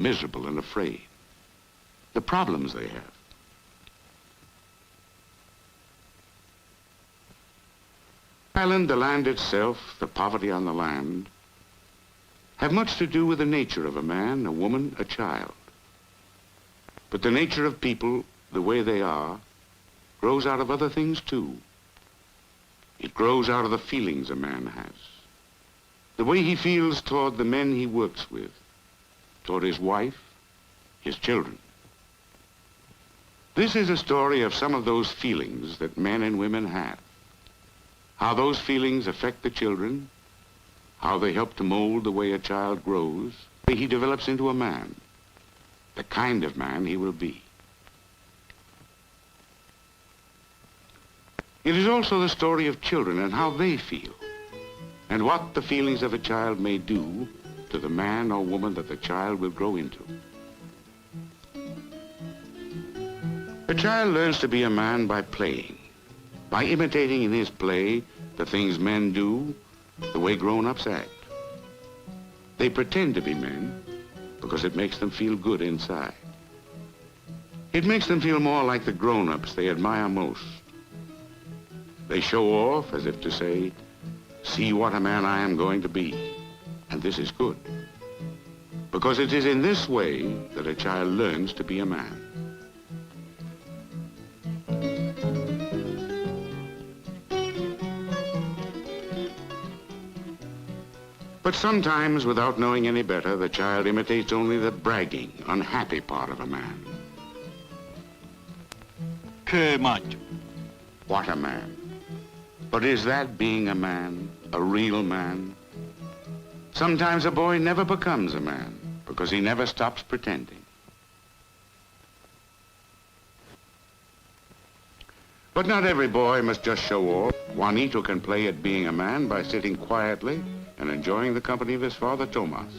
miserable and afraid. The problems they have. Island, the land itself, the poverty on the land, have much to do with the nature of a man, a woman, a child. But the nature of people, the way they are, grows out of other things too. It grows out of the feelings a man has. The way he feels toward the men he works with, toward his wife, his children. This is a story of some of those feelings that men and women have. How those feelings affect the children, how they help to mold the way a child grows, the way he develops into a man, the kind of man he will be. It is also the story of children and how they feel, and what the feelings of a child may do to the man or woman that the child will grow into. A child learns to be a man by playing, by imitating in his play the things men do, the way grown-ups act. They pretend to be men because it makes them feel good inside. It makes them feel more like the grown-ups they admire most. They show off as if to say, see what a man I am going to be, and this is good. Because it is in this way that a child learns to be a man. But sometimes, without knowing any better, the child imitates only the bragging, unhappy part of a man. Que macho. What a man. But is that being a man, a real man? Sometimes a boy never becomes a man because he never stops pretending. But not every boy must just show off. Juanito can play at being a man by sitting quietly and enjoying the company of his father, Tomas.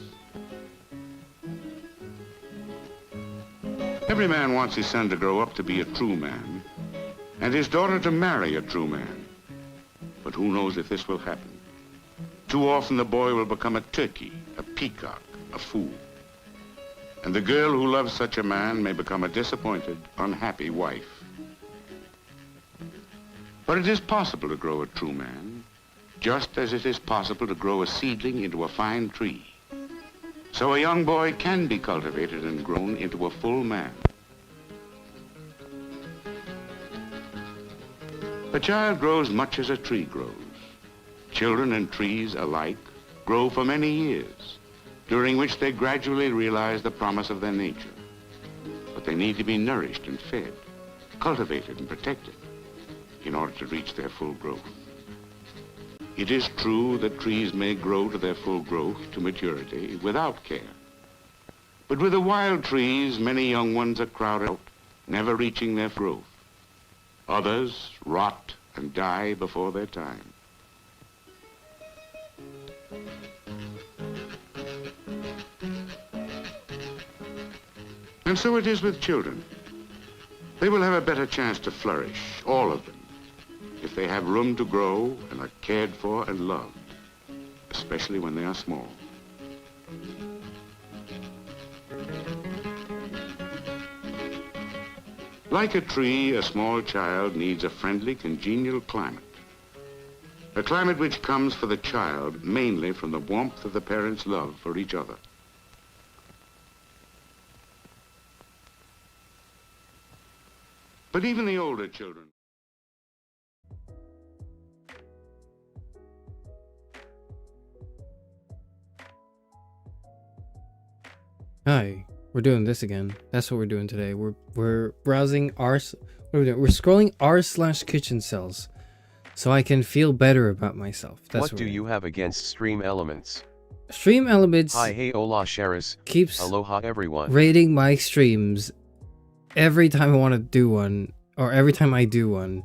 Every man wants his son to grow up to be a true man, and his daughter to marry a true man. But who knows if this will happen? Too often the boy will become a turkey, a peacock, a fool. And the girl who loves such a man may become a disappointed, unhappy wife. But it is possible to grow a true man, just as it is possible to grow a seedling into a fine tree. So a young boy can be cultivated and grown into a full man. A child grows much as a tree grows. Children and trees alike grow for many years, during which they gradually realize the promise of their nature. But they need to be nourished and fed, cultivated and protected in order to reach their full growth. It is true that trees may grow to their full growth, to maturity, without care. But with the wild trees, many young ones are crowded out, never reaching their growth. Others rot and die before their time. And so it is with children. They will have a better chance to flourish, all of them, if they have room to grow and are cared for and loved, especially when they are small. Like a tree, a small child needs a friendly, congenial climate. A climate which comes for the child mainly from the warmth of the parents' love for each other. But even the older children. Hi, we're doing this again. That's what we're doing today. We're browsing what are we doing? We're scrolling r/kitchencels, so I can feel better about myself. That's what do you have against stream elements? Stream elements. Hi, hey, hola, Charis. Keeps Aloha, everyone. rating my streams every time I want to do one, or every time I do one,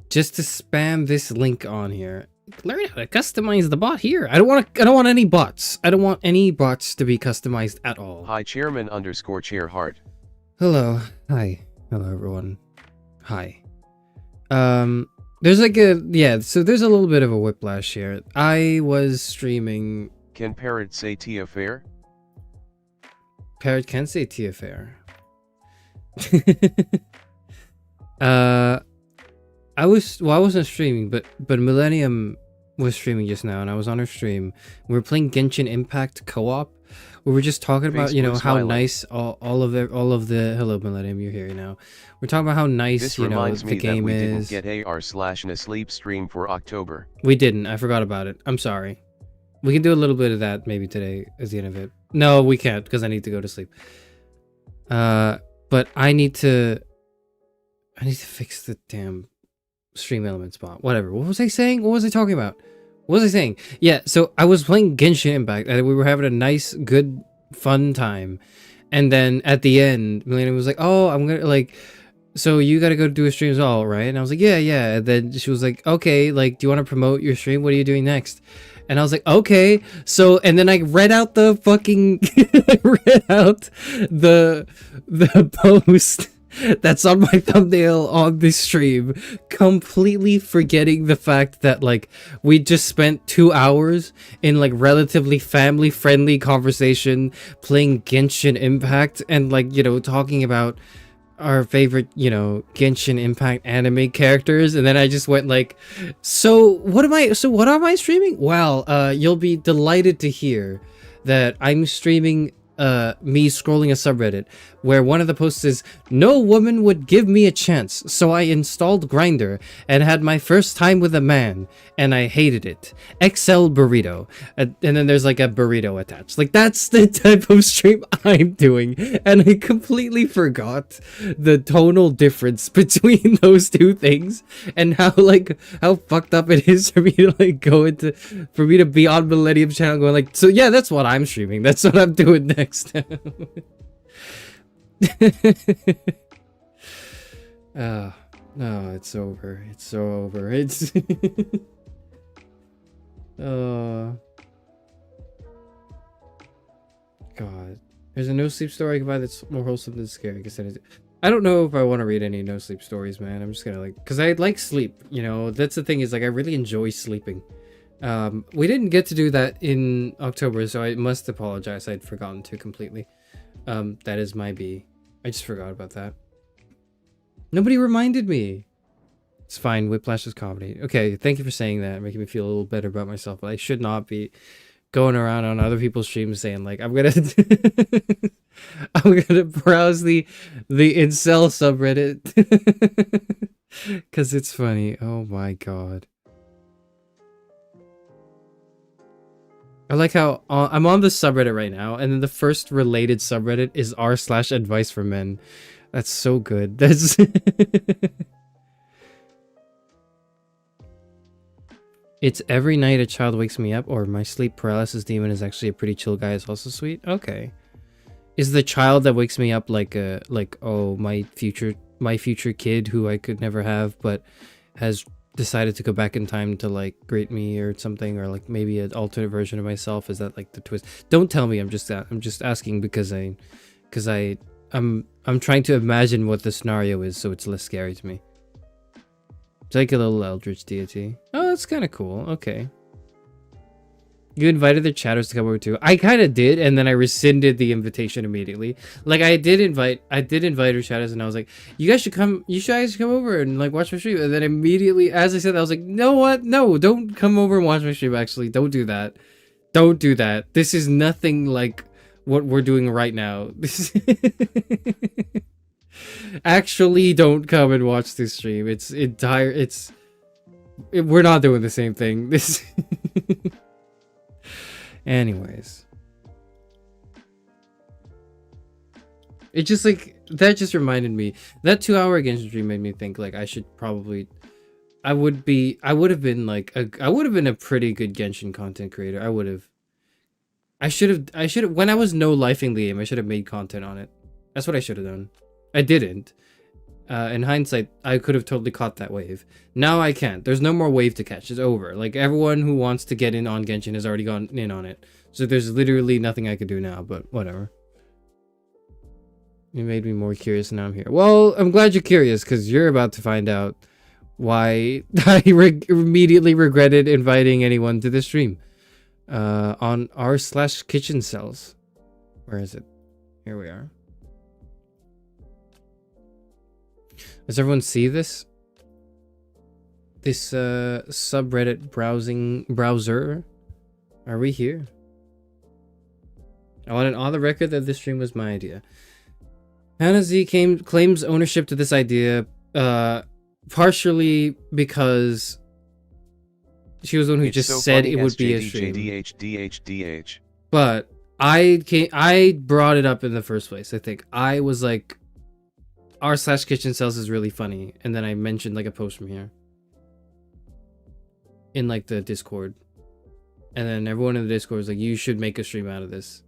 just to spam this link on here. Learn how to customize the bot here. I don't want any bots. I don't want any bots to be customized at all. Hi, chairman_chairheart. Hello. Hi. Hello, everyone. Hi. There's like so there's a little bit of a whiplash here. I was streaming. Can parrot say Tia fair? Parrot can say TFR. I wasn't streaming, but Millennium was streaming just now, and I was on her stream. We were playing Genshin Impact co-op. We were just talking about, you know, how smiling. nice all of the hello Millennium, you're here now. We're talking about how nice, This you know, reminds the me game that we is. didn't get AR/sleep stream for October. We didn't. I forgot about it. I'm sorry. We can do a little bit of that maybe today as the end of it. No, we can't because I need to go to sleep. But I need to fix the damn stream element spot. Whatever. What was I saying? What was I talking about? What was I saying? Yeah, so I was playing Genshin Impact and we were having a nice, good, fun time. And then at the end, Milena was like, "Oh, I'm gonna like, so you gotta go do a stream as well, right?" And I was like, "Yeah, yeah." And then she was like, "Okay, like, do you want to promote your stream? What are you doing next?" And I was like, "Okay." So, and then I read out the fucking, I read out the post that's on my thumbnail on this stream, completely forgetting the fact that like we just spent 2 hours in like relatively family friendly conversation playing Genshin Impact and like, you know, talking about our favorite, you know, Genshin Impact anime characters, and then I just went like, so what am I streaming? Well, you'll be delighted to hear that I'm streaming me scrolling a subreddit where one of the posts is, "No woman would give me a chance, so I installed Grindr and had my first time with a man, and I hated it. XL burrito." And then there's like a burrito attached. Like, that's the type of stream I'm doing, and I completely forgot the tonal difference between those two things and how fucked up it is for me to like for me to be on Millennium's channel going like, "So yeah, that's what I'm streaming. That's what I'm doing next." No, it's over. It's so over. It's God. There's a no sleep story I can find that's more wholesome than scary. I don't know if I want to read any no sleep stories, man. I'm just gonna like, because I like sleep, you know. That's the thing, is like I really enjoy sleeping. We didn't get to do that in October, so I must apologize. I'd forgotten to completely. That is my B. I just forgot about that. Nobody reminded me. It's fine. Whiplash is comedy. Okay, thank you for saying that, making me feel a little better about myself. But I should not be going around on other people's streams saying like, I'm gonna I'm gonna browse the incel subreddit because it's funny. Oh my god. I like how I'm on the subreddit right now, and then the first related subreddit is r/advice for men. That's so good. That's it's every night a child wakes me up, or my sleep paralysis demon is actually a pretty chill guy. Is also sweet. Okay, is the child that wakes me up like oh, my future kid who I could never have, but has decided to go back in time to like greet me or something, or like maybe an alternate version of myself? Is that like the twist? Don't tell me. I'm just asking because I'm trying to imagine what the scenario is, so it's less scary to me. It's like a little eldritch deity. Oh, that's kind of cool. Okay. You invited the chatters to come over too. I kind of did, and then I rescinded the invitation immediately. Like, I did invite her chatters, and I was like, you guys should come over and like watch my stream. And then immediately, as I said that, I was like, no, what? No, don't come over and watch my stream. Actually, don't do that. Don't do that. This is nothing like what we're doing right now. Actually, don't come and watch this stream. We're not doing the same thing. This. Anyways, it just like that just reminded me that 2-hour Genshin stream made me think like I would have been a pretty good Genshin content creator. I should have when I was no lifing the game, I should have made content on it. That's what I should have done. I didn't. In hindsight, I could have totally caught that wave. Now I can't. There's no more wave to catch. It's over. Like, everyone who wants to get in on Genshin has already gone in on it. So there's literally nothing I could do now, but whatever. You made me more curious, and now I'm here. Well, I'm glad you're curious, because you're about to find out why I immediately regretted inviting anyone to the stream. On r/kitchencels. Where is it? Here we are. Does everyone see this? This subreddit browser? Are we here? I want it on the record that this stream was my idea. Hannah Z claims ownership to this idea, partially because she was the one who just said it would be a stream. But I brought it up in the first place. I think I was like, r/kitchencels is really funny, and then I mentioned like a post from here in like the Discord, and then everyone in the Discord was like, you should make a stream out of this.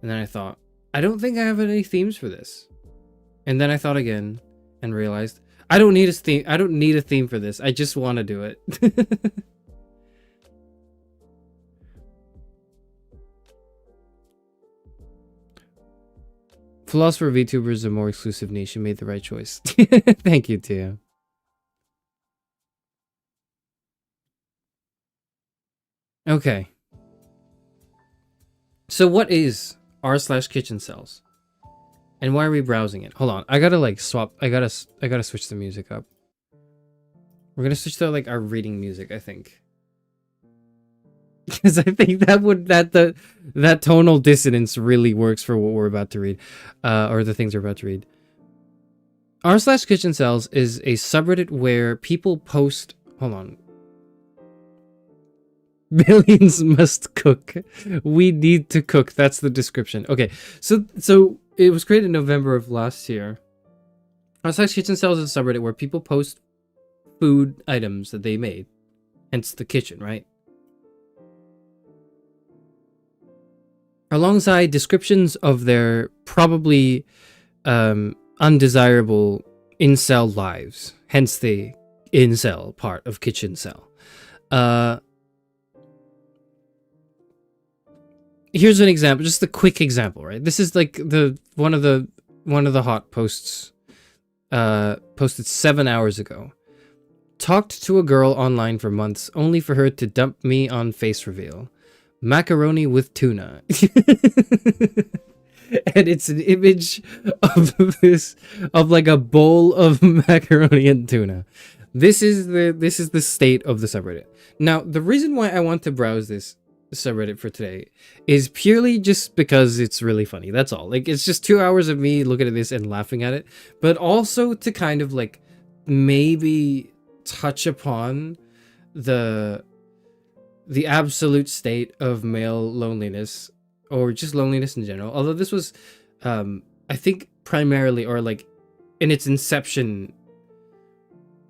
And then I thought, I don't think I have any themes for this. And then I thought again and realized I don't need a theme. I don't need a theme for this. I just want to do it. Philosopher VTubers, a more exclusive niche, made the right choice. Thank you, Tia. Okay. So what is r/kitchencels? And why are we browsing it? Hold on. I gotta like swap. I gotta switch the music up. We're gonna switch to like our reading music, I think. Because I think that tonal dissonance really works for what we're about to read, or the things we're about to read. r/kitchencels is a subreddit where people post. Hold on. Millions must cook. We need to cook. That's the description. Okay, so it was created in November of last year. r/kitchencels is a subreddit where people post food items that they made, hence the kitchen, right? Alongside descriptions of their probably undesirable incel lives, hence the incel part of kitchencel. Here's an example, just a quick example, right? This is like one of the hot posts posted 7 hours ago. Talked to a girl online for months, only for her to dump me on face reveal. Macaroni with tuna. And it's an image of like a bowl of macaroni and tuna. This is the state of the subreddit. Now, the reason why I want to browse this subreddit for today is purely just because it's really funny. That's all. Like, it's just 2 hours of me looking at this and laughing at it, but also to kind of like maybe touch upon the absolute state of male loneliness, or just loneliness in general. Although this was I think primarily, or like in its inception,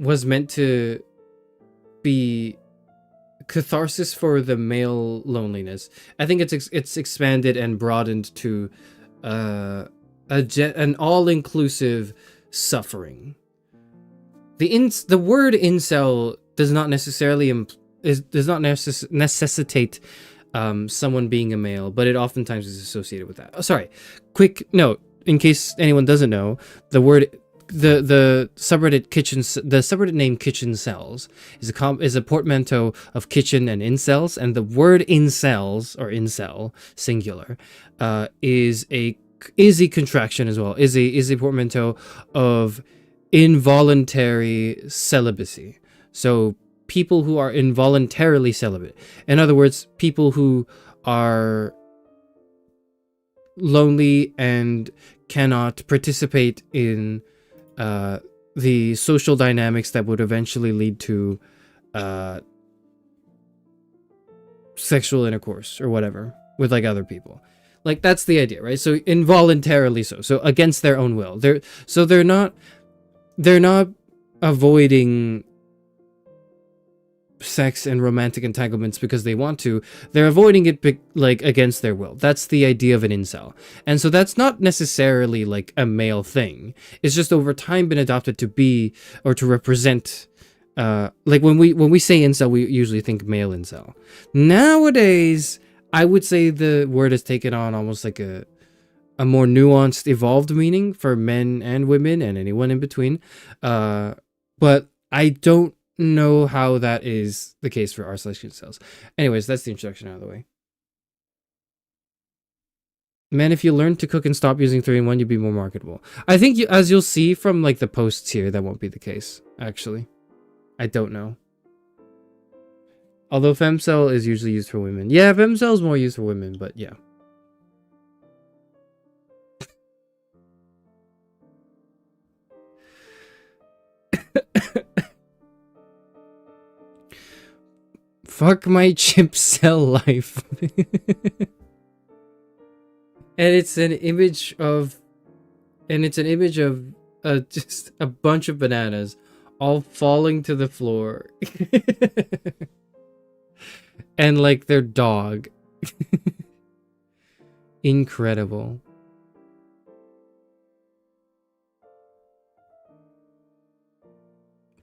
was meant to be catharsis for the male loneliness. I think it's expanded and broadened to an all-inclusive suffering. The word incel does not necessarily necessitate someone being a male, but it oftentimes is associated with that. Oh, sorry, quick note in case anyone doesn't know, the subreddit name kitchencels is a portmanteau of kitchen and incels, and the word incels, or incel singular, is a contraction as well, is a portmanteau of involuntary celibacy. So people who are involuntarily celibate. In other words, people who are lonely and cannot participate in the social dynamics that would eventually lead to sexual intercourse or whatever with like other people. Like, that's the idea, right? So involuntarily so against their own will. They're not avoiding sex and romantic entanglements because they want to. They're avoiding it like against their will. That's the idea of an incel. And so that's not necessarily like a male thing. It's just over time been adopted to be, or to represent, like when we say incel, we usually think male incel. Nowadays, I would say the word has taken on almost like a more nuanced, evolved meaning for men and women and anyone in between. But I don't know how that is the case for r/kitchencels. Anyways, that's the introduction out of the way. Man, if you learn to cook and stop using 3-in-1, you'd be more marketable. I think, as you'll see from like the posts here, that won't be the case, actually. I don't know. Although femcell is usually used for women. Yeah, femcell is more used for women, but yeah. Fuck my chip cell life. And it's an image of just a bunch of bananas all falling to the floor. And like their dog. Incredible.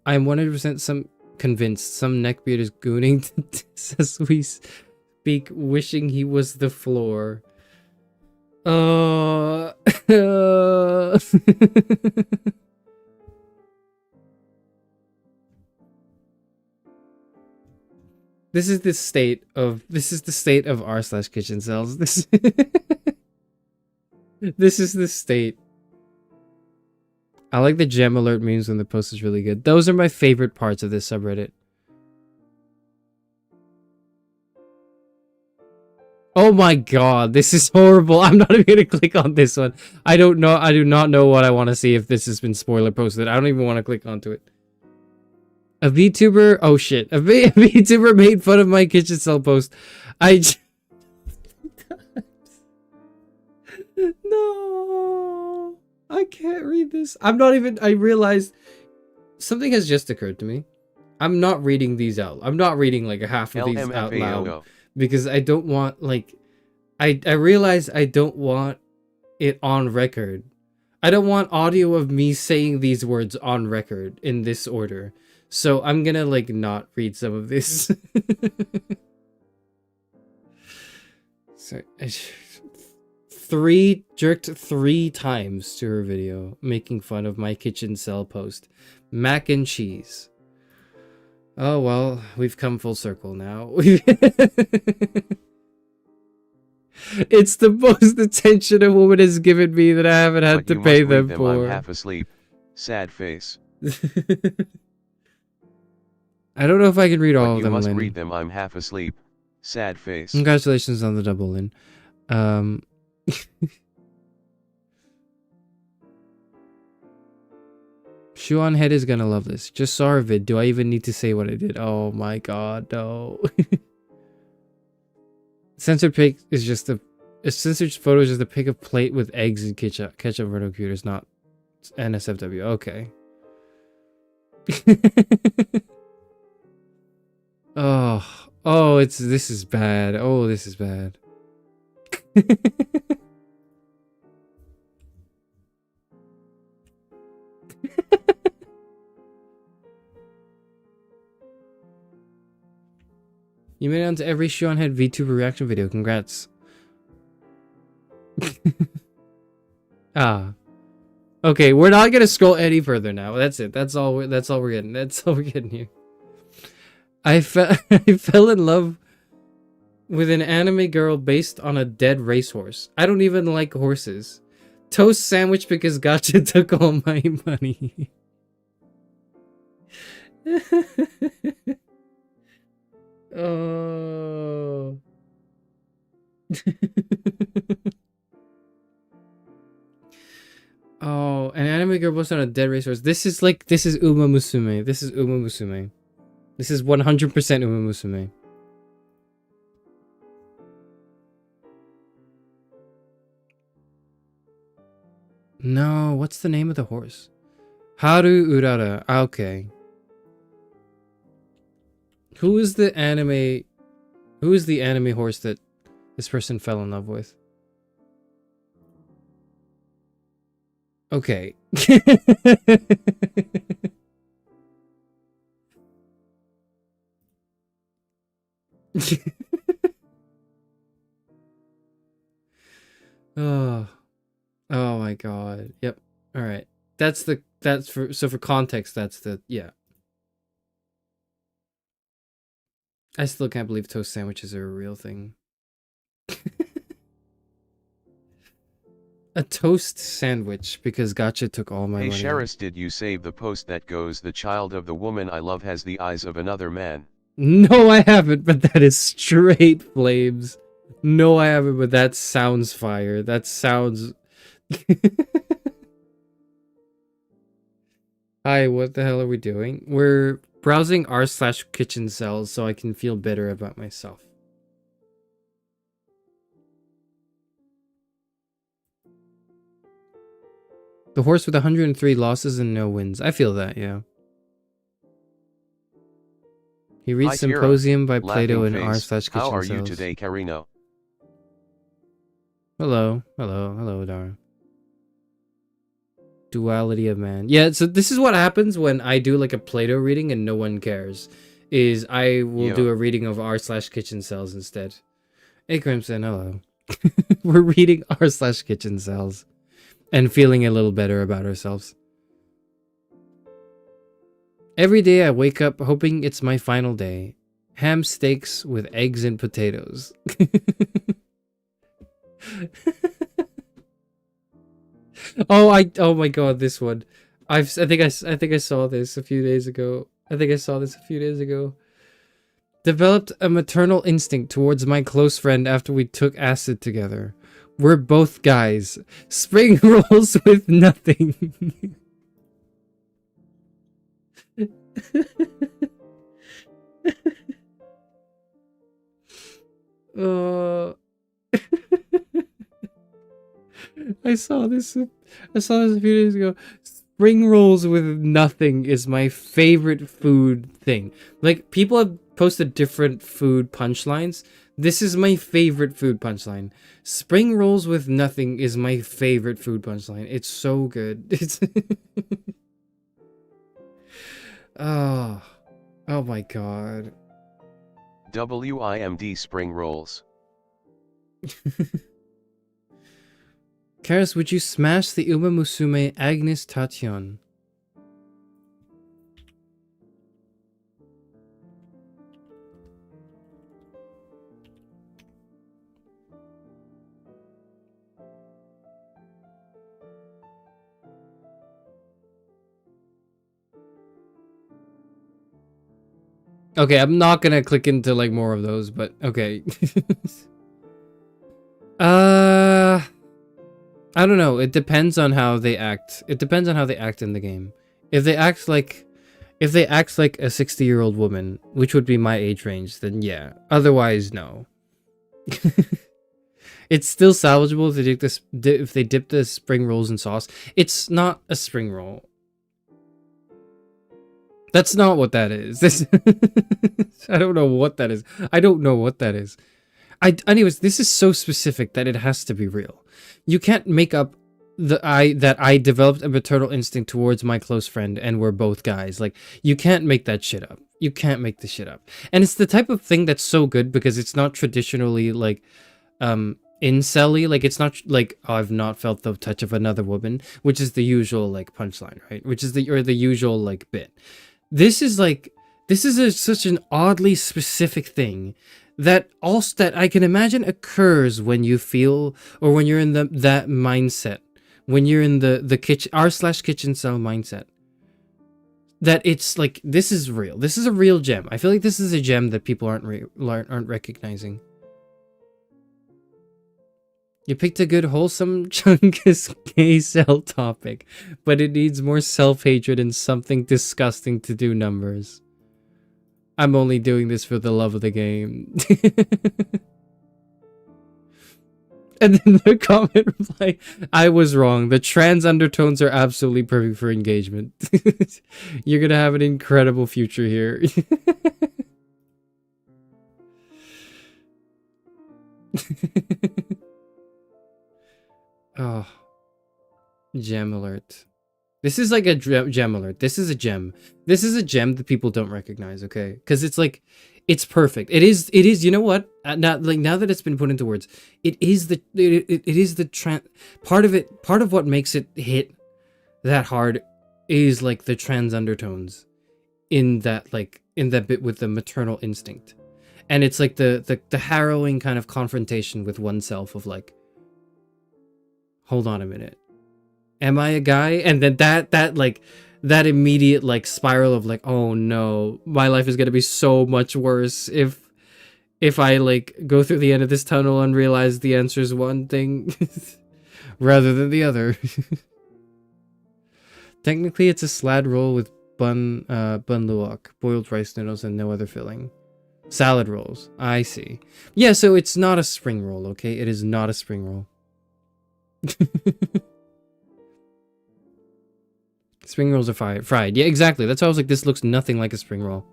I'm 100% convinced some neckbeard is gooning as we speak, wishing he was the floor. This is the state of r/kitchencels. This is the state. I like the gem alert memes when the post is really good. Those are my favorite parts of this subreddit. Oh my god, this is horrible. I'm not even gonna click on this one. I do not know what I want to see if this has been spoiler posted. I don't even want to click onto it. A VTuber, oh shit. A VTuber made fun of my kitchen cell post. No, I can't read this. I realized something has just occurred to me. I'm not reading these out. I'm not reading like a half of these out loud. Because I don't want, like, I realize I don't want it on record. I don't want audio of me saying these words on record in this order. So I'm gonna, like, not read some of this. So, jerked 3 times to her video, making fun of my kitchen cell post. Mac and cheese. Oh, well, we've come full circle now. It's the most attention a woman has given me that I haven't had to pay them for. I'm half asleep. Sad face. I don't know if I can read all of them. You must read them. I'm half asleep. Sad face. Congratulations on the double in. Shuan Head is gonna love this. Just saw her vid. Do I even need to say what I did? Oh my god, no. Censored pic is just a censored photo is just a pic of plate with eggs and ketchup Verno computers, not NSFW. Okay. This is bad. Oh, this is bad. You made it onto every Shuan Head VTuber reaction video. Congrats. Okay, we're not gonna scroll any further now. That's it. That's all we're getting. That's all we're getting here. I fell in love with an anime girl based on a dead racehorse. I don't even like horses. Toast sandwich because Gotcha took all my money. Oh. Oh, an anime girl based on a dead racehorse. This is Uma Musume. This is Uma Musume. This is 100% Uma Musume. No, what's the name of the horse? Haru Urara. Okay. Who is the anime horse that this person fell in love with? Okay. Oh my god. Yep. All right. For context, yeah. I still can't believe toast sandwiches are a real thing. a toast sandwich because Gotcha took all my Hey money. Charis, did you save the post that goes, "The child of the woman I love has the eyes of another man"? No, I haven't, but that is straight flames. No, I haven't, but that sounds fire. That sounds... Hi, what the hell are we doing? We're browsing r/kitchencels so I can feel better about myself. The horse with 103 losses and no wins. I feel that, yeah. He reads Hi, Tira. Symposium by Plato Laughing in face. r/kitchencels. How are you today, Carino? Hello, hello, hello, Dara. Duality of man. Yeah, so this is what happens when I do like a Plato reading and no one cares. Is I will do a reading of r/kitchencels instead. Hey Crimson, hello. We're reading r/kitchencels and feeling a little better about ourselves. Every day I wake up hoping it's my final day. Ham steaks with eggs and potatoes. Oh my god, this one. I think I saw this a few days ago. Developed a maternal instinct towards my close friend after we took acid together. We're both guys. Spring rolls with nothing. I saw this a few days ago. Spring rolls with nothing is my favorite food thing. Like, people have posted different food punchlines. This is my favorite food punchline. Spring rolls with nothing is my favorite food punchline. It's so good. It's oh my god. WIMD spring rolls. Charis, would you smash the Uma Musume Agnes Tachyon? Okay, I'm not gonna click into like more of those, but okay. I don't know. It depends on how they act. It depends on how they act in the game. If they act like a 60-year-old woman, which would be my age range, then yeah. Otherwise, no. It's still salvageable if they dip the spring rolls in sauce. It's not a spring roll. That's not what that is. I don't know what that is. Anyways, this is so specific that it has to be real. You can't make up that I developed a maternal instinct towards my close friend and we're both guys. Like, you can't make that shit up. You can't make this shit up. And it's the type of thing that's so good because it's not traditionally like incel-y. Like, it's not like, oh, I've not felt the touch of another woman, which is the usual like punchline, right? Which is the usual like bit. This is such an oddly specific thing that I can imagine occurs when you feel, or when you're in that mindset, when you're in the r/kitchencel mindset. That it's like, this is real. This is a real gem. I feel like this is a gem that people aren't recognizing. You picked a good wholesome Chungus gay cell topic, but it needs more self-hatred and something disgusting to do numbers. I'm only doing this for the love of the game. And then the comment reply, I was wrong. The trans undertones are absolutely perfect for engagement. You're gonna have an incredible future here. Oh, gem alert. This is like a gem alert. This is a gem. This is a gem that people don't recognize, okay? Because it's like, it's perfect. It is, you know what? Now that it's been put into words, it is the part of what makes it hit that hard is like the trans undertones in that bit with the maternal instinct. And it's like the harrowing kind of confrontation with oneself of like, hold on a minute. Am I a guy? And then that immediate like spiral of like, oh no, my life is gonna be so much worse if I like go through the end of this tunnel and realize the answer is one thing rather than the other. Technically, it's a slad roll with bun luwak, boiled rice noodles, and no other filling. Salad rolls. I see. Yeah, so it's not a spring roll, okay? It is not a spring roll. Spring rolls are fried. Yeah, exactly. That's why I was like, this looks nothing like a spring roll.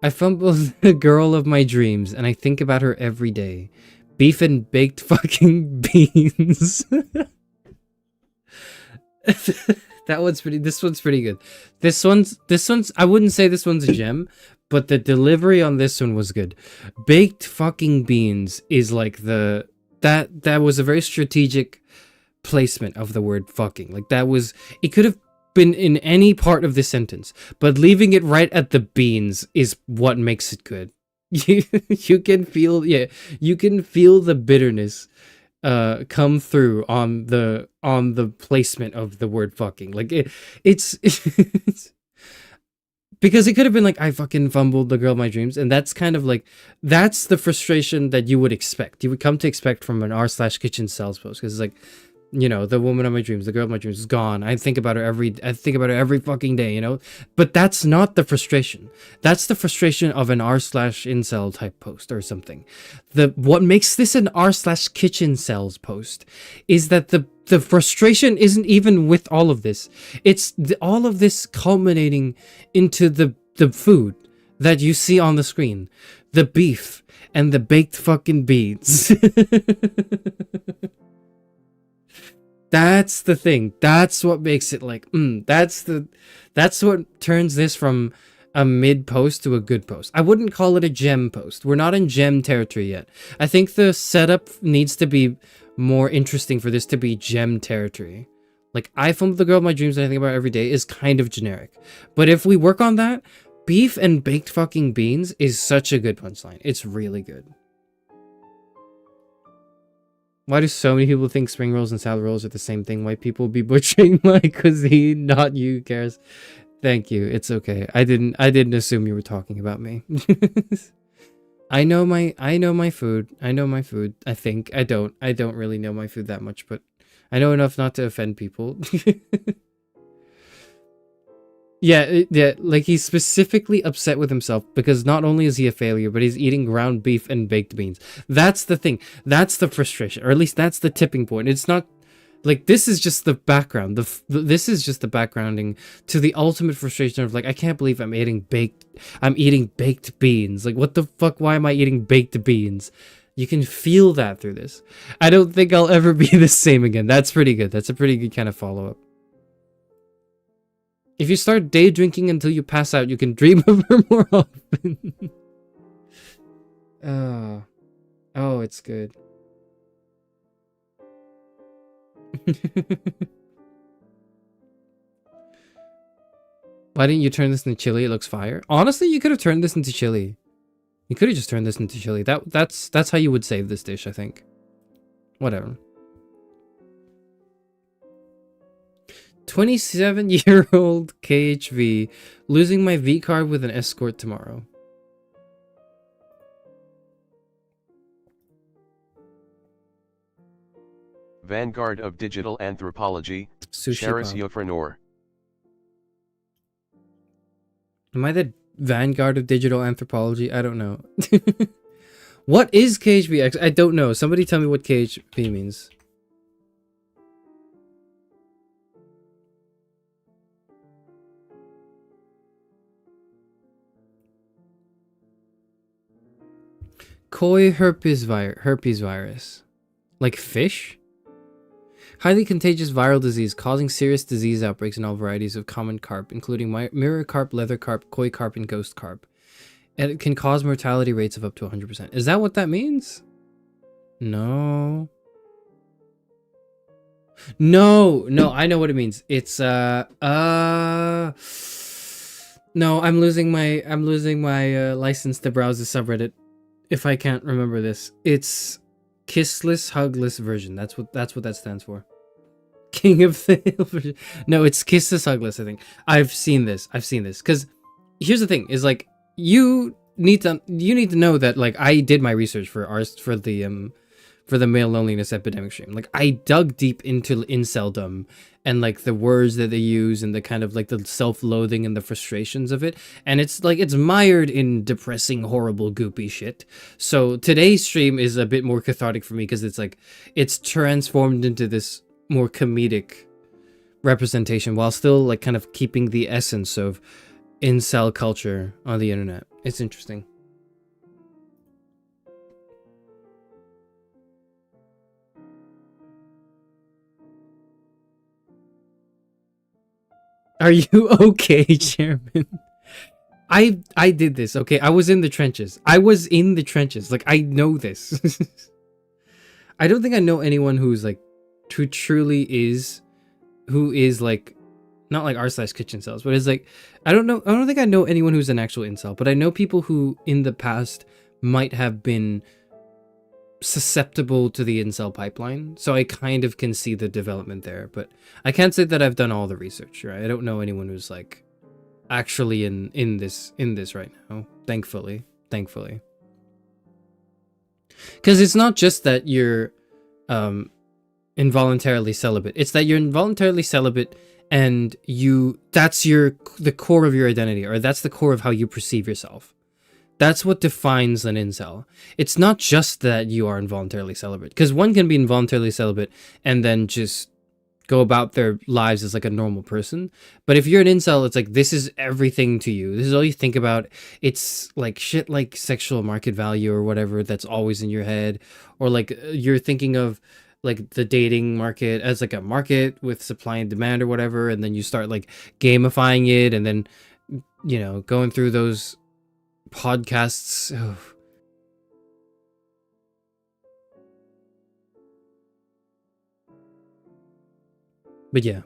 I fumbled the girl of my dreams, and I think about her every day. Beef and baked fucking beans. That one's pretty. This one's pretty good. This one's. I wouldn't say this one's a gem, but the delivery on this one was good. Baked fucking beans is like that was a very strategic placement of the word fucking. Like that was. It could have been in any part of this sentence, but leaving it right at the beans is what makes it good. You can feel. Yeah, you can feel the bitterness come through on the placement of the word fucking. Like it's because it could have been like, I fucking fumbled the girl of my dreams, and that's kind of like, that's the frustration that you would expect, you would come to expect from an r/kitchencels post, because it's like, you know, the woman of my dreams, the girl of my dreams is gone. I think about her every fucking day, you know? But that's not the frustration. That's the frustration of an r/incel type post or something. What makes this an r/kitchencels post is that the frustration isn't even with all of this. It's all of this culminating into the food that you see on the screen. The beef and the baked fucking beans. That's the thing. That's what makes it like, that's what turns this from a mid post to a good post. I wouldn't call it a gem post. We're not in gem territory yet. I think the setup needs to be more interesting for this to be gem territory. Like, I fumbled the girl of my dreams and I think about her every day is kind of generic. But if we work on that, beef and baked fucking beans is such a good punchline. It's really good. Why do so many people think spring rolls and salad rolls are the same thing? White people be butchering my cuisine, not you, Charis. Thank you. It's okay. I didn't assume you were talking about me. I know my food. I know my food. I think. I don't really know my food that much, but I know enough not to offend people. Yeah, like he's specifically upset with himself because not only is he a failure, but he's eating ground beef and baked beans. That's the thing. That's the frustration, or at least that's the tipping point. It's not like, this is just the background. This is just the backgrounding to the ultimate frustration of like, I can't believe I'm eating baked beans. Like, what the fuck? Why am I eating baked beans? You can feel that through this. I don't think I'll ever be the same again. That's pretty good. That's a pretty good kind of follow-up. If you start day drinking until you pass out, you can dream of her more often. Oh, it's good. Why didn't you turn this into chili? It looks fire. Honestly, you could have turned this into chili. You could have just turned this into chili. That's how you would save this dish, I think. Whatever. 27-year-old KHV losing my V card with an escort tomorrow. Vanguard of Digital Anthropology, Sushi Charis Pop. Euphranor. Am I the Vanguard of Digital Anthropology? I don't know. What is KHV? I don't know. Somebody tell me what KHV means. Koi herpes virus. Like fish? Highly contagious viral disease causing serious disease outbreaks in all varieties of common carp, including mirror carp, leather carp, koi carp, and ghost carp. And it can cause mortality rates of up to 100%. Is that what that means? No. No, I know what it means. It's no, I'm losing my license to browse the subreddit if I can't remember this. It's kissless, hugless version. That's what that stands for. King of the Hill version. No, it's kissless, hugless. I think I've seen this. Because here's the thing: is like you need to know that like I did my research for the male loneliness epidemic stream. Like I dug deep into inceldom and like the words that they use and the kind of like the self-loathing and the frustrations of it. And it's like it's mired in depressing, horrible, goopy shit. So today's stream is a bit more cathartic for me because it's like it's transformed into this more comedic representation while still like kind of keeping the essence of incel culture on the internet. It's interesting. Are you okay, Chairman? I did this, okay? I was in the trenches. Like, I know this. I don't think I know anyone who's, like, who truly is, like, not like r/kitchencels, but it's like, I don't think I know anyone who's an actual incel, but I know people who, in the past, might have been susceptible to the incel pipeline, so I kind of can see the development there, but I can't say that I've done all the research, right? I don't know anyone who's like actually in this right now, thankfully, because it's not just that you're involuntarily celibate, it's that you're involuntarily celibate and that's the core of your identity, or that's the core of how you perceive yourself. That's what defines an incel. It's not just that you are involuntarily celibate, because one can be involuntarily celibate and then just go about their lives as like a normal person. But if you're an incel, it's like this is everything to you. This is all you think about. It's like shit like sexual market value or whatever that's always in your head, or like you're thinking of like the dating market as like a market with supply and demand or whatever, and then you start like gamifying it, and then going through those podcasts. Oh. But yeah,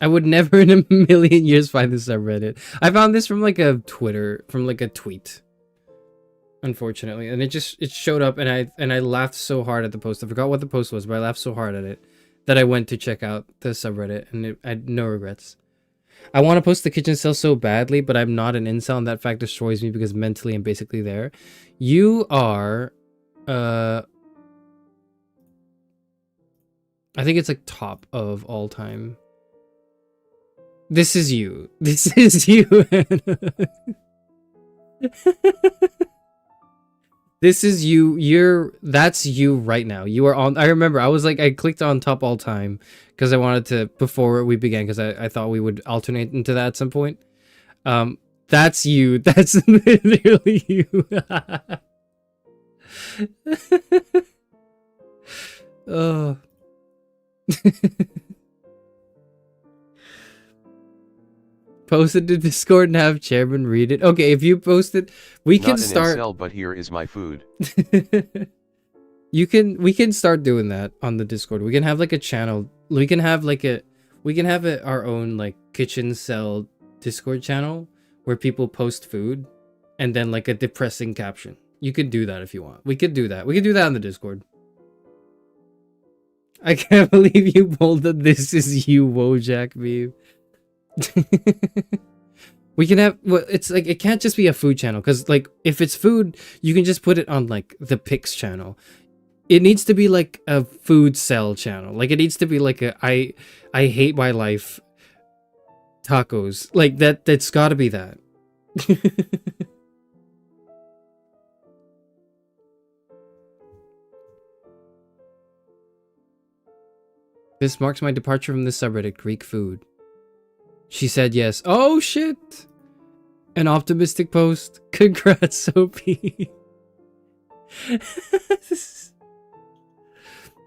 I would never in a million years find this subreddit. I found this from like a tweet, unfortunately, and it showed up, and I laughed so hard at the post. I forgot what the post was, but I laughed so hard at it that I went to check out the subreddit, and I had no regrets. I want to post the kitchen cell so badly, but I'm not an incel, and that fact destroys me because mentally I'm basically there. You are, I think it's like top of all time. This is you. This is you. This is you. That's you right now. You are on. I remember I clicked on top all time because I wanted to, before we began, because I thought we would alternate into that at some point. That's you. That's literally you. Oh. Post it to Discord and have Chairman read it. Okay, if you post it, we can start. Not an incel, but here is my food. We can start doing that on the Discord. We can have like a channel. We can have our own like kitchen cell Discord channel where people post food and then like a depressing caption. You could do that if you want. We could do that. We could do that on the Discord. I can't believe you pulled the "this is you" Wojak meme. We can have, well, it's like it can't just be a food channel, because like if it's food, you can just put it on like the pics channel. It needs to be like a food cell channel. Like it needs to be like a I hate my life tacos. Like that's got to be that. This marks my departure from this subreddit, Greek food. She said yes. Oh shit! An optimistic post. Congrats, Soapy.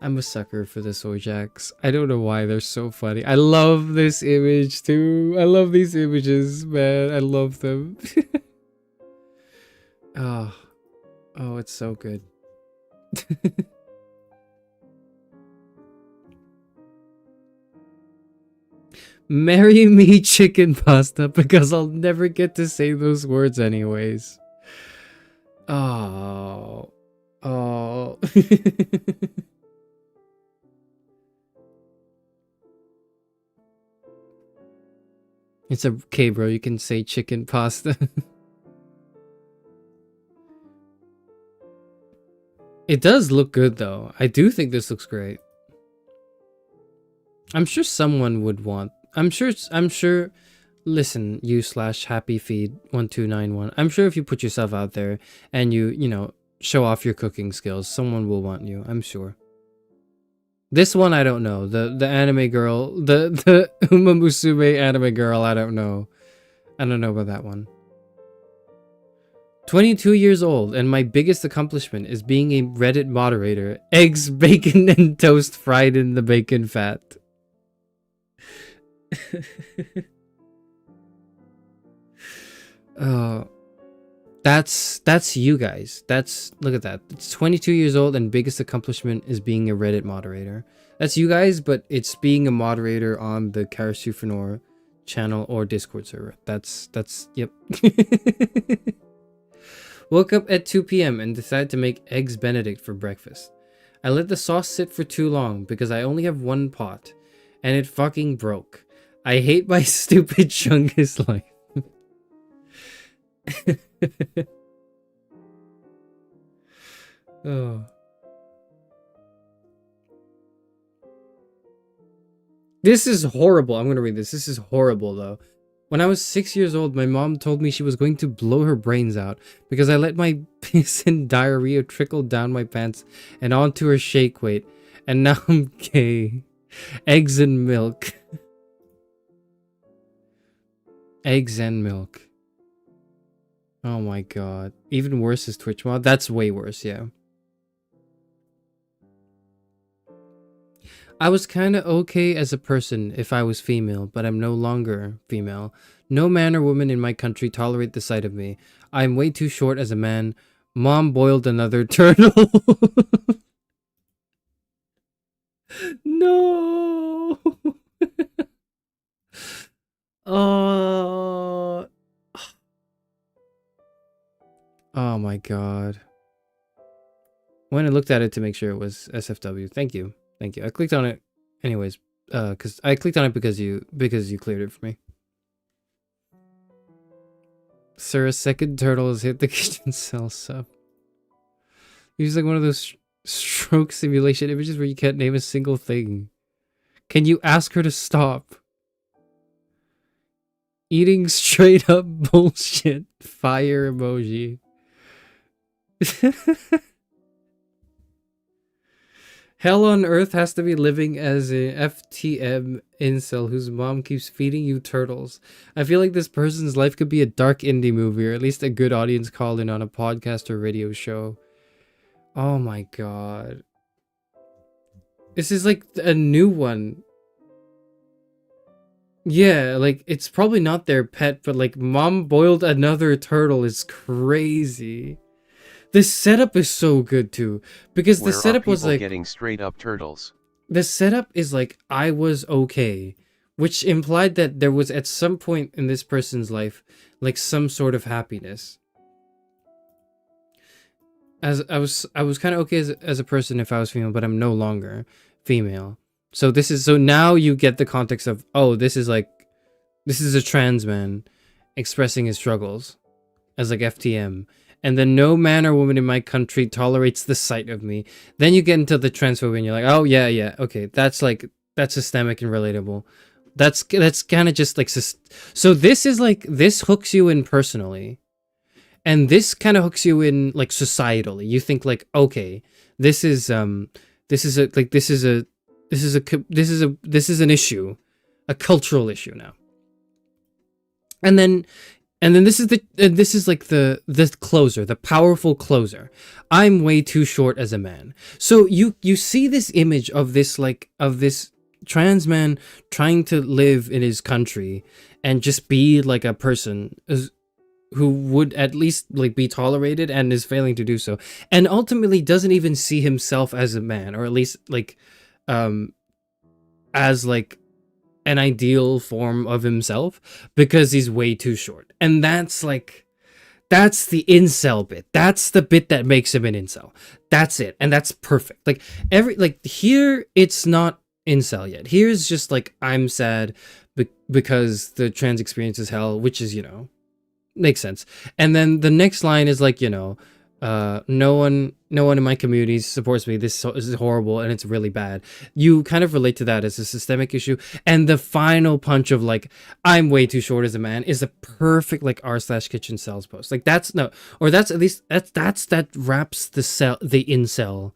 I'm a sucker for the Sojaks. I don't know why they're so funny. I love this image too. I love these images, man. I love them. Oh, it's so good. Marry me chicken pasta, because I'll never get to say those words anyways. Oh. Oh. It's okay, bro. You can say chicken pasta. It does look good, though. I do think this looks great. I'm sure someone would want. I'm sure. Listen, you slash happy feed 1291. I'm sure if you put yourself out there and you know, show off your cooking skills, someone will want you. I'm sure. This one I don't know. The anime girl, the Uma Musume anime girl, I don't know. I don't know about that one. 22 years old, and my biggest accomplishment is being a Reddit moderator. Eggs, bacon, and toast fried in the bacon fat. That's you guys. Look at that. It's 22 years old and biggest accomplishment is being a Reddit moderator. That's you guys, but it's being a moderator on the Charis Euphranor channel or Discord server. That's yep. Woke up at 2 p.m. and decided to make eggs Benedict for breakfast. I let the sauce sit for too long because I only have one pot and it fucking broke. I hate my stupid Chungus life. Oh. This is horrible. I'm gonna read this. This is horrible though. When I was 6 years old, my mom told me she was going to blow her brains out because I let my piss and diarrhea trickle down my pants and onto her shake weight. And now I'm gay. Eggs and milk. Eggs and milk. Oh my god. Even worse is Twitch mod. That's way worse, yeah. I was kinda okay as a person if I was female, but I'm no longer female. No man or woman in my country tolerate the sight of me. I'm way too short as a man. Mom boiled another turtle. No. Oh. Oh my god. When I looked at it to make sure it was SFW. Thank you. Thank you. I clicked on it anyways, cuz I clicked on it because you cleared it for me. Sir, a second turtle has hit the kitchen cell sub. Use like one of those stroke simulation images where you can't name a single thing. Can you ask her to stop? Eating straight up bullshit. Fire emoji. Hell on earth has to be living as a FTM incel whose mom keeps feeding you turtles. I feel like this person's life could be a dark indie movie or at least a good audience call in on a podcast or radio show. Oh my god. This is like a new one. Yeah, like it's probably not their pet, but like mom boiled another turtle is crazy. This setup is so good too, because the setup was like getting straight up turtles. The setup is like I was okay, which implied that there was at some point in this person's life like some sort of happiness. As I was kind of okay as a person if I was female, but I'm no longer female. So now you get the context of, oh, this is a trans man expressing his struggles as like FTM. And then no man or woman in my country tolerates the sight of me. Then you get into the transphobia and you're like, oh yeah, okay, that's systemic and relatable. That's kind of just like, so this is like, this hooks you in personally. And this kind of hooks you in like societally. You think like, okay, this is an issue, a cultural issue now. And then this is like the closer, the powerful closer. I'm way too short as a man. So you see this image of this trans man trying to live in his country and just be like a person who would at least like be tolerated and is failing to do so, and ultimately doesn't even see himself as a man, or at least like as like an ideal form of himself because he's way too short. And that's That's the incel bit. That's the bit that makes him an incel. That's it. And that's perfect. Like here it's not incel yet. Here's just like, I'm sad because the trans experience is hell, which is, makes sense. And then the next line is like, no one in my community supports me. This is horrible and it's really bad. You kind of relate to that as a systemic issue. And the final punch of like, I'm way too short as a man is a perfect like r/kitchencels post. Like that's no, or that's at least that wraps the incel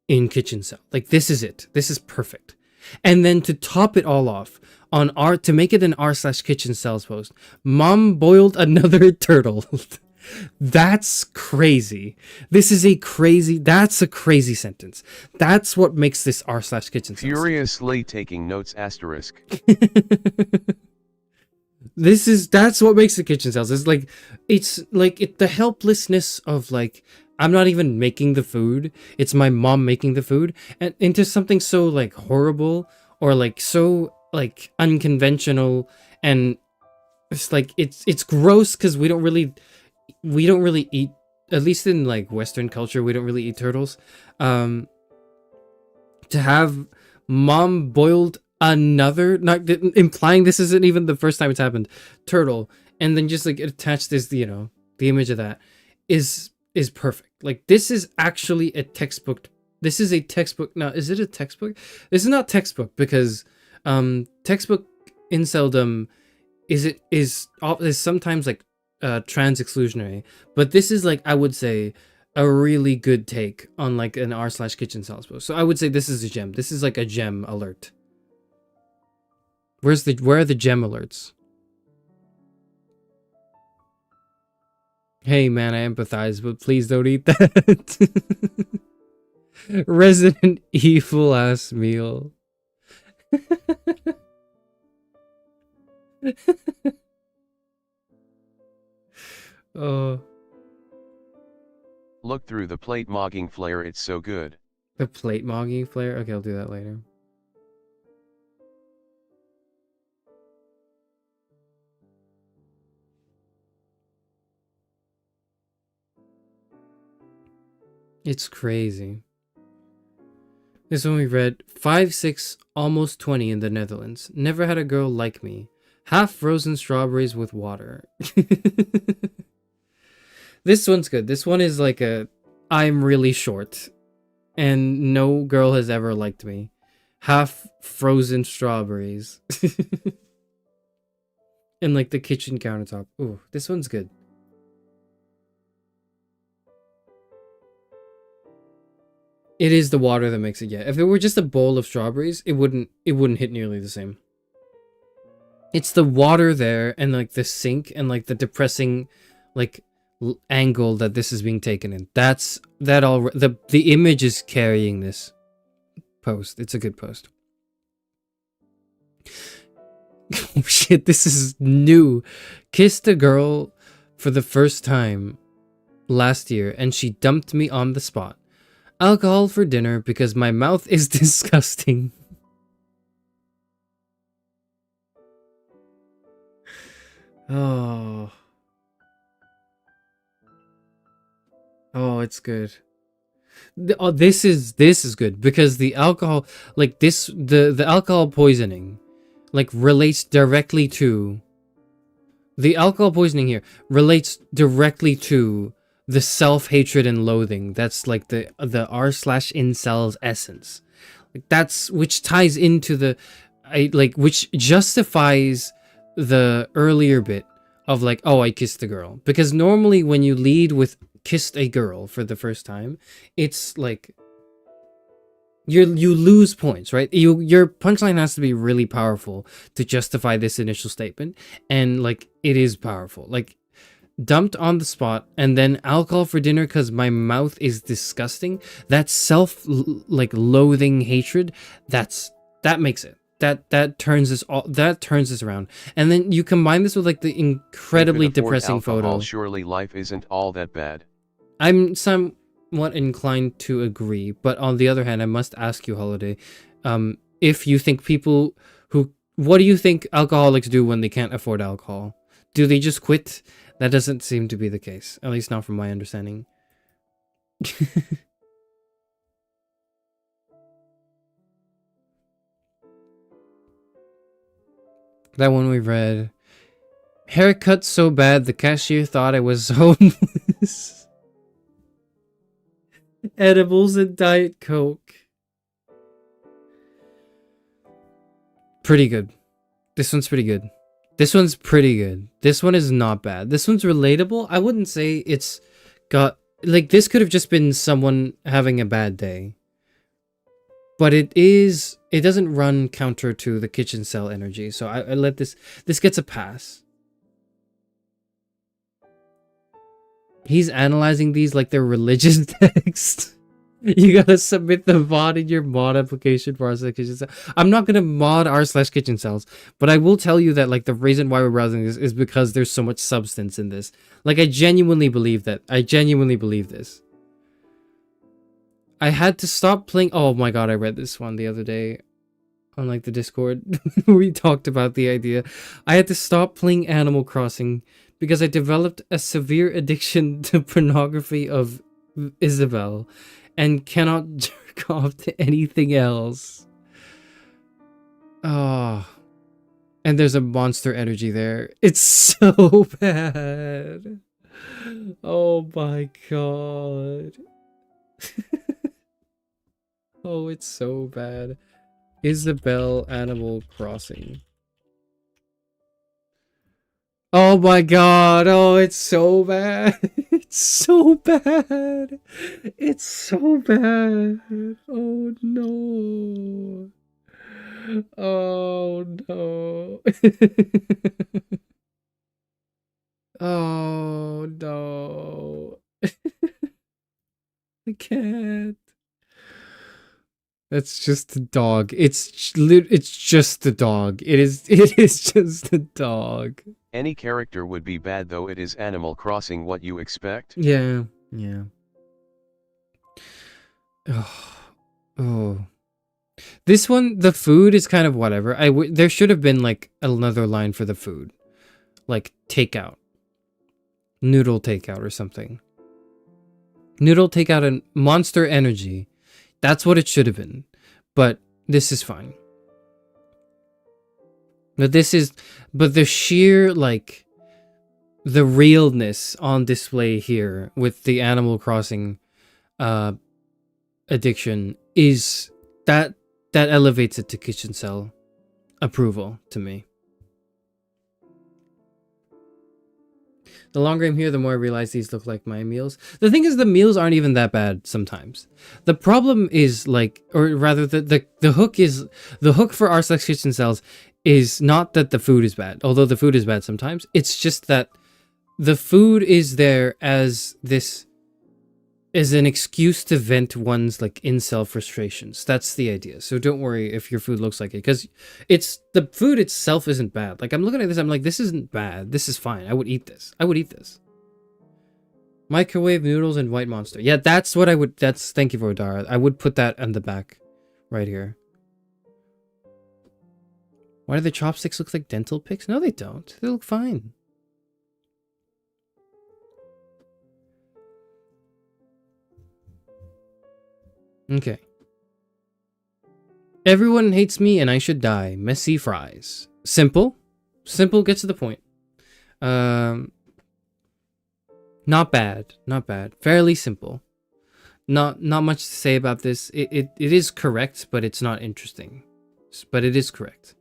in kitchencel. Like this is it. This is perfect. And then to top it all off, to make it an r/kitchencels post, mom boiled another turtle. That's crazy. That's a crazy sentence. That's what makes this r/kitchencels. Furiously taking notes asterisk. That's what makes it kitchencels. It's like the helplessness of like, I'm not even making the food. It's my mom making the food, and into something so like horrible or like so like unconventional, and it's like it's gross because we don't really eat, at least in like Western culture, we don't really eat turtles. To have mom boiled another, not implying this isn't even the first time it's happened, turtle, and then just like attach this, the image of that is perfect. Like this is actually a textbook. This is a textbook. Now, is it a textbook? This is not textbook because textbook inceldom is sometimes like trans exclusionary, but this is like, I would say, a really good take on like an r/kitchencels post. So I would say this is a gem. This is like a gem alert. Where are the gem alerts? Hey man, I empathize, but please don't eat that. Resident Evil ass meal. Oh. Look through the plate mogging flare, it's so good. The plate mogging flare? Okay, I'll do that later. It's crazy. This one we read, 5'6", almost 20 in the Netherlands. Never had a girl like me. Half frozen strawberries with water. This one's good. This one is like I'm really short and no girl has ever liked me. Half frozen strawberries. And like the kitchen countertop. Ooh, this one's good. It is the water that makes it. Yeah, if it were just a bowl of strawberries, it wouldn't hit nearly the same. It's the water there and like the sink and like the depressing like angle that this is being taken in. The image is carrying this post. It's a good post. Oh shit, this is new. Kissed a girl for the first time last year and she dumped me on the spot. Alcohol for dinner because my mouth is disgusting. Oh, it's good. This is good because the alcohol, like this, the alcohol poisoning, like relates directly to the alcohol poisoning here relates directly to the self-hatred and loathing. That's like the r/incel's essence. Like that's which ties into which justifies the earlier bit of like, oh, I kissed a girl. Because normally when you lead with kissed a girl for the first time, it's like you lose points, right? Your punchline has to be really powerful to justify this initial statement, and like it is powerful. Like dumped on the spot and then alcohol for dinner because my mouth is disgusting. That loathing hatred, that makes it. That turns this around. And then you combine this with like the incredibly depressing alcohol, photo. surely life isn't all that bad. I'm somewhat inclined to agree, but on the other hand, I must ask you, Holiday, if you think what do you think alcoholics do when they can't afford alcohol? Do they just quit? That doesn't seem to be the case, at least not from my understanding. That one we read. Haircut so bad the cashier thought I was homeless. Edibles and Diet Coke. Pretty good. This one's pretty good. This one's pretty good. This one is not bad. This one's relatable. I wouldn't say it's got... Like, this could have just been someone having a bad day. But it is... It doesn't run counter to the kitchen cell energy. So I let this... This gets a pass. He's analyzing these like they're religious texts. You gotta submit the mod in your mod application for r/kitchen cells. I'm not gonna mod r/kitchen cells, but I will tell you that like the reason why we're browsing this is because there's so much substance in this. Like I genuinely believe that. I genuinely believe this. I had to stop playing. Oh my god, I read this one the other day on like the Discord. We talked about the idea. I had to stop playing Animal Crossing because I developed a severe addiction to pornography of Isabel and cannot jerk off to anything else. Oh. And there's a monster energy there. It's so bad. Oh my god. Oh, it's so bad. Isabel Animal Crossing. Oh my god, oh, it's so bad. It's so bad. It's so bad. Oh no. Oh no. Oh no. I can't. That's just a dog. It's just a dog. It is just a dog. Any character would be bad though it is Animal Crossing, what you expect? Yeah. Oh. This one, the food is kind of whatever. There should have been like another line for the food. Like takeout. Noodle takeout or something. Noodle takeout and Monster Energy. That's what it should have been. But this is fine. But the sheer, like, the realness on display here with the Animal Crossing addiction is, that elevates it to kitchen cell approval to me. The longer I'm here, the more I realize these look like my meals. The thing is, the meals aren't even that bad sometimes. The problem is like, or rather the hook for r/kitchen cells is not that the food is bad, although the food is bad sometimes. It's just that the food is there as an excuse to vent one's like incel frustrations. That's the idea. So don't worry if your food looks like it, because the food itself isn't bad. Like I'm looking at this, I'm like, this isn't bad. This is fine. I would eat this. Microwave noodles and white monster. Yeah, that's what I would. Thank you for Dara. I would put that on the back, right here. Why do the chopsticks look like dental picks? No, they don't. They look fine. Okay. Everyone hates me and I should die. Messy fries. Simple. Simple, gets to the point. Not bad. Not bad. Fairly simple. Not much to say about this. It is correct, but it's not interesting. But it is correct.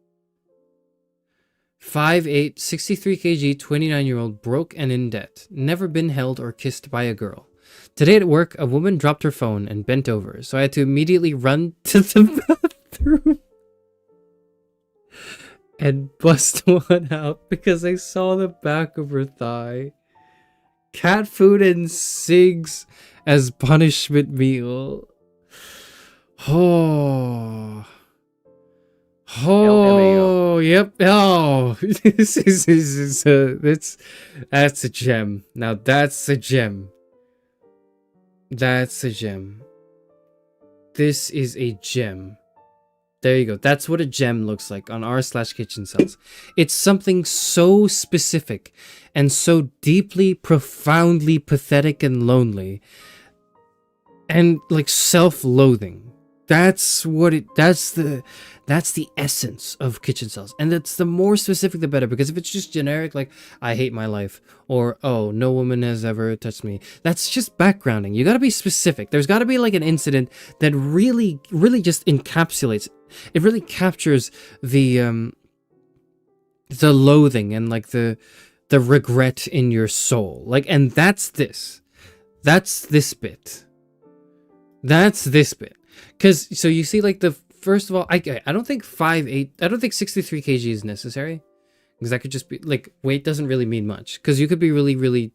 5'8", 63 kg, 29-year-old, broke and in debt. Never been held or kissed by a girl. Today at work, a woman dropped her phone and bent over, so I had to immediately run to the bathroom and bust one out because I saw the back of her thigh. Cat food and cigs as punishment meal. Oh. Oh, yep. Oh, that's a gem. Now that's a gem. That's a gem. This is a gem. There you go. That's what a gem looks like on r/kitchencels. It's something so specific and so deeply, profoundly pathetic and lonely and like self-loathing. That's the essence of kitchencels. And that's the more specific the better, because if it's just generic, like I hate my life, or oh, no woman has ever touched me, that's just backgrounding. You got to be specific. There's got to be like an incident that really just encapsulates, it really captures the loathing and like the regret in your soul. Like, and that's this bit. Because, so you see, like, first of all, I don't think 5'8", I don't think 63 kg is necessary. Because that could just be, like, weight doesn't really mean much. Because you could be really,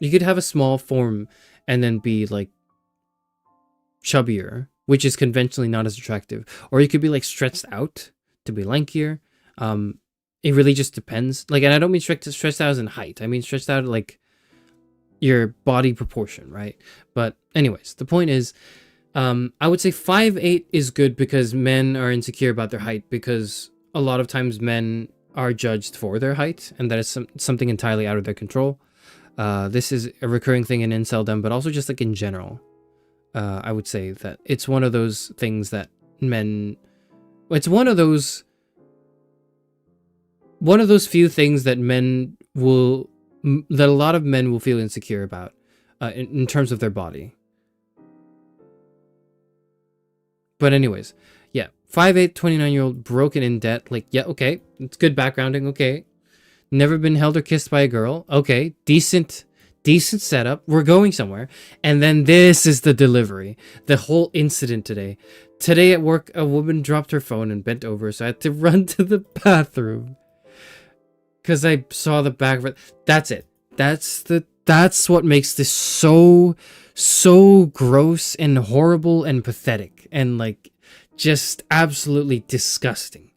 you could have a small form and then be, like, chubbier, which is conventionally not as attractive. Or you could be, like, stretched out to be lankier. It really just depends. Like, and I don't mean stretched out as in height. I mean stretched out, like, your body proportion, right? But anyways, the point is, I would say 5'8" is good because men are insecure about their height, because a lot of times men are judged for their height, and that is something entirely out of their control. This is a recurring thing in inceldom, but also just like in general. I would say that it's one of those things that it's one of those few things that that a lot of men will feel insecure about in terms of their body. But anyways, yeah, 5'8", 29-year-old, broken in debt. Like, yeah, okay, it's good backgrounding. Okay, never been held or kissed by a girl. Okay, decent setup. We're going somewhere. And then this is the delivery. The whole incident today. Today at work, a woman dropped her phone and bent over, so I had to run to the bathroom because I saw the back of it. That's it. That's what makes this so gross and horrible and pathetic and like just absolutely disgusting.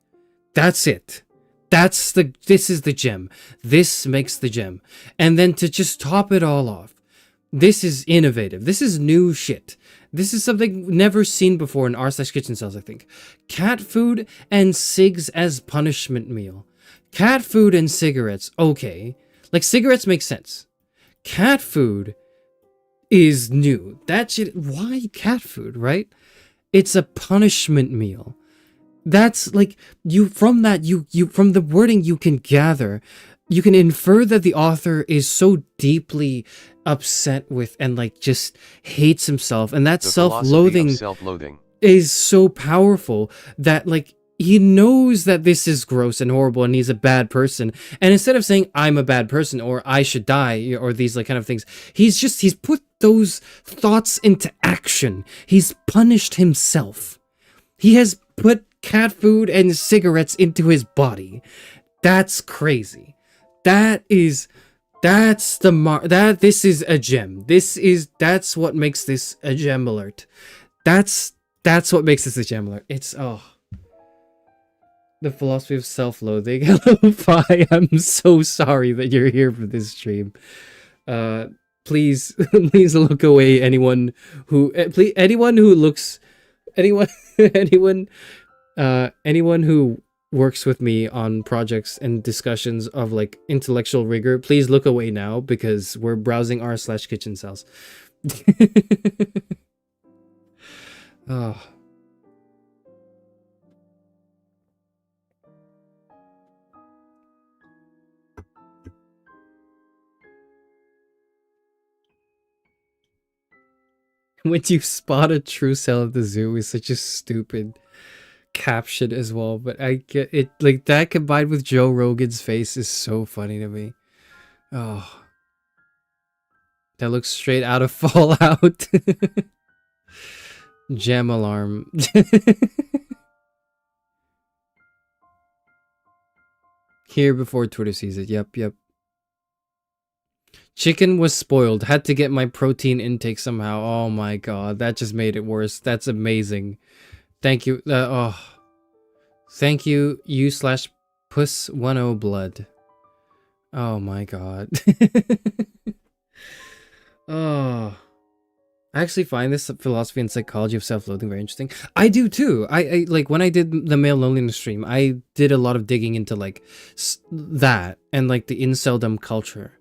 That's it. This is the gem. This makes the gem. And then to just top it all off, this is innovative. This is new shit. This is something never seen before in r/kitchencels, I think. Cat food and cigs as punishment meal. Cat food and cigarettes, okay. Like, cigarettes make sense. Cat food is new. That shit, why cat food, right? It's a punishment meal. That's like, from the wording you can gather, you can infer that the author is so deeply upset with and like just hates himself, and that self-loathing is so powerful that like he knows that this is gross and horrible and he's a bad person, and instead of saying I'm a bad person or I should die or these like kind of things, he's put those thoughts into action. He's punished himself. He has put cat food and cigarettes into his body. That's crazy. This is a gem. That's what makes this a gem alert. That's what makes this a gem alert. It's the philosophy of self-loathing. Hello, Phi. I'm so sorry that you're here for this stream. Please look away. Anyone who works with me on projects and discussions of like intellectual rigor, please look away now, because we're browsing r/kitchencels. Oh. When you spot a true cell at the zoo is such a stupid caption as well, but I get it. Like, that combined with Joe Rogan's face is so funny to me. Oh, that looks straight out of Fallout. Gem alarm. Here before Twitter sees it. Yep. Chicken was spoiled. Had to get my protein intake somehow. Oh my god, that just made it worse. That's amazing. Thank you. Thank you, u/puss10 blood. Oh my god. Oh. I actually find this philosophy and psychology of self-loathing very interesting. I do too. I like when I did the male loneliness stream, I did a lot of digging into like that and like the inceldom culture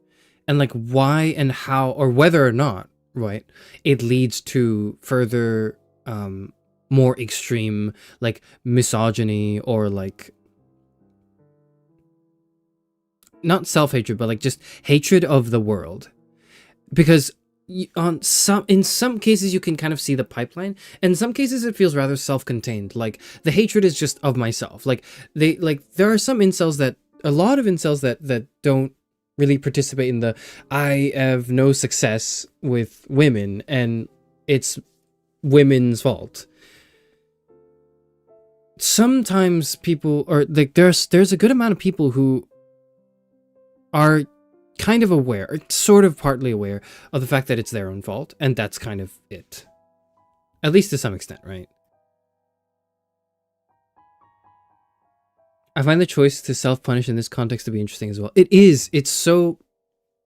and like why and how or whether or not, right, it leads to further more extreme like misogyny or like not self-hatred but like just hatred of the world. Because in some cases you can kind of see the pipeline, in some cases it feels rather self-contained, like the hatred is just of myself. Like there are some incels that a lot of incels that don't really participate in the I have no success with women and it's women's fault. Sometimes people, or like there's a good amount of people who are kind of aware, or sort of partly aware of the fact that it's their own fault, and that's kind of it. At least to some extent, right? I find the choice to self-punish in this context to be interesting as well. It is. It's so...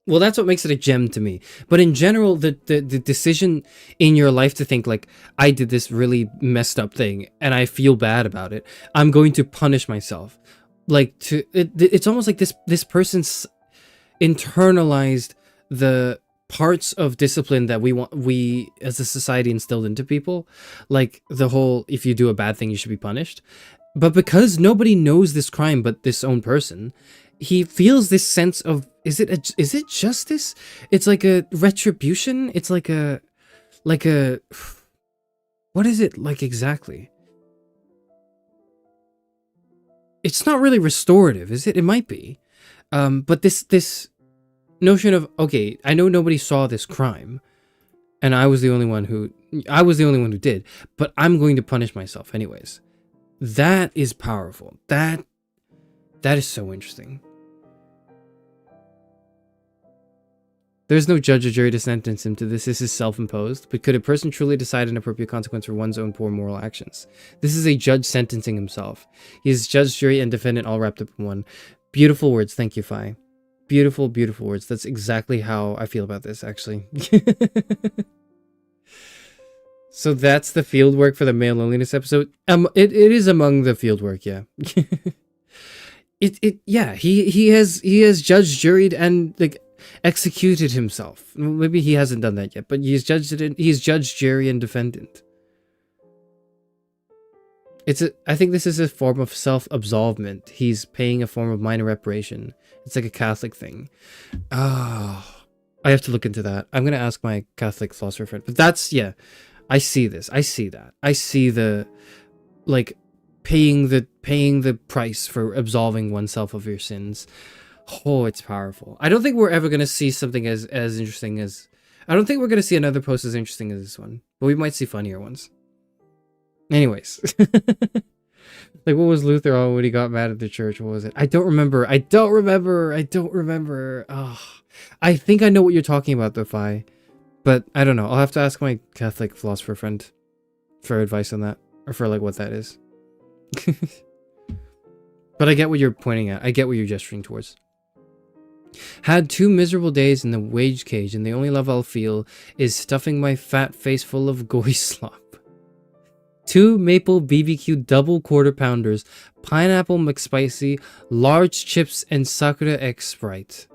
Well, that's what makes it a gem to me. But in general, the decision in your life to think, like, I did this really messed up thing, and I feel bad about it. I'm going to punish myself. Like, it's almost like this person's internalized the parts of discipline that we as a society instilled into people, like the whole if you do a bad thing you should be punished. But because nobody knows this crime but this own person, he feels this sense of is it justice? It's like a retribution. It's like a what is it like exactly? It's not really restorative, is it? It might be. But this notion of, okay, I know nobody saw this crime, and I was the only one who did, but I'm going to punish myself anyways. That is powerful. That is so interesting. There's no judge or jury to sentence him to this. This is self-imposed. But could a person truly decide an appropriate consequence for one's own poor moral actions? This is a judge sentencing himself. He is judge, jury, and defendant all wrapped up in one. Beautiful words. Thank you, Phi. Beautiful, beautiful words. That's exactly how I feel about this, actually. So that's the field work for the male loneliness episode. It is among the field work, yeah. Yeah, he has judged, juried, and like executed himself. Maybe he hasn't done that yet, but he's judged it. He's judge, jury, and defendant. I think this is a form of self-absolvement. He's paying a form of minor reparation. It's like a Catholic thing. Oh, I have to look into that. I'm gonna ask my Catholic philosopher friend. But that's, yeah, I see this. I see that. I see the, like, paying the price for absolving oneself of your sins. Oh, it's powerful. I don't think we're ever gonna see something as interesting as. I don't think we're gonna see another post as interesting as this one, but we might see funnier ones. Anyways, like what was Luther on when he got mad at the church? What was it? I don't remember. Oh, I think I know what you're talking about, though, Phi. But I don't know. I'll have to ask my Catholic philosopher friend for advice on that, or for like what that is. But I get what you're pointing at. I get what you're gesturing towards. Had 2 miserable days in the wage cage, and the only love I'll feel is stuffing my fat face full of goy slop. 2 maple BBQ double quarter pounders, pineapple McSpicy, large chips, and Sakura X Sprite.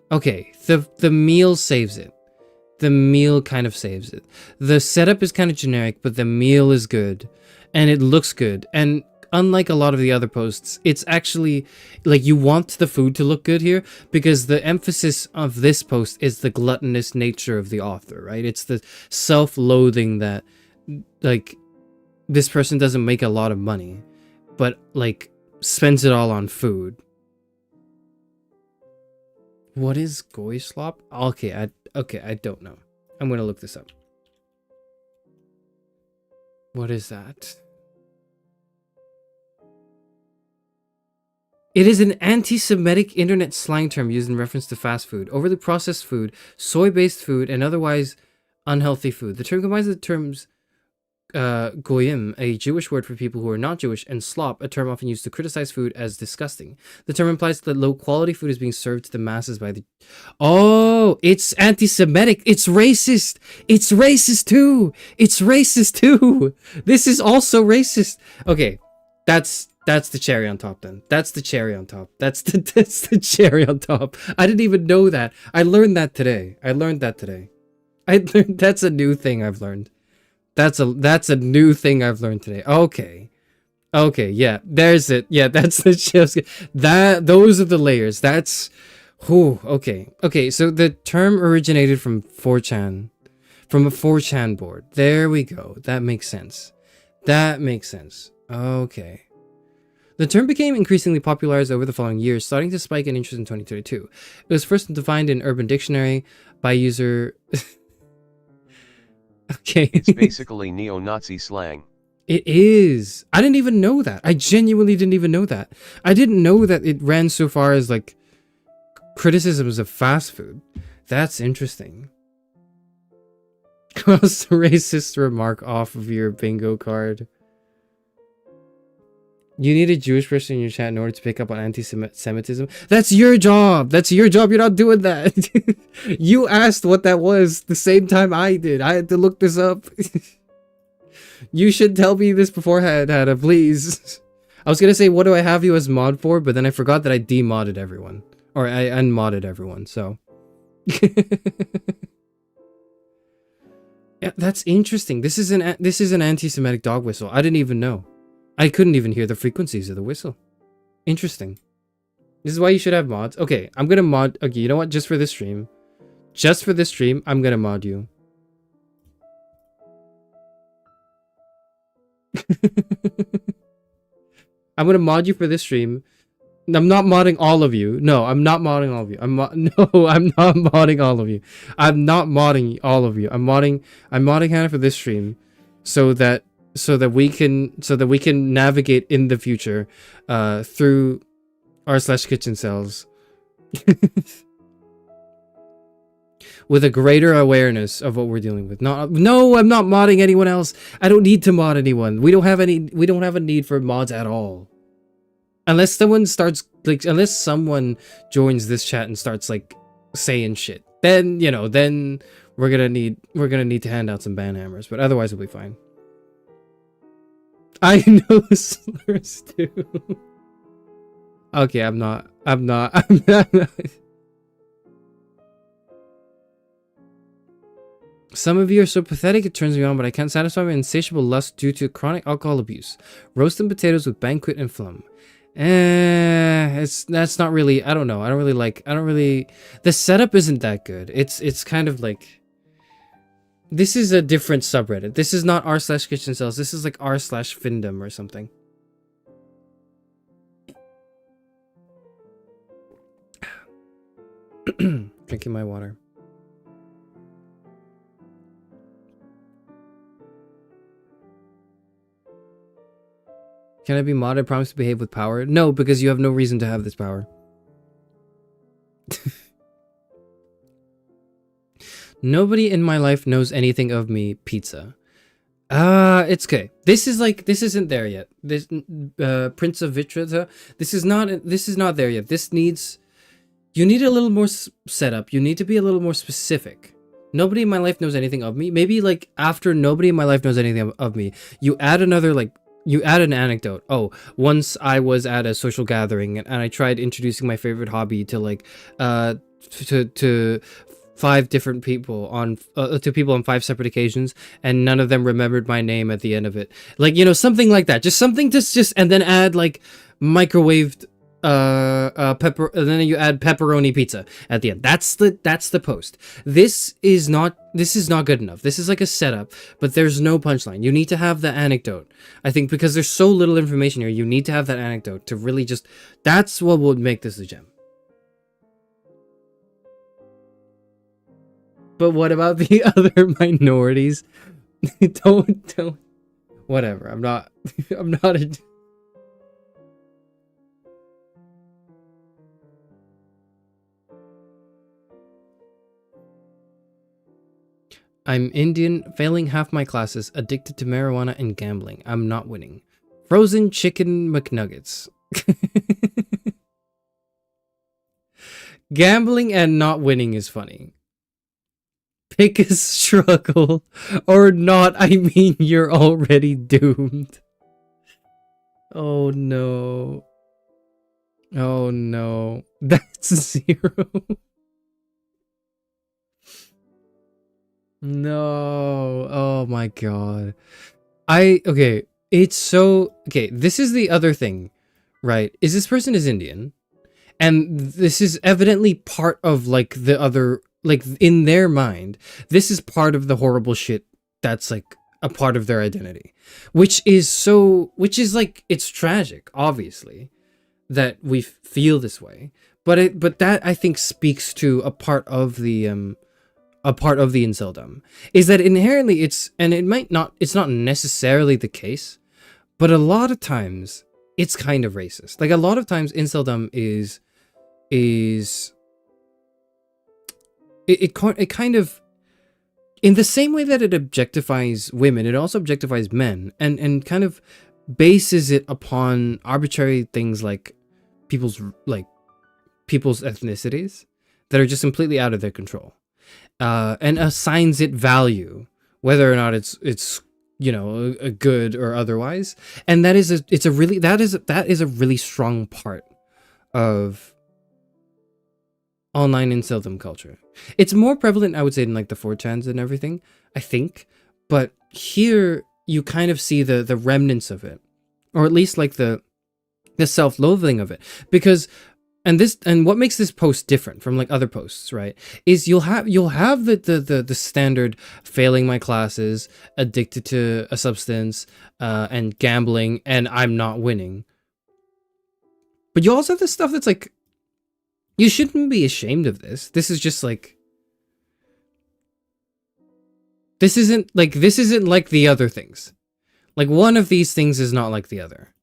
Okay, the meal saves it. The meal kind of saves it. The setup is kind of generic, but the meal is good. And it looks good. And unlike a lot of the other posts, it's actually, like, you want the food to look good here, because the emphasis of this post is the gluttonous nature of the author, right? It's the self-loathing that, like, this person doesn't make a lot of money, but, like, spends it all on food. What is goy slop? Okay, I don't know. I'm gonna look this up. What is that? It is an anti-Semitic internet slang term used in reference to fast food, overly processed food, soy-based food, and otherwise unhealthy food. The term combines the terms goyim, a Jewish word for people who are not Jewish, and slop, a term often used to criticize food as disgusting. The term implies that low-quality food is being served to the masses by the... Oh, it's anti-Semitic. It's racist. It's racist too. It's racist too. This is also racist. Okay, that's the cherry on top then. That's the cherry on top. That's the cherry on top. I didn't even know that. I learned that today. That's a new thing I've learned. That's a new thing I've learned today. Okay. Okay, yeah. There's it. Yeah, that's the chef's... Those are the layers. That's... Whew, okay. Okay, so the term originated from 4chan. From a 4chan board. There we go. That makes sense. That makes sense. Okay. The term became increasingly popularized over the following years, starting to spike in interest in 2022. It was first defined in Urban Dictionary by user... Okay. It's basically neo-Nazi slang. It is. I didn't even know that. I genuinely didn't even know that. I didn't know that it ran so far as like criticisms of fast food. That's interesting. Cross the racist remark off of your bingo card. You need a Jewish person in your chat in order to pick up on anti-Semitism. That's your job. That's your job. You're not doing that. You asked what that was the same time I did. I had to look this up. You should tell me this beforehand, Hannah, please. I was gonna say, what do I have you as mod for? But then I forgot that I demodded everyone. Or I unmodded everyone, so. Yeah, that's interesting. This is an anti-Semitic dog whistle. I didn't even know. I couldn't even hear the frequencies of the whistle. Interesting. This is why you should have mods. Okay, I'm gonna mod... Okay, you know what? Just for this stream. Just for this stream, I'm gonna mod you. I'm gonna mod you for this stream. I'm not modding all of you. No, I'm not modding all of you. I'm not modding all of you. I'm not modding all of you. I'm modding Hannah for this stream so that we can navigate in the future through r/kitchencels with a greater awareness of what we're dealing with. No, I'm not modding anyone else. I don't need to mod anyone. We don't have a need for mods at all. Unless someone starts unless someone joins this chat and starts like saying shit. Then, you know, then we're gonna need to hand out some ban hammers, but otherwise we'll be fine. I know slurs too. Okay, I'm not. Some of you are so pathetic it turns me on, but I can't satisfy my insatiable lust due to chronic alcohol abuse. Roasting potatoes with banquet and phlegm. That's not really, I don't know. The setup isn't that good. It's kind of like, this is a different subreddit. This is not r/kitchencels. This is like r/findom or something. Drinking my water. Can I be modded? Promise to behave with power? No, because you have no reason to have this power. Nobody in my life knows anything of me. Pizza. It's okay. This isn't there yet. This Prince of Vitrata. This is not there yet. You need a little more setup. You need to be a little more specific. Nobody in my life knows anything of me. Maybe like after nobody in my life knows anything of me, you add another like. You add an anecdote. Oh, once I was at a social gathering and I tried introducing my favorite hobby to like to 5 different people on to people on 5 separate occasions, and none of them remembered my name at the end of it. Like, you know, something like that. Just something to just, and then add like microwaved pepper, and then you add pepperoni pizza at the end. That's the post. This is not good enough. This is like a setup, but there's no punchline. You need to have the anecdote. I think because there's so little information here, you need to have that anecdote to really just, that's what would make this a gem. But what about the other minorities? don't whatever. I'm not a I'm Indian, failing half my classes, addicted to marijuana and gambling. I'm not winning. Frozen chicken McNuggets. Gambling and not winning is funny. Pick a struggle or not. I mean, you're already doomed. Oh no. Oh no. That's 0. No. Oh my god. Okay. It's so... Okay, this is the other thing, right? Is this person is Indian. And this is evidently part of, like, the other... Like, in their mind, this is part of the horrible shit that's, like, a part of their identity. Which is, like, it's tragic, obviously, that we feel this way. But that, I think, speaks to a part of the inceldom. Is that inherently it's not necessarily the case, but a lot of times it's kind of racist. Like, a lot of times inceldom is it kind of, in the same way that it objectifies women, it also objectifies men, and kind of bases it upon arbitrary things like people's ethnicities that are just completely out of their control, and assigns it value, whether or not it's a good or otherwise. And that is a really strong part of online inceldom culture. It's more prevalent, I would say, in like the 4chans and everything, I think. But here you kind of see the remnants of it, or at least like the self-loathing of it, because and what makes this post different from like other posts, right, is you'll have the standard failing my classes, addicted to a substance, and gambling, and I'm not winning. But you also have this stuff that's like, you shouldn't be ashamed of this. This is just like, this isn't like the other things. Like, one of these things is not like the other,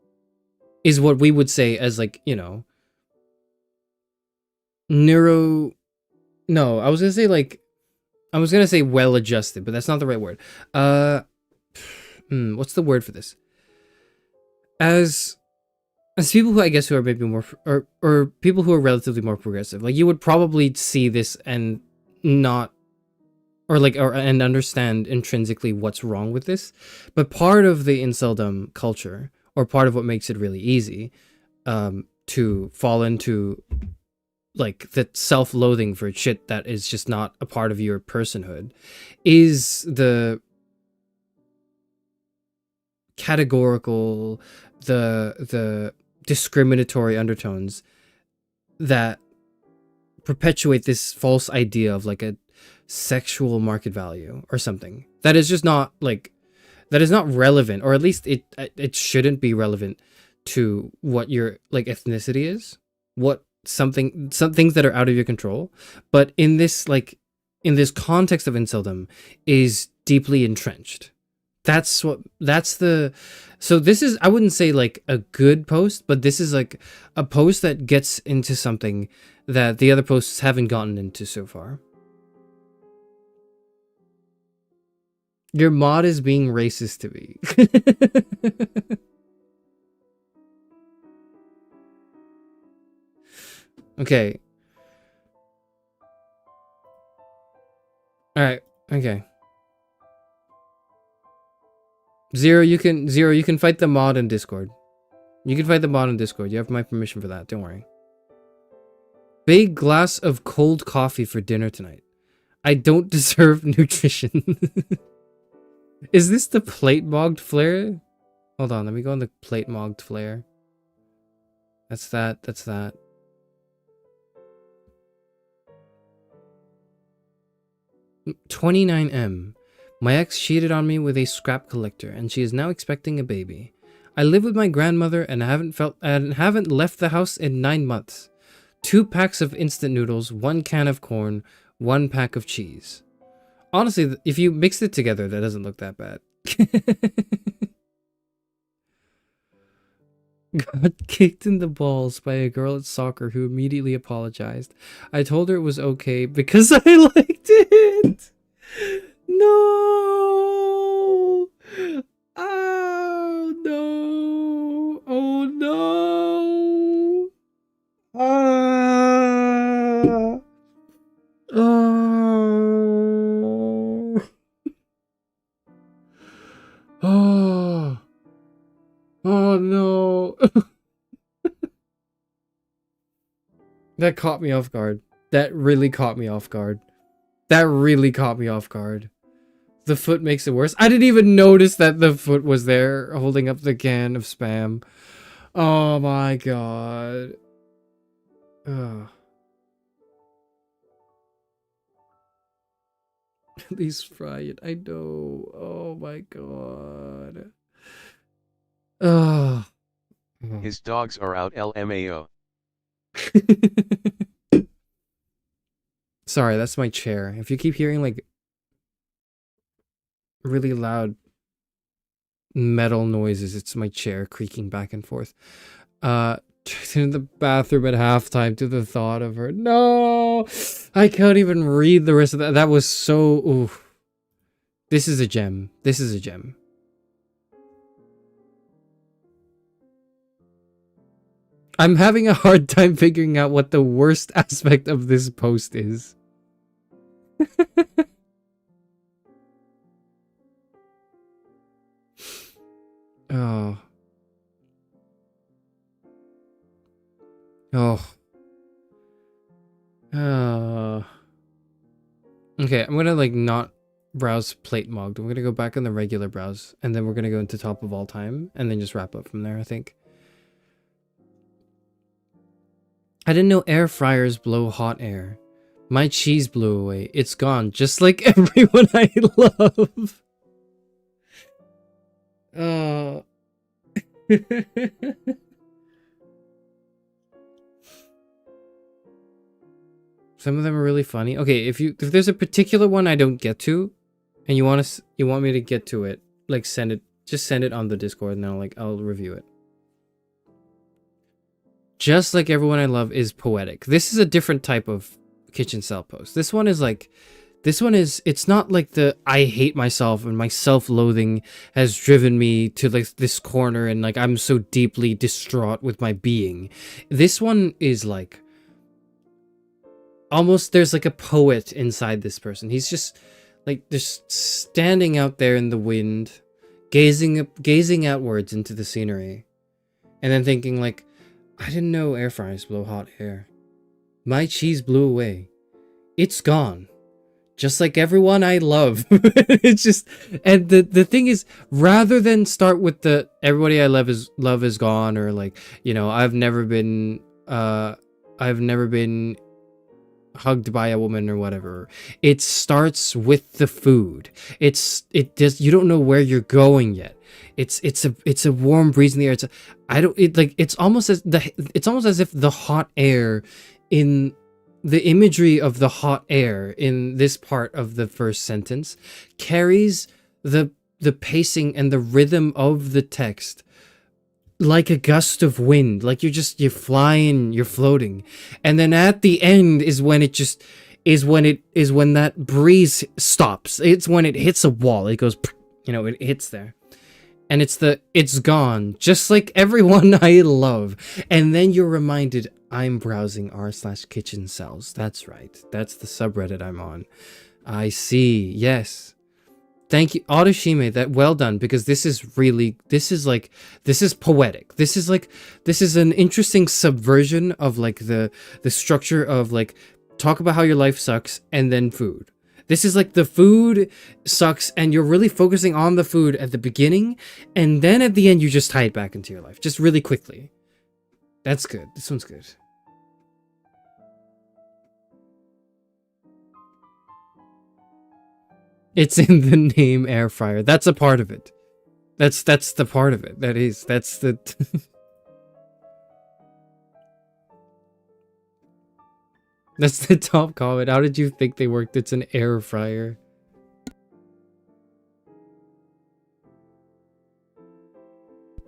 is what we would say as, like, I was gonna say well adjusted, but that's not the right word. What's the word for this? As people who, I guess, who are maybe more, or people who are relatively more progressive, like, you would probably see this and not, and understand intrinsically what's wrong with this. But part of the inceldom culture, or part of what makes it really easy to fall into, like, the self-loathing for shit that is just not a part of your personhood, is the categorical, the discriminatory undertones that perpetuate this false idea of like a sexual market value or something that is just not, like, that is not relevant, or at least it shouldn't be relevant to what your, like, ethnicity is, some things that are out of your control. But in this context of inceldom is deeply entrenched. So this is, I wouldn't say like a good post, but this is like a post that gets into something that the other posts haven't gotten into so far. Your mod is being racist to me. Okay. Alright, okay. Zero, you can fight the mod in Discord. You can fight the mod in Discord. You have my permission for that. Don't worry. Big glass of cold coffee for dinner tonight. I don't deserve nutrition. Is this the plate mogged flare? Hold on, let me go on the plate mogged flare. That's that. 29M. My ex cheated on me with a scrap collector, and she is now expecting a baby. I live with my grandmother and haven't left the house in 9 months. 2 packs of instant noodles, 1 can of corn, 1 pack of cheese. Honestly, if you mix it together, that doesn't look that bad. Got kicked in the balls by a girl at soccer who immediately apologized. I told her it was okay because I liked it. No! Oh no! Oh no! Ah! Oh! Oh! Oh no! That caught me off guard. That really caught me off guard. That really caught me off guard. The foot makes it worse. I didn't even notice that the foot was there holding up the can of Spam. Oh my god. Ugh. At least fry it. I know. Oh my god. Ugh. His dogs are out LMAO. Sorry, that's my chair. If you keep hearing like really loud metal noises, it's my chair creaking back and forth. In the bathroom at halftime to the thought of her. No, I can't even read the rest of that. That was so. Ooh. This is a gem. This is a gem. I'm having a hard time figuring out what the worst aspect of this post is. Oh. Oh. Okay, I'm gonna like not browse plate mogged. I'm gonna go back on the regular browse, and then we're gonna go into top of all time, and then just wrap up from there, I think. I didn't know air fryers blow hot air. My cheese blew away. It's gone, just like everyone I love. Oh. Some of them are really funny. Okay, if there's a particular one I don't get to, and you want me to get to it, like just send it on the Discord, and I'll review it. Just like everyone I love is poetic. This is a different type of kitchen cell post. This one is it's not like the I hate myself and my self-loathing has driven me to like this corner and like I'm so deeply distraught with my being. This one is like almost there's like a poet inside this person. He's just like just standing out there in the wind, gazing outwards into the scenery, and then thinking like, I didn't know air fryers blow hot air. My cheese blew away. It's gone. Just like everyone I love. It's just, and the thing is, rather than start with the everybody I love is gone, or like, you know, I've never been hugged by a woman or whatever. It starts with the food. You don't know where you're going yet. It's a warm breeze in the air. It's almost as if the hot air in the imagery of the hot air in this part of the first sentence carries the pacing and the rhythm of the text like a gust of wind, like you're flying, you're floating. And then at the end is when that breeze stops. It's when it hits a wall. It goes, you know, it hits there. And it's gone, just like everyone I love. And then you're reminded, I'm browsing r/kitchencels. That's right. That's the subreddit I'm on. I see. Yes. Thank you, Autoshime. That well done, because this is poetic. This is an interesting subversion of like the structure of like talk about how your life sucks and then food. This is like the food sucks and you're really focusing on the food at the beginning, and then at the end you just tie it back into your life just really quickly. That's good. This one's good. It's in the name air fryer. That's a part of it. That's the part of it. That's the That's the top comment. How did you think they worked? It's an air fryer.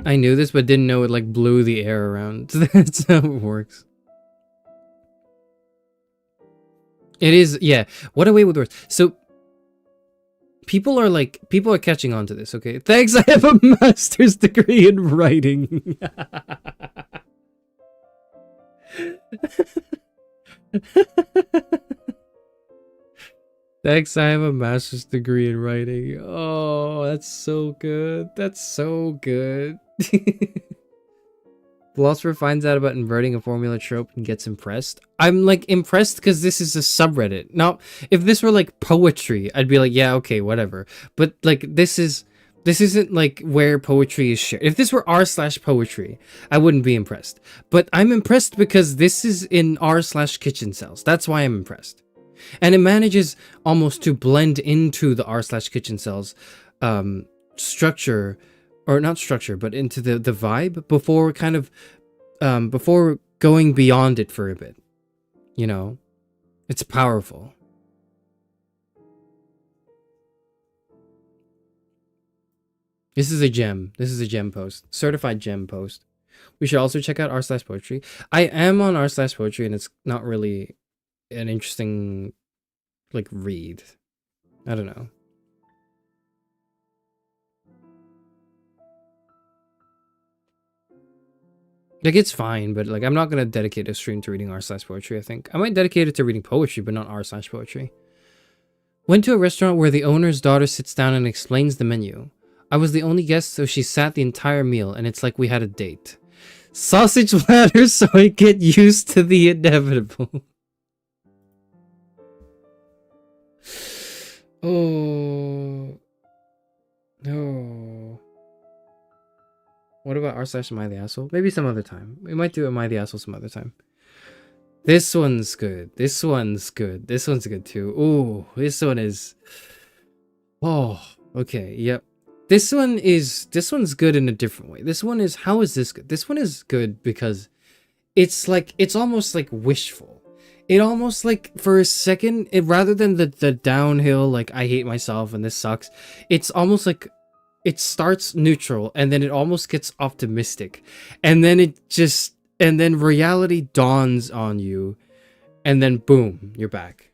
I knew this, but didn't know it like blew the air around. That's how it works. It is, yeah. What a way with words. So People are catching on to this, okay? Thanks, I have a master's degree in writing. Thanks, I have a master's degree in writing. Oh, that's so good. That's so good. Philosopher finds out about inverting a formula trope and gets impressed. I'm like impressed because this is a subreddit. Now, if this were like poetry, I'd be like, yeah, okay, whatever. But like this isn't like where poetry is shared. If this were r/poetry, I wouldn't be impressed. But I'm impressed because this is in r/kitchencels. That's why I'm impressed. And it manages almost to blend into the r/kitchencels structure, or not structure, but into the vibe before kind of before going beyond it for a bit. You know, it's powerful. This is a gem. This is a gem post. Certified gem post. We should also check out r/poetry. I am on r/poetry, and it's not really an interesting like read. I don't know. Like, it's fine, but like I'm not gonna dedicate a stream to reading r/poetry. I think I might dedicate it to reading poetry, but not r/poetry. Went to a restaurant where the owner's daughter sits down and explains the menu. I was the only guest, so she sat the entire meal, and it's like we had a date. Sausage platter, so I get used to the inevitable. Oh no. What about r/Am I the Asshole? Maybe some other time. We might do Am I the Asshole some other time. This one's good. This one's good. This one's good too. Ooh, this one is... Oh, okay, yep. This one's good in a different way. This one is... How is this good? This one is good because it's like... It's almost like wishful. It almost like, for a second, rather than the downhill, like, I hate myself and this sucks, it's almost like... It starts neutral, and then it almost gets optimistic. And then it just... And then reality dawns on you. And then, boom, you're back.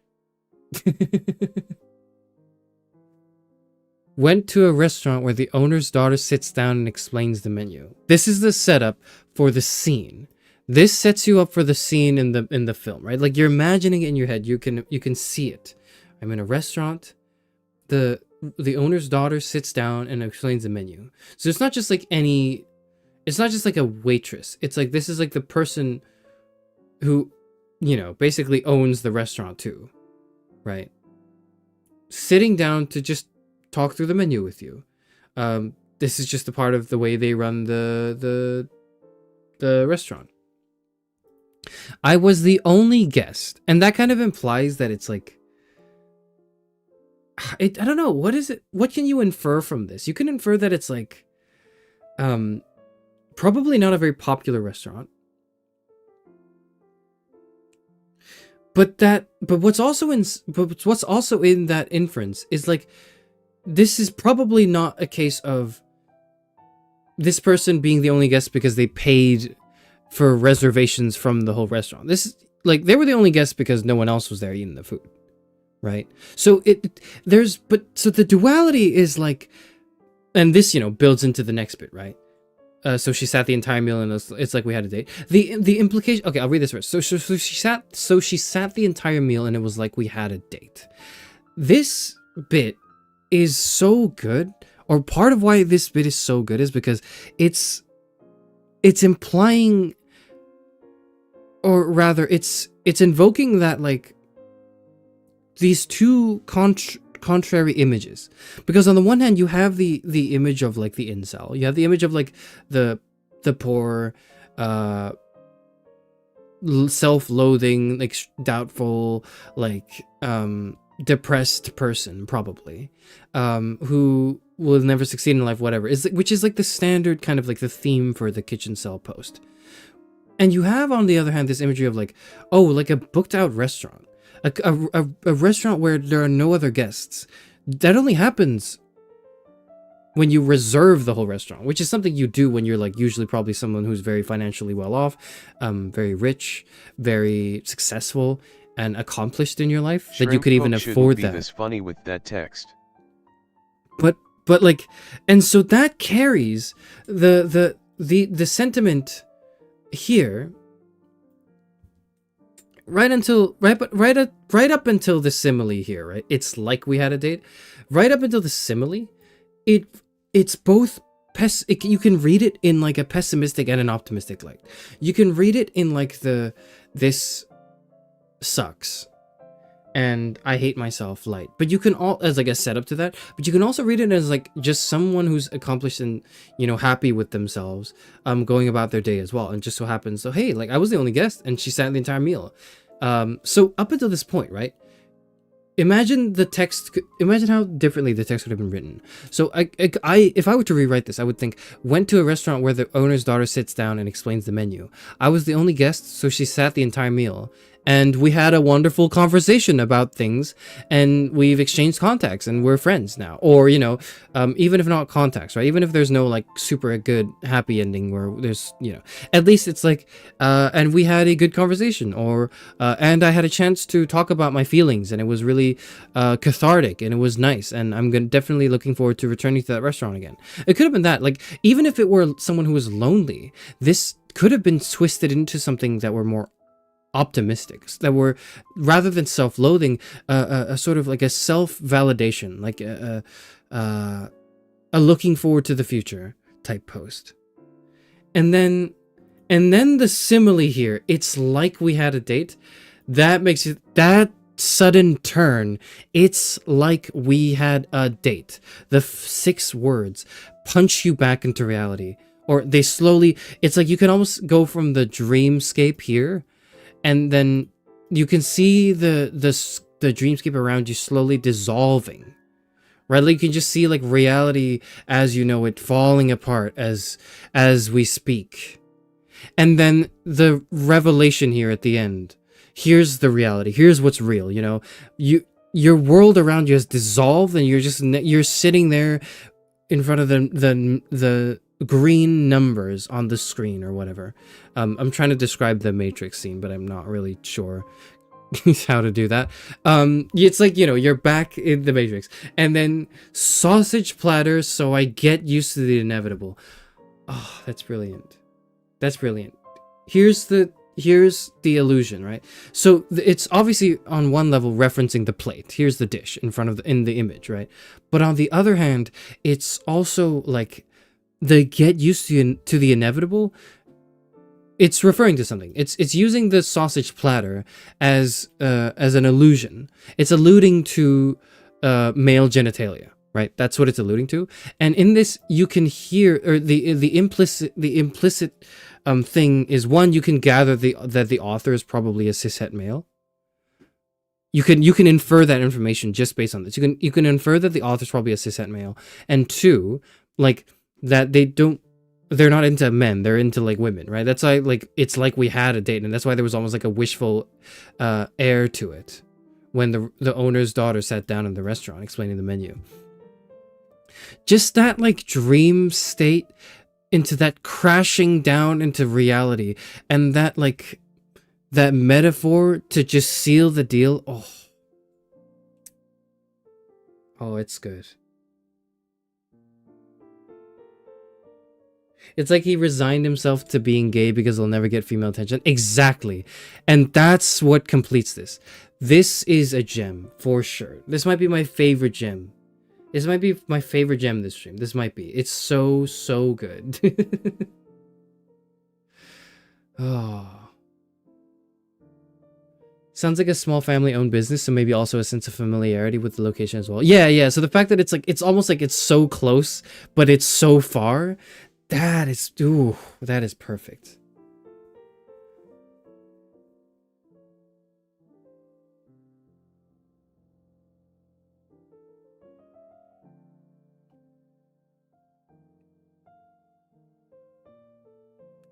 Went to a restaurant where the owner's daughter sits down and explains the menu. This is the setup for the scene. This sets you up for the scene in the film, right? Like, you're imagining it in your head. You can see it. I'm in a restaurant. The owner's daughter sits down and explains the menu. So it's not just like any... It's not just like a waitress. It's like, this is like the person who, you know, basically owns the restaurant too, right? Sitting down to just talk through the menu with you. This is just a part of the way they run the restaurant. I was the only guest, and that kind of implies that it's like, I don't know, what is it? What can you infer from this? You can infer that it's like, probably not a very popular restaurant. But what's also in that inference is like, this is probably not a case of this person being the only guest because they paid for reservations from the whole restaurant. This is like, they were the only guests because no one else was there eating the food, right? So so the duality is like, and this, you know, builds into the next bit, right? So she sat the entire meal, and it's like we had a date. The implication. Okay, I'll read this first. So she sat the entire meal, and it was like we had a date. This bit is so good, or part of why this bit is so good is because it's implying, or rather, it's invoking that, like, these two contrary images, because on the one hand you have the image of like the incel, you have the image of like the poor self-loathing, like doubtful, like depressed person, probably, who will never succeed in life, whatever, which is like the standard kind of like the theme for the kitchen cell post. And you have, on the other hand, this imagery of like, oh, like a booked out restaurant. A restaurant where there are no other guests. That only happens when you reserve the whole restaurant, which is something you do when you're like usually probably someone who's very financially well off, very rich, very successful, and accomplished in your life, that you could even afford that. This funny with that text. but like, and so that carries the sentiment here right up until the simile here, right? It's like we had a date. Right up until the simile, it's both you can read it in like a pessimistic and an optimistic light. You can read it in like this sucks and I hate myself light, but you can all as like a setup to that, but you can also read it as like just someone who's accomplished and, you know, happy with themselves, going about their day as well. And just so happens, so hey, like I was the only guest and she sat the entire meal. So up until this point, right? Imagine how differently the text would have been written. So I if I were to rewrite this, I would think, went to a restaurant where the owner's daughter sits down and explains the menu. I was the only guest, so she sat the entire meal. And we had a wonderful conversation about things, and we've exchanged contacts, and we're friends now. Or, you know, even if not contacts, right? Even if there's no like super good happy ending where there's, you know, at least it's like, and we had a good conversation, or, and I had a chance to talk about my feelings, and it was really cathartic, and it was nice, and I'm definitely looking forward to returning to that restaurant again. It could have been that, like, even if it were someone who was lonely, this could have been twisted into something that were more optimistic, that were, rather than self-loathing, a sort of like a self-validation, like a looking forward to the future type post. And then the simile here, it's like we had a date. That makes it, that sudden turn, it's like we had a date. The 6 words punch you back into reality, or they slowly, it's like you can almost go from the dreamscape here, and then you can see the dreamscape around you slowly dissolving, right? Like you can just see like reality as you know it falling apart as we speak. And then the revelation here at the end. Here's the reality. Here's what's real, you know. Your world around you has dissolved, and you're sitting there in front of the green numbers on the screen or whatever. I'm trying to describe the Matrix scene, but I'm not really sure how to do that. It's like, you know, you're back in the Matrix, and then sausage platter, so I get used to the inevitable. Oh, that's brilliant. That's brilliant. Here's the illusion, right? So it's obviously on one level referencing the plate. Here's the dish in front of in the image, right? But on the other hand, it's also like the get used to the inevitable. It's referring to something. It's using the sausage platter as an illusion. It's alluding to male genitalia, right? That's what it's alluding to. And in this, you can hear, or the implicit thing is, one, you can gather that the author is probably a cishet male. You can infer that information just based on this. You can infer that the author's probably a cishet male, and 2, like that they're not into men, they're into like women, right? That's why, like, it's like we had a date, and that's why there was almost like a wishful air to it when the owner's daughter sat down in the restaurant explaining the menu. Just that like dream state into that crashing down into reality, and that like that metaphor to just seal the deal. Oh, it's good. It's like he resigned himself to being gay because he'll never get female attention. Exactly. And that's what completes this. This is a gem, for sure. This might be my favorite gem. This might be my favorite gem this stream. This might be. It's so, so good. Oh. Sounds like a small family-owned business, so maybe also a sense of familiarity with the location as well. Yeah. So the fact that it's like, it's almost like it's so close, but it's so far. That is perfect.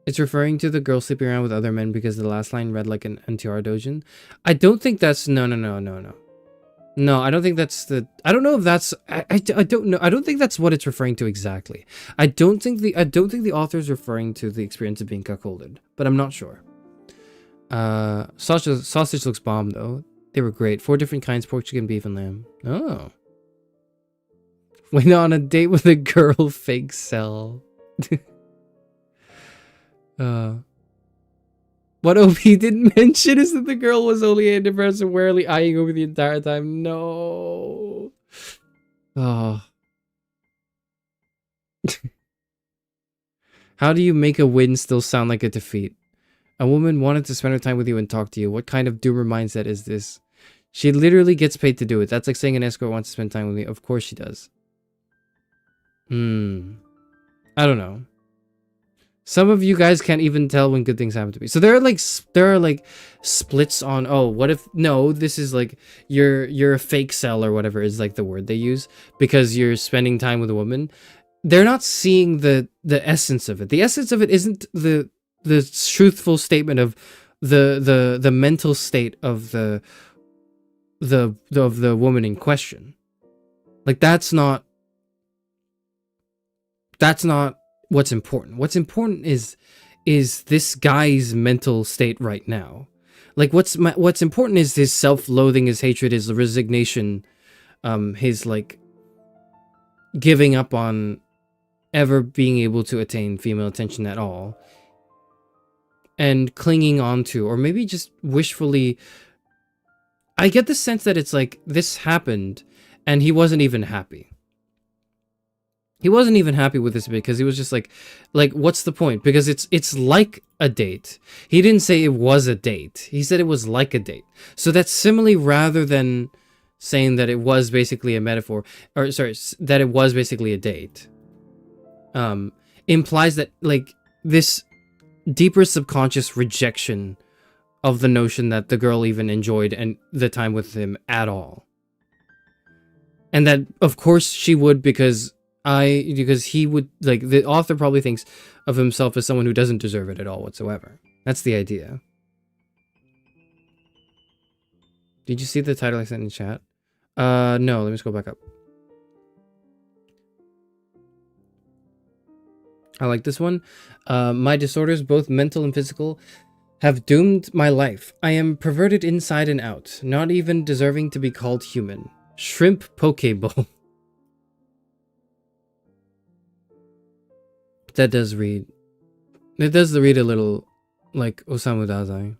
It's referring to the girl sleeping around with other men because the last line read like an NTR dojin. I don't think that's no. No, I don't think that's the. I don't know if that's. I don't know. I don't think that's what it's referring to exactly. I don't think the author is referring to the experience of being cuckolded, but I'm not sure. Sausage looks bomb though. They were great. 4 different kinds: pork, chicken, beef, and lamb. Oh. Went on a date with a girl fake cell. What OP didn't mention is that the girl was only antidepressant and warily eyeing over the entire time. No. Oh. How do you make a win still sound like a defeat? A woman wanted to spend her time with you and talk to you. What kind of doomer mindset is this? She literally gets paid to do it. That's like saying an escort wants to spend time with me. Of course she does. I don't know. Some of you guys can't even tell when good things happen to me. So there are like splits on, oh, what if, no, this is like, you're a fake cell or whatever is like the word they use because you're spending time with a woman. They're not seeing the essence of it. The essence of it isn't the truthful statement of the mental state of the woman in question. Like that's not what's important. What's important is this guy's mental state right now. Like what's important is his self-loathing, his hatred, his resignation, his like giving up on ever being able to attain female attention at all, and clinging on to, or maybe just wishfully. I get the sense that it's like this happened and he wasn't even happy. He wasn't even happy with this because he was just like what's the point? Because it's like a date. He didn't say it was a date. He said it was like a date. So that's simile rather than saying that it was basically a metaphor, or sorry, that it was basically a date. Implies that like this deeper subconscious rejection of the notion that the girl even enjoyed and the time with him at all. And that of course she would, because he would, like, the author probably thinks of himself as someone who doesn't deserve it at all whatsoever. That's the idea. Did you see the title I sent in chat? No, let me just go back up. I like this one. My disorders, both mental and physical, have doomed my life. I am perverted inside and out, not even deserving to be called human. Shrimp Pokeball. That does read. It does read a little like Osamu Dazai.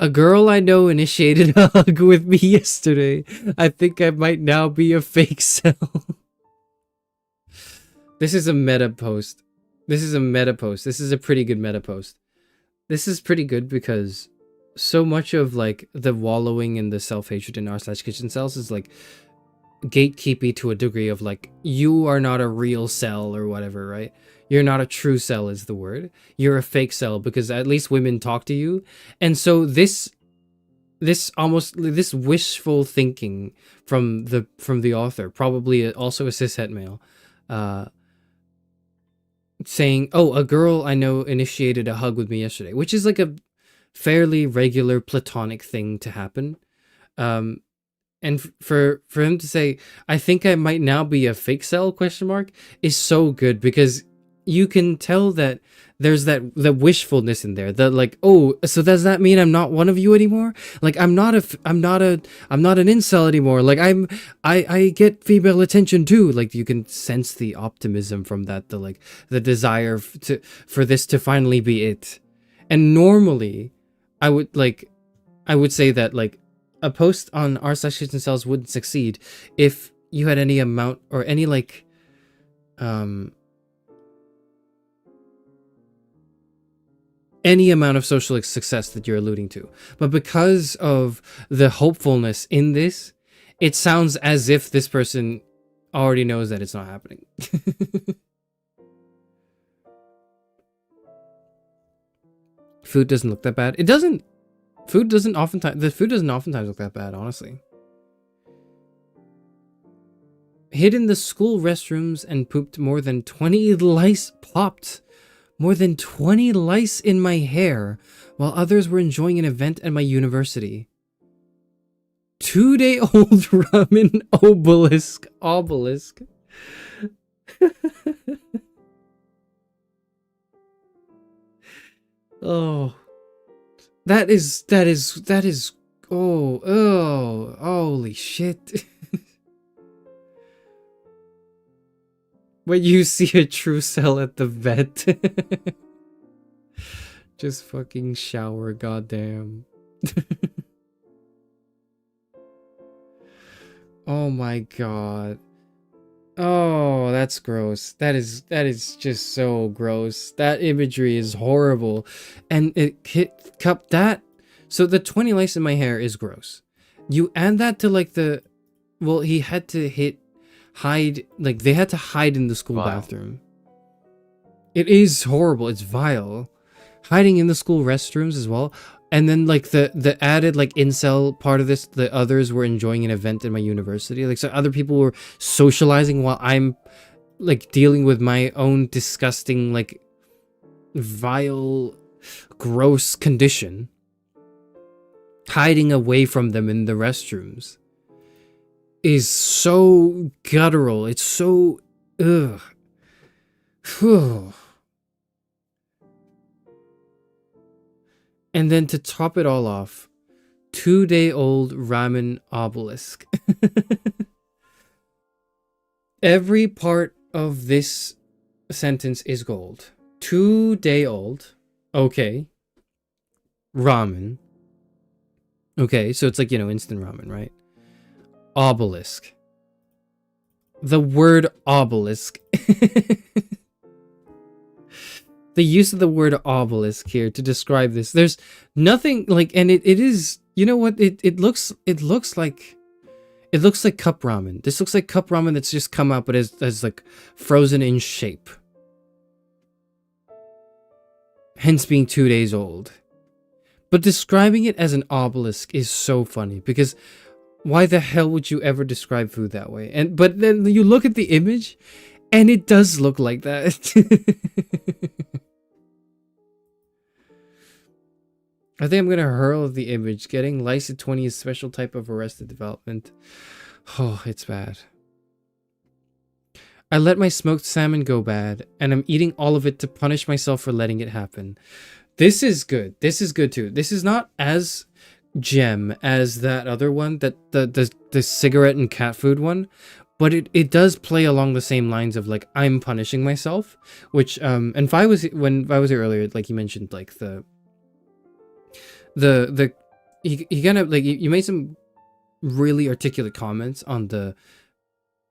A girl I know initiated a hug with me yesterday. I think I might now be a fake cell. This is a meta post. This is a meta post. This is a pretty good meta post. This is pretty good because so much of like the wallowing in the self-hatred in r/kitchencels is like gatekeepy to a degree of like, you are not a real cell or whatever, right? You're not a true cell is the word. You're a fake cell because at least women talk to you. And so this wishful thinking from the author, probably also a cishet male, saying, oh, a girl I know initiated a hug with me yesterday, which is like a fairly regular platonic thing to happen. And for him to say, I think I might now be a fake cell, is so good because you can tell that there's the wishfulness in there. That like, oh, so does that mean I'm not one of you anymore? Like I'm not an incel anymore. Like I get female attention too. Like you can sense the optimism from that, the desire for this to finally be it. And normally I would say that like a post on r/kitchencels wouldn't succeed if you had any amount or any like any amount of social success that you're alluding to. But because of the hopefulness in this, it sounds as if this person already knows that it's not happening. Food doesn't look that bad. It doesn't. The food doesn't oftentimes look that bad, honestly. Hid in the school restrooms and pooped more than 20 lice popped. More than 20 lice in my hair while others were enjoying an event at my university. 2-day-old ramen obelisk. Oh. That is, holy shit. When you see a true cell at the vet. Just fucking shower, goddamn. Oh my god. Oh, that's gross. That is just so gross. That imagery is horrible. And it hit cup that. So the 20 lice in my hair is gross. You add that to like the, well, he had to hide, like they had to hide in the school Vile. bathroom. It is horrible. It's vile. Hiding in the school restrooms as well. And then like the added like incel part of this, the others were enjoying an event in my university. Like so other people were socializing while I'm like dealing with my own disgusting, like vile, gross condition. Hiding away from them in the restrooms is so guttural. It's so ugh. Phew. And then to top it all off, 2-day-old ramen obelisk. Every part of this sentence is gold. 2-day-old. Okay. Ramen. Okay, so it's like, you know, instant ramen, right? Obelisk. The word obelisk. The use of the word obelisk here to describe this. There's nothing like, and it is, you know what? It looks like cup ramen. This looks like cup ramen that's just come out, but as like frozen in shape. Hence being 2 days old. But describing it as an obelisk is so funny because why the hell would you ever describe food that way? But then you look at the image and it does look like that. I think I'm gonna hurl the image. Getting lice at 20 is special type of arrested development. Oh, it's bad. I let my smoked salmon go bad, and I'm eating all of it to punish myself for letting it happen. This is good. This is good too. This is not as gem as that other one, that the cigarette and cat food one, but it does play along the same lines of like I'm punishing myself, which and if I was here earlier, like you mentioned, like he kind of like you made some really articulate comments on the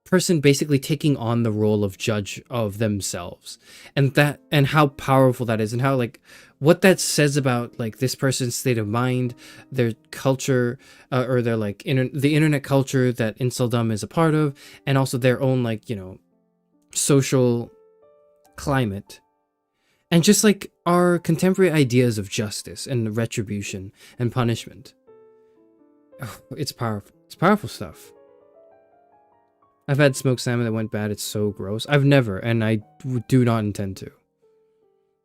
person basically taking on the role of judge of themselves, and how powerful that is, and how like what that says about like this person's state of mind, their culture, or their like the internet culture that inceldom is a part of, and also their own like, you know, social climate. And just like our contemporary ideas of justice and retribution and punishment. Oh, it's powerful. It's powerful stuff. I've had smoked salmon that went bad. It's so gross. I've never, and I do not intend to.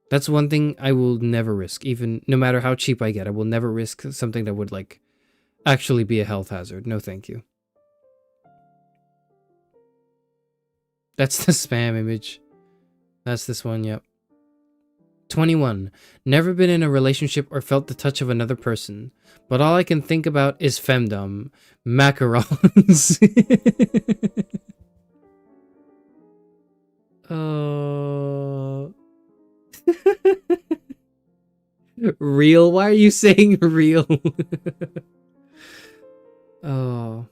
That's one thing I will never risk. Even no matter how cheap I get, I will never risk something that would like actually be a health hazard. No, thank you. That's the spam image. That's this one, yep. 21. Never been in a relationship or felt the touch of another person, but all I can think about is femdom. Macarons. Oh. Real? Why are you saying real? Oh.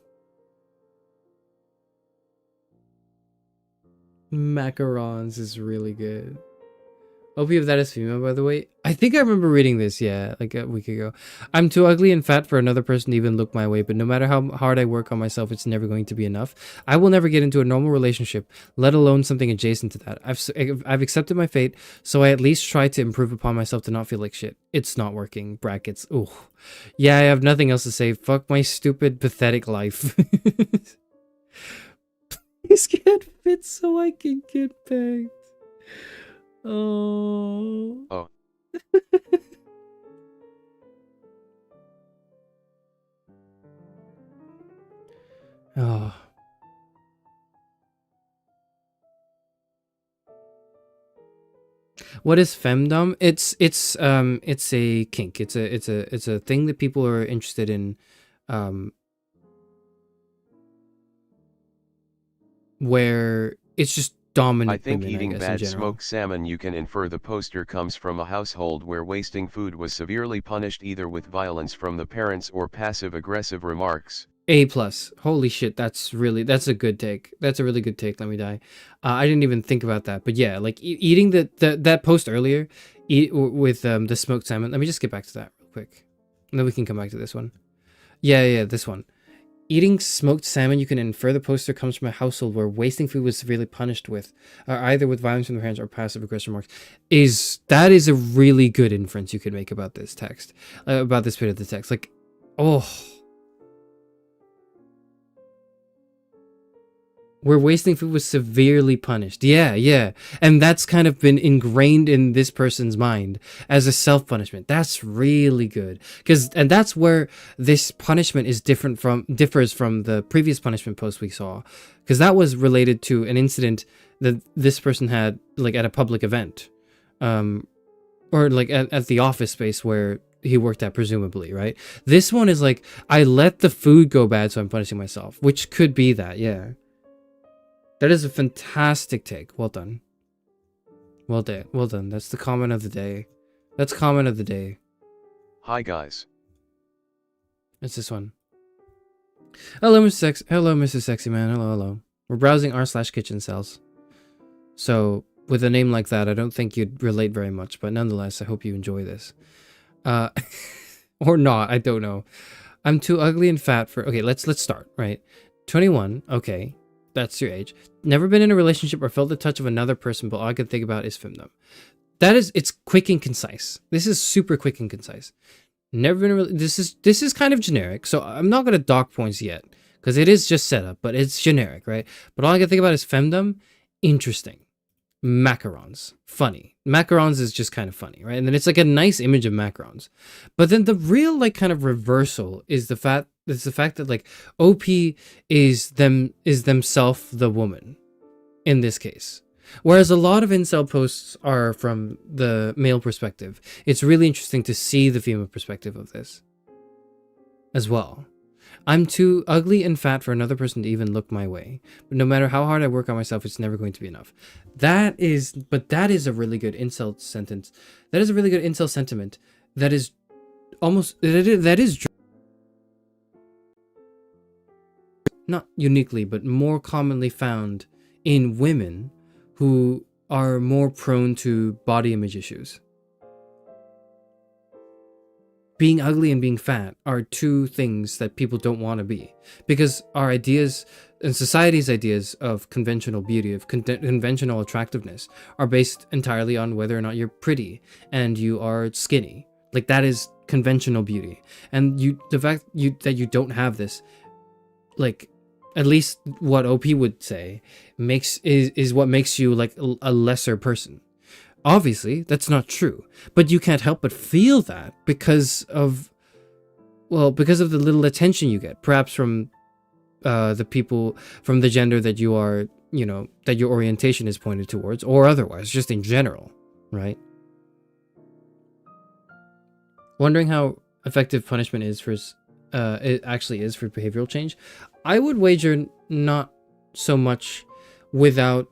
Macarons is really good. Hope you have that as female, by the way. I think I remember reading this, yeah, like a week ago. I'm too ugly and fat for another person to even look my way, but no matter how hard I work on myself, it's never going to be enough. I will never get into a normal relationship, let alone something adjacent to that. I've accepted my fate, so I at least try to improve upon myself to not feel like shit. It's not working. Brackets. Ooh. Yeah, I have nothing else to say. Fuck my stupid, pathetic life. Please get fit so I can get back. Oh. Oh. Oh. What is femdom? It's a kink. It's a thing that people are interested in, where it's just dominant I think women, eating I guess, in bad general. smoked salmon, you can infer the poster comes from a household where wasting food was severely punished either with violence from the parents or passive-aggressive remarks. A plus. Holy shit, that's a good take. That's a really good take. Let me die. I didn't even think about that, but yeah, like eating that post earlier, with the smoked salmon. Let me just get back to that real quick, and then we can come back to this one. Yeah, this one. Eating smoked salmon, you can infer the poster comes from a household where wasting food was severely punished with, either with violence from the parents or passive aggressive remarks. That is a really good inference you could make about this text, about this bit of the text. Like, oh. Where wasting food was severely punished. Yeah. And that's kind of been ingrained in this person's mind as a self-punishment. That's really good. And that's where this punishment differs from the previous punishment post we saw. Because that was related to an incident that this person had, like, at a public event. Or like at the office space where he worked at, presumably, right? This one is like, I let the food go bad, so I'm punishing myself. Which could be that, yeah. That is a fantastic take. Well done. Well done. That's the comment of the day. That's comment of the day. Hi guys. It's this one. Hello, Mr. Sexy Man. Hello. We're browsing r/kitchencels. So, with a name like that, I don't think you'd relate very much, but nonetheless, I hope you enjoy this. Or not, I don't know. I'm too ugly and fat for... Okay, let's start, right? 21, okay. That's your age. Never been in a relationship or felt the touch of another person, but all I can think about is femdom. It's quick and concise. This is super quick and concise. Never been in a this is kind of generic, so I'm not going to dock points yet, because it is just setup, but it's generic, right? But all I can think about is femdom. Interesting. Macarons. Funny. Macarons is just kind of funny, right? And then it's like a nice image of macarons. But then the real, like, kind of reversal is the fact that, like, OP is themself the woman in this case. Whereas a lot of incel posts are from the male perspective. It's really interesting to see the female perspective of this as well. I'm too ugly and fat for another person to even look my way. But no matter how hard I work on myself, it's never going to be enough. That is a really good incel sentence. That is a really good incel sentiment. That is not uniquely, but more commonly found in women who are more prone to body image issues. Being ugly and being fat are two things that people don't want to be, because our ideas and society's ideas of conventional beauty, of conventional attractiveness, are based entirely on whether or not you're pretty and you are skinny. Like, that is conventional beauty. And the fact that you don't have this, like, at least what OP would say, is what makes you like a lesser person. Obviously, that's not true, but you can't help but feel that because of the little attention you get, perhaps from the people from the gender that you are, that your orientation is pointed towards, or otherwise, just in general, right? Wondering how effective punishment is for it actually is for behavioral change. I would wager not so much without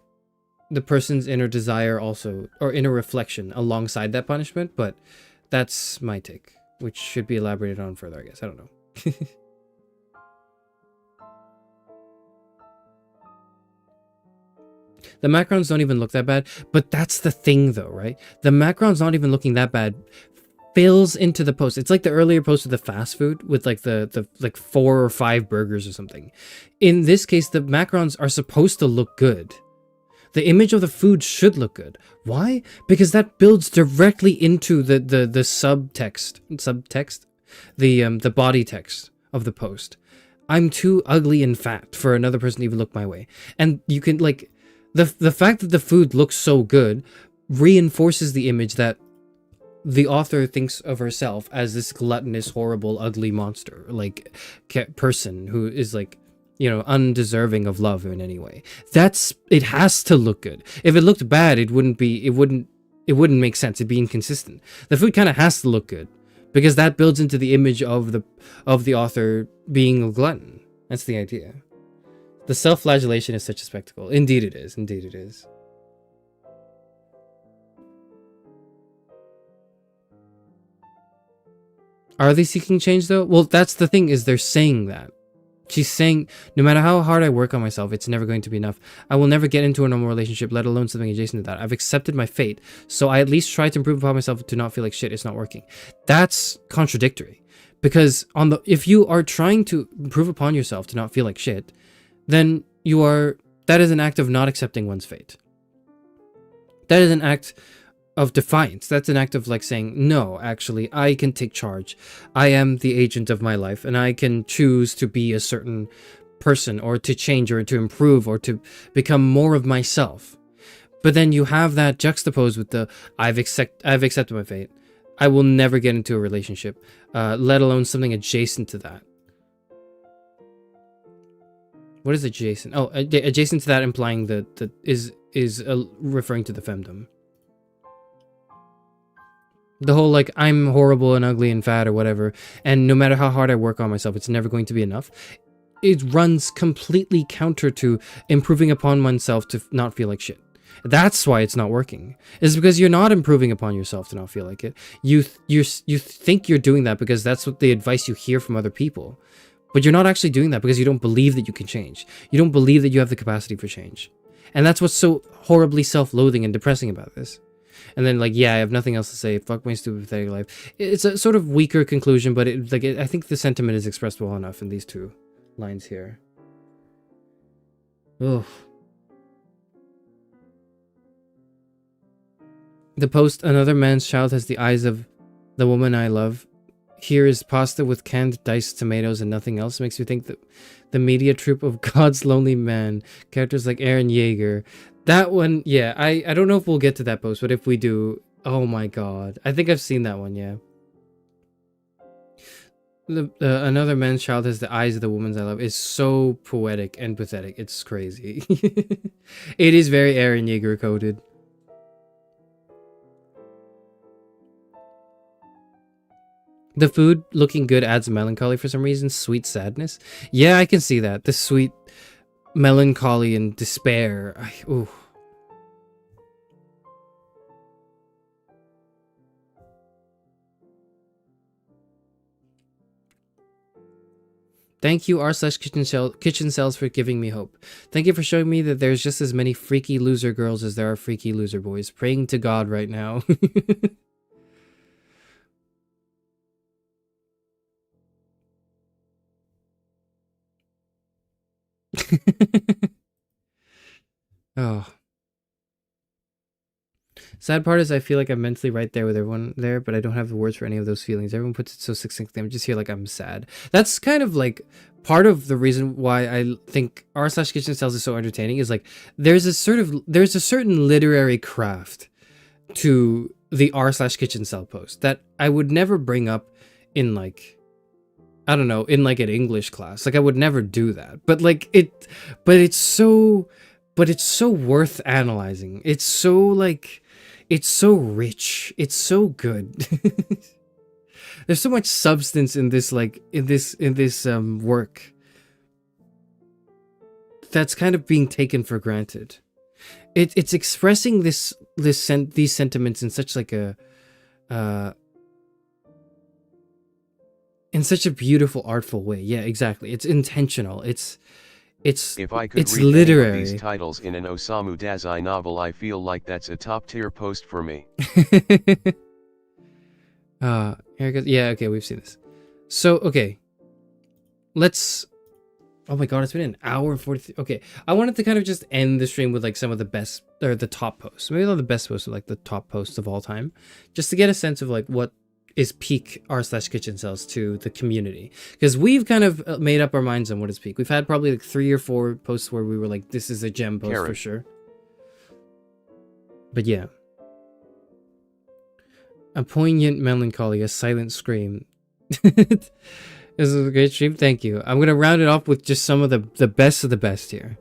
the person's inner desire also, or inner reflection alongside that punishment, but that's my take, which should be elaborated on further, I guess. I don't know. The macarons don't even look that bad, but that's the thing though, right? The macarons not even looking that bad fills into the post. It's like the earlier post of the fast food with like the like 4 or 5 burgers or something. In this case, the macarons are supposed to look good. The image of the food should look good. Why? Because that builds directly into the subtext, the body text of the post. I'm too ugly and fat for another person to even look my way. And you can, like, the fact that the food looks so good reinforces the image that the author thinks of herself as this gluttonous, horrible, ugly monster, like, person who is, like, undeserving of love in any way. It has to look good. If it looked bad, it wouldn't it wouldn't make sense. It'd be inconsistent. The food kind of has to look good because that builds into the image of the author being a glutton. That's the idea. The self-flagellation is such a spectacle. Indeed it is. Indeed it is. Are they seeking change though? Well, that's the thing, is they're saying that. She's saying, no matter how hard I work on myself, it's never going to be enough. I will never get into a normal relationship, let alone something adjacent to that. I've accepted my fate, so I at least try to improve upon myself to not feel like shit. It's not working. That's contradictory. Because if you are trying to improve upon yourself to not feel like shit, then that is an act of not accepting one's fate. That is an act of defiance. That's an act of like saying, no, actually, I can take charge. I am the agent of my life, and I can choose to be a certain person, or to change, or to improve, or to become more of myself. But then you have that juxtaposed with the, I've accepted my fate. I will never get into a relationship, let alone something adjacent to that. What is adjacent? Oh, adjacent to that, implying that is referring to the femdom. The whole, like, I'm horrible and ugly and fat or whatever, and no matter how hard I work on myself, it's never going to be enough. It runs completely counter to improving upon oneself to not feel like shit. That's why it's not working. It's because you're not improving upon yourself to not feel like it. You think you're doing that because that's what the advice you hear from other people. But you're not actually doing that because you don't believe that you can change. You don't believe that you have the capacity for change. And that's what's so horribly self-loathing and depressing about this. And then, like, yeah, I have nothing else to say. Fuck my stupid, pathetic life. It's a sort of weaker conclusion, but I think the sentiment is expressed well enough in these two lines here. Ugh. The post, another man's child has the eyes of the woman I love. Here is pasta with canned diced tomatoes and nothing else. Makes me think that the media troupe of God's Lonely Man, characters like Aaron Yeager. That one, yeah, I don't know if we'll get to that post, but if we do, oh my god. I think I've seen that one, yeah. Another man's child has the eyes of the woman I love is so poetic and pathetic. It's crazy. It is very Aaron Yeager coded. The food looking good adds melancholy for some reason. Sweet sadness. Yeah, I can see that. The sweet melancholy and despair. Ooh. Thank you, r/kitchencels, for giving me hope. Thank you for showing me that there's just as many freaky loser girls as there are freaky loser boys. Praying to God right now. Oh. Sad part is I feel like I'm mentally right there with everyone there, but I don't have the words for any of those feelings. Everyone puts it so succinctly. I'm just here like I'm sad. That's kind of like part of the reason why I think r/kitchencels is so entertaining is like there's a certain literary craft to the r/kitchencel post that I would never bring up in like, I don't know, in like an English class. Like I would never do that. But like it's so worth analyzing. It's so like, it's so rich. It's so good. There's so much substance in this, like, in this work that's kind of being taken for granted. It's expressing these sentiments in such like a in such a beautiful, artful way. Yeah, exactly. It's intentional. If I could read literary. Any of these titles in an Osamu Dazai novel, I feel like that's a top-tier post for me. Here it goes. Yeah, okay, we've seen this. So, okay. Let's... Oh my god, it's been an hour and 43... Okay, I wanted to kind of just end the stream with like some of the best, or the top posts. Maybe not the best posts, but like the top posts of all time. Just to get a sense of like what is peak r/kitchencels to the community, because we've kind of made up our minds on what is peak. We've had probably like 3 or 4 posts where we were like, this is a gem post for sure. But yeah, a poignant melancholy, a silent scream. This is a great stream. Thank you. I'm gonna round it off with just some of the best of the best here.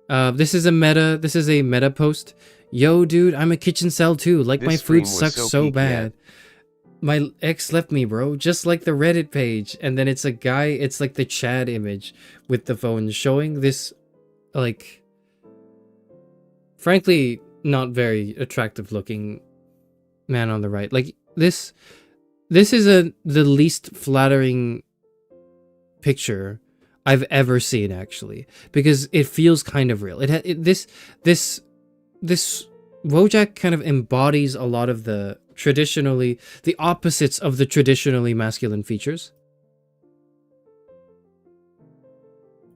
This is a meta post. Yo, dude, I'm a kitchen cell too. Like, This my stream food was sucks so so peaky, bad. My ex left me, bro. Just like the Reddit page. And then it's a guy, it's like the Chad image with the phone showing this, like, frankly, not very attractive looking man on the right. Like, this is the least flattering picture I've ever seen, actually, because it feels kind of real. This Wojak kind of embodies a lot of the opposites of the traditionally masculine features,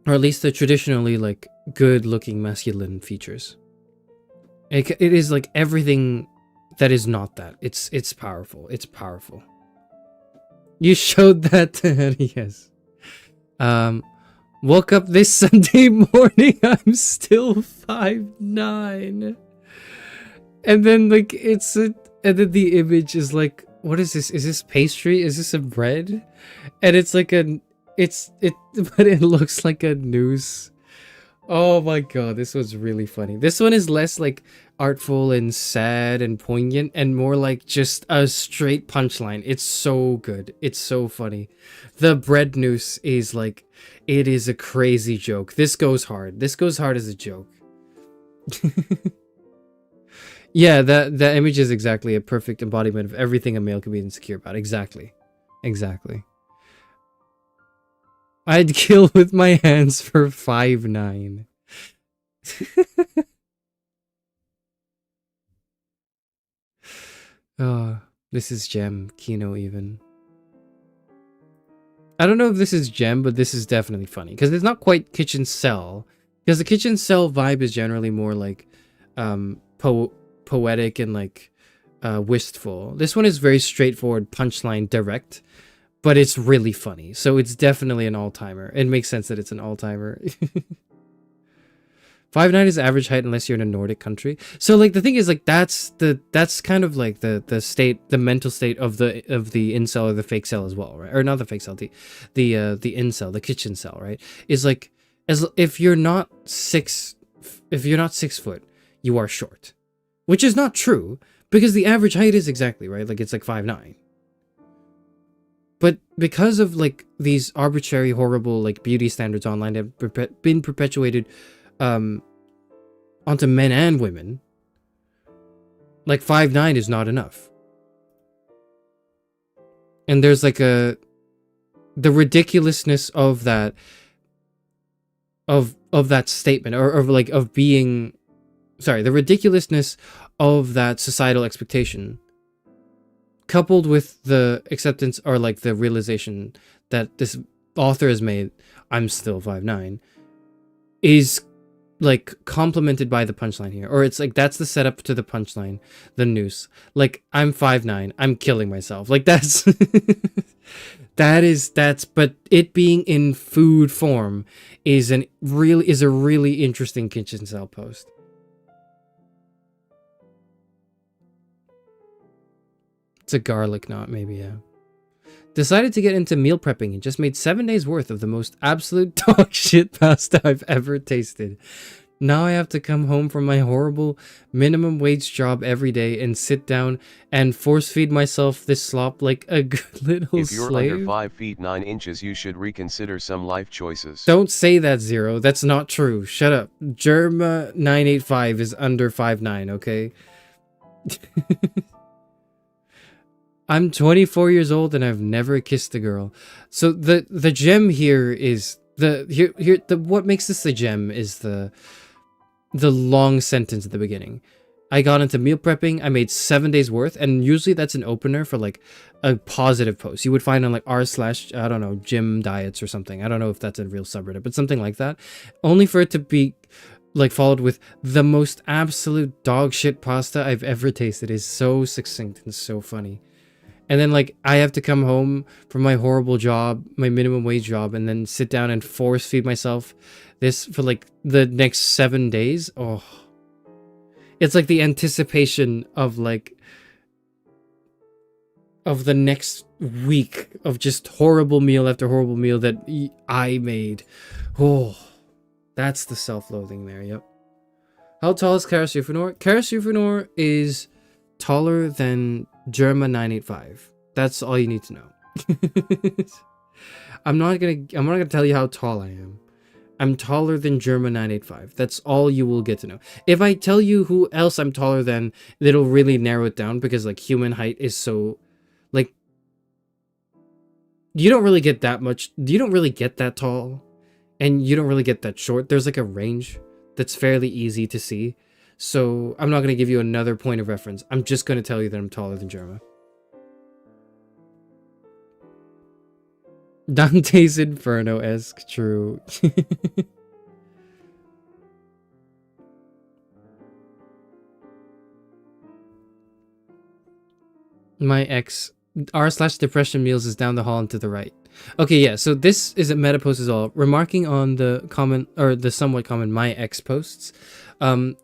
or at least the traditionally like good looking masculine features. It is like everything that is not that. It's powerful. It's powerful. You showed that to her, yes. Woke up this Sunday morning, I'm still 5'9". And then like and then the image is like, what is this? Is this pastry? Is this a bread? And it's like but it looks like a noose. Oh my god, this was really funny. This one is less like artful and sad and poignant and more like just a straight punchline. It's so good. It's so funny. The bread noose is like, it is a crazy joke. This goes hard. This goes hard as a joke. Yeah, that image is exactly a perfect embodiment of everything a male can be insecure about. Exactly. Exactly. I'd kill with my hands for 5'9". Oh, this is Gem. Kino even. I don't know if this is Gem, but this is definitely funny. Because it's not quite kitchen cell. Because the kitchen cell vibe is generally more like poetic and like wistful. This one is very straightforward, punchline, direct. But it's really funny. So it's definitely an all-timer. It makes sense that it's an all-timer. 5'9" is average height unless you're in a Nordic country. So like the thing is like that's kind of like the mental state of the incel or the fake cell as well, right? Or not the fake cell, the incel, the kitchen cell, right? Is like, as if you're not 6 foot, you are short. Which is not true, because the average height is exactly, right? Like it's like 5'9". But because of like these arbitrary, horrible like beauty standards online have been perpetuated onto men and women, like 5'9" is not enough. And there's like the ridiculousness of that statement, or like of being, sorry, the ridiculousness of that societal expectation, coupled with the acceptance or like the realization that this author has made, I'm still 5'9", is like complemented by the punchline here. Or it's like, that's the setup to the punchline, the noose. Like, I'm 5'9", I'm killing myself. Like that's but it being in food form is a really interesting kitchen cell post. It's a garlic knot, maybe, yeah. Decided to get into meal prepping and just made 7 days worth of the most absolute dog shit pasta I've ever tasted. Now I have to come home from my horrible minimum wage job every day and sit down and force feed myself this slop like a good little If you're slave. under 5 feet 9 inches, you should reconsider some life choices. Don't say that, Zero. That's not true. Shut up. Germa985 is under 5'9", okay? I'm 24 years old and I've never kissed a girl. So the gem here is what makes this the gem is the long sentence at the beginning. I got into meal prepping. I made 7 days worth, and usually that's an opener for like a positive post. You would find on like r/ I don't know, gym diets or something. I don't know if that's a real subreddit, but something like that. Only for it to be like followed with the most absolute dog shit pasta I've ever tasted. Is so succinct and so funny. And then like I have to come home from my horrible job, my minimum wage job, and then sit down and force feed myself this for like the next 7 days. Oh, it's like the anticipation of like of the next week of just horrible meal after horrible meal that I made. Oh, That's the self-loathing there, yep. How tall is Charis Euphranor? Charis Euphranor is taller than Germa 985. That's all you need to know. I'm not gonna tell you how tall I am. I'm taller than Germa 985. That's all you will get to know. If I tell you who else I'm taller than, it'll really narrow it down, because like human height is so, like, you don't really get that much. You don't really get that tall, and you don't really get that short. There's like a range that's fairly easy to see. So I'm not going to give you another point of reference. I'm just going to tell you that I'm taller than Germa. Dante's Inferno-esque, true. My ex, r/depression meals is down the hall and to the right. Okay, yeah, so this is a meta post as well, remarking on the common, or the somewhat common, my ex posts.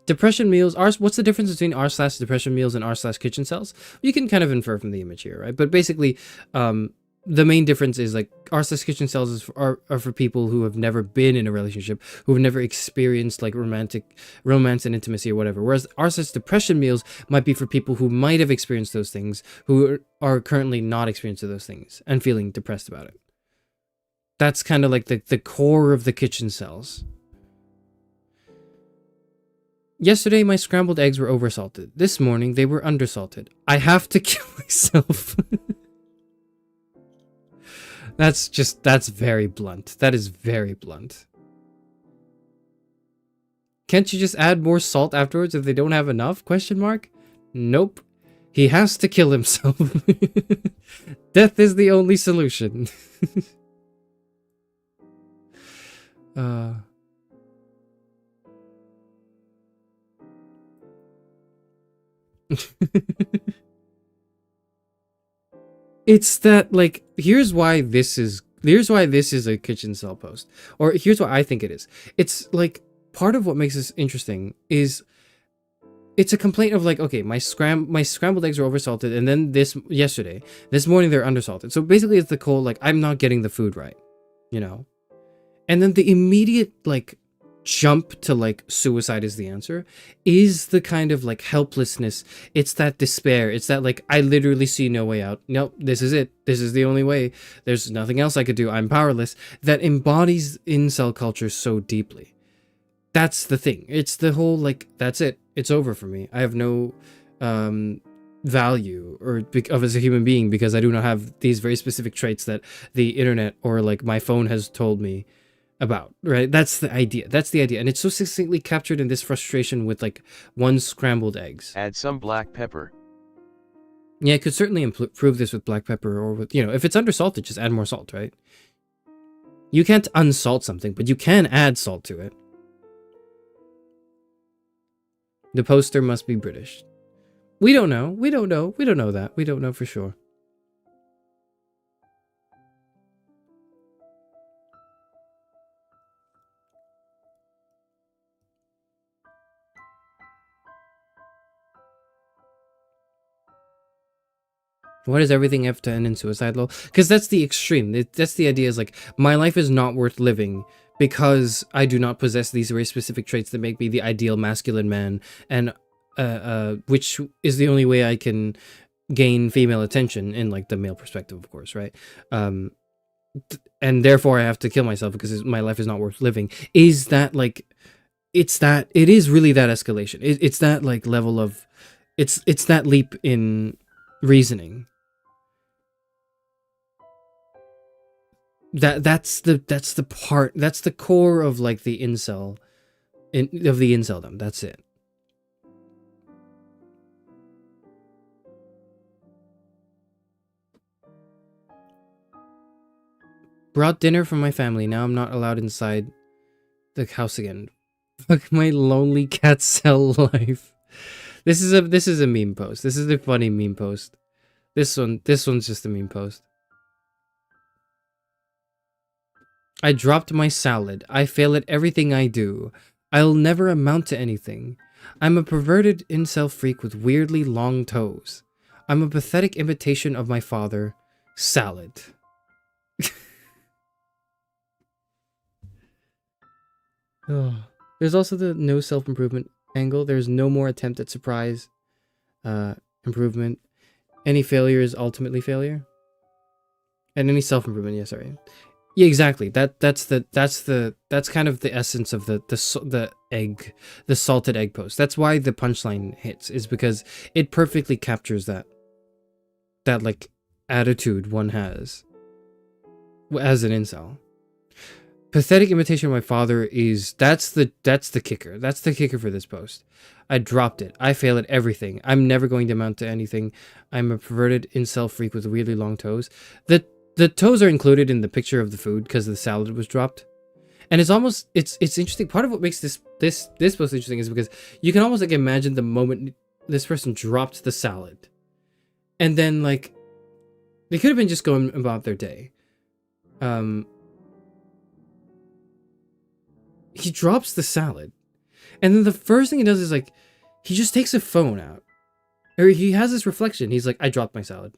Depression meals, what's the difference between r/depression meals and r/kitchencels? You can kind of infer from the image here, right? But basically, the main difference is like r/kitchencels are for people who have never been in a relationship, who have never experienced like romance and intimacy or whatever. Whereas r/depression meals might be for people who might have experienced those things, who are currently not experiencing those things and feeling depressed about it. That's kind of like the core of the kitchencels. Yesterday, my scrambled eggs were oversalted. This morning, they were undersalted. I have to kill myself. That's very blunt. That is very blunt. Can't you just add more salt afterwards if they don't have enough? Question mark? Nope. He has to kill himself. Death is the only solution. It's that, like, here's why this is a kitchen cell post, or here's what I think it is. It's like, part of what makes this interesting is it's a complaint of like, okay, my scrambled eggs are oversalted, and then this morning they're undersalted. So basically it's the cold, like, I'm not getting the food right, you know? And then the immediate like jump to like suicide is the answer is the kind of like helplessness. It's that despair. It's that like, I literally see no way out. Nope, this is it. This is the only way. There's nothing else I could do. I'm powerless. That embodies incel culture so deeply. That's the thing. It's the whole like, that's it. It's over for me. I have no value or as a human being because I do not have these very specific traits that the internet or like my phone has told me about, right? That's the idea. That's the idea. And it's so succinctly captured in this frustration with like one scrambled eggs. Add some black pepper. Yeah, it could certainly improve this with black pepper or with, you know, if it's undersalted, just add more salt, right? You can't unsalt something, but you can add salt to it. The poster must be British. We don't know. We don't know. We don't know that. We don't know for sure. Why does everything have to end in suicide, lol? Because that's the extreme. That's the idea, is like, my life is not worth living because I do not possess these very specific traits that make me the ideal masculine man, and which is the only way I can gain female attention in like the male perspective, of course, right? And therefore I have to kill myself because my life is not worth living. Is that like, it is really that escalation. It's that like level of, it's that leap in reasoning. That's the core of like the incel, of the inceldom. That's it. Brought dinner from my family. Now I'm not allowed inside the house again. Fuck my lonely cat cell life. This is a meme post. This is a funny meme post. This one's just a meme post. I dropped my salad. I fail at everything I do. I'll never amount to anything. I'm a perverted incel freak with weirdly long toes. I'm a pathetic imitation of my father. Salad. Oh. There's also the no self-improvement angle. There's no more attempt at surprise improvement. Any failure is ultimately failure. And any self-improvement, yeah, sorry. Yeah, exactly. That's kind of the essence of the egg, the salted egg post. That's why the punchline hits, is because it perfectly captures that like attitude one has as an incel. Pathetic imitation of my father is that's the kicker. That's the kicker for this post. I dropped it. I fail at everything. I'm never going to amount to anything. I'm a perverted incel freak with weirdly long toes. The toes are included in the picture of the food because the salad was dropped. And it's almost it's interesting. Part of what makes this post interesting is because you can almost like imagine the moment this person dropped the salad. And then like they could have been just going about their day. He drops the salad. And then the first thing he does is like he just takes a phone out. Or he has this reflection. He's like, I dropped my salad.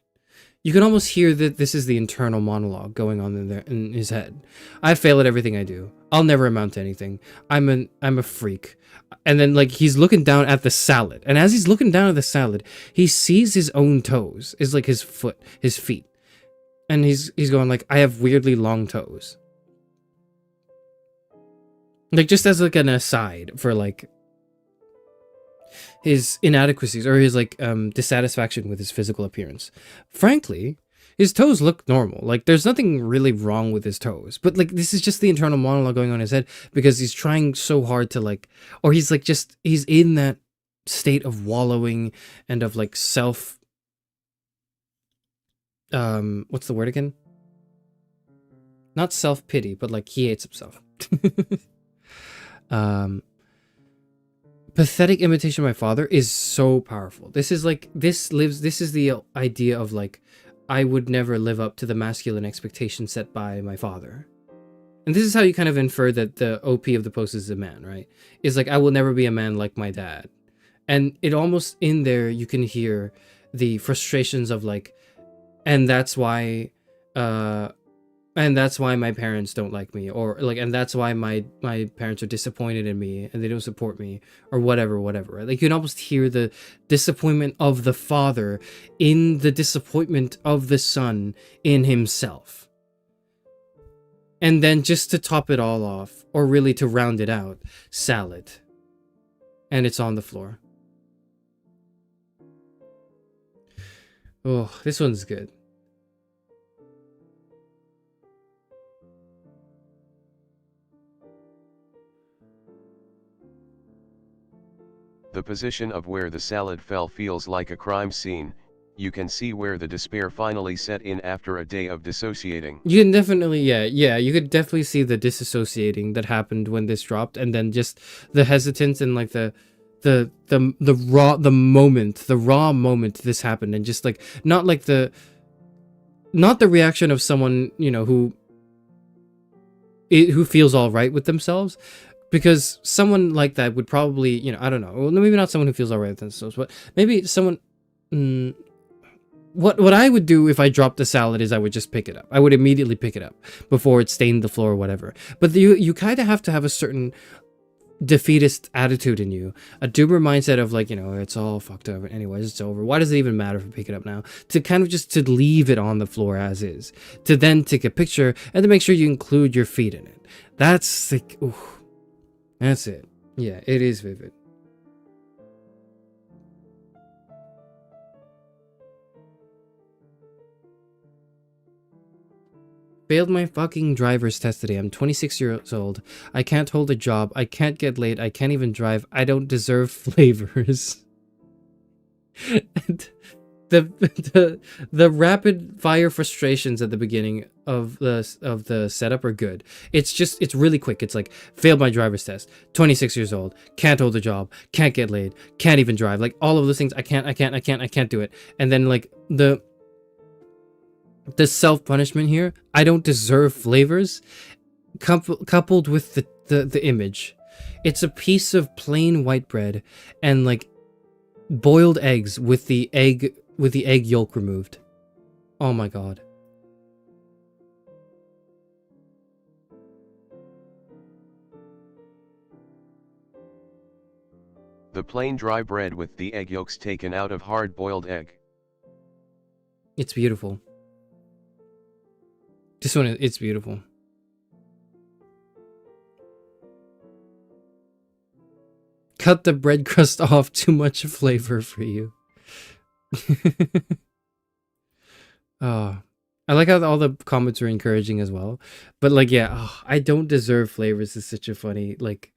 You can almost hear that this is the internal monologue going on in his head. I fail at everything I do. I'll never amount to anything. I'm a freak. And then like he's looking down at the salad. And as he's looking down at the salad, he sees his own toes. It's like his feet. And he's going like, I have weirdly long toes. Like just as like an aside for like his inadequacies or his like dissatisfaction with his physical appearance. Frankly, his toes look normal. Like there's nothing really wrong with his toes. But like this is just the internal monologue going on in his head because he's trying so hard to like, or he's like just he's in that state of wallowing and of like self what's the word again? Not self-pity, but like he hates himself. Pathetic imitation of my father is so powerful. This is like this is the idea of like I would never live up to the masculine expectations set by my father. And this is how you kind of infer that the OP of the post is a man, right? Is like I will never be a man like my dad. And it almost in there you can hear the frustrations of like and that's why my parents don't like me, or like, and that's why my parents are disappointed in me and they don't support me, or whatever, right? Like you can almost hear the disappointment of the father in the disappointment of the son in himself. And then just to top it all off, or really to round it out, salad. And it's on the floor. Oh, this one's good. The position of where the salad fell feels like a crime scene. You can see where the despair finally set in after a day of dissociating. You can definitely, yeah, you could definitely see the disassociating that happened when this dropped, and then just the hesitance and like the raw moment this happened, and just like not the reaction of someone, you know, who feels all right with themselves. Because someone like that would probably, you know, I don't know, well, maybe not someone who feels all right with themselves, but maybe someone, what I would do if I dropped the salad is I would just pick it up. I would immediately pick it up before it stained the floor or whatever. But you kind of have to have a certain defeatist attitude in you, a tuber mindset of like, you know, it's all fucked up anyways, it's over, why does it even matter if I pick it up now, to kind of just to leave it on the floor as is, to then take a picture and to make sure you include your feet in it. That's like, ooh. That's it. Yeah, it is vivid. Failed my fucking driver's test today. I'm 26 years old. I can't hold a job. I can't get laid. I can't even drive. I don't deserve flavors. And the rapid fire frustrations at the beginning of the setup are good. It's really quick. It's like failed my driver's test, 26 years old, can't hold a job, can't get laid, can't even drive. Like all of those things, I can't do it. And then like the self-punishment here, I don't deserve flavors, coupled with the image. It's a piece of plain white bread and like boiled eggs with the egg yolk removed. Oh my god. The plain dry bread with the egg yolks taken out of hard-boiled egg. It's beautiful. This one, it's beautiful. Cut the bread crust off, too much flavor for you. Oh, I like how all the comments are encouraging as well. But like, yeah, oh, I don't deserve flavors is such a funny, like,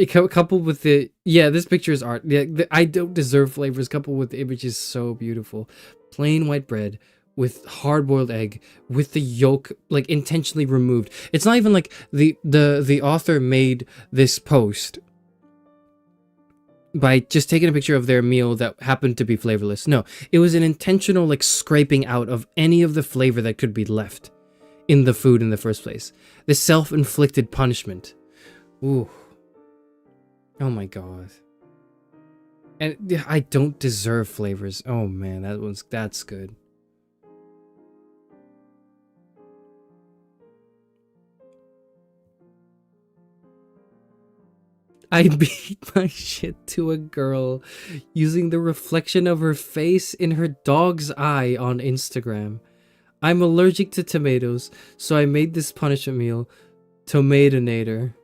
coupled with the, yeah, this picture is art. Yeah, I don't deserve flavors coupled with the image is so beautiful. Plain white bread with hard-boiled egg with the yolk like intentionally removed. It's not even like the author made this post by just taking a picture of their meal that happened to be flavorless. No, it was an intentional like scraping out of any of the flavor that could be left in the food in the first place. This self-inflicted punishment. Ooh. Oh my god. And I don't deserve flavors. Oh man, that's good. I beat my shit to a girl using the reflection of her face in her dog's eye on Instagram. I'm allergic to tomatoes, so I made this punishment meal, Tomatonator.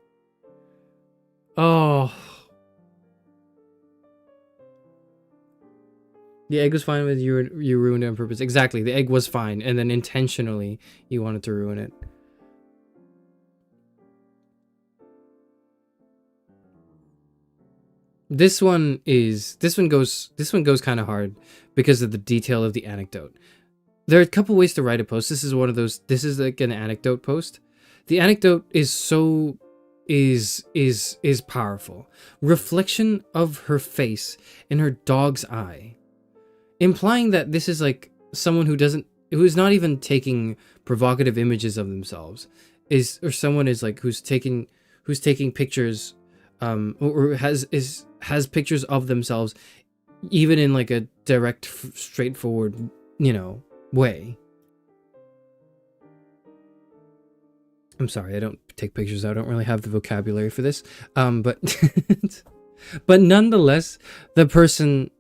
Oh. The egg was fine with you ruined it on purpose. Exactly, the egg was fine, and then intentionally you wanted to ruin it. This one goes kind of hard because of the detail of the anecdote. There are a couple ways to write a post. This is one of those. This is like an anecdote post. The anecdote is powerful. Reflection of her face in her dog's eye, implying that this is like someone who's not even taking provocative images of themselves, or someone is like who's taking pictures, or has pictures of themselves, even in like a direct, straightforward, way. I'm sorry, I don't take pictures. I don't really have the vocabulary for this. But but nonetheless, the person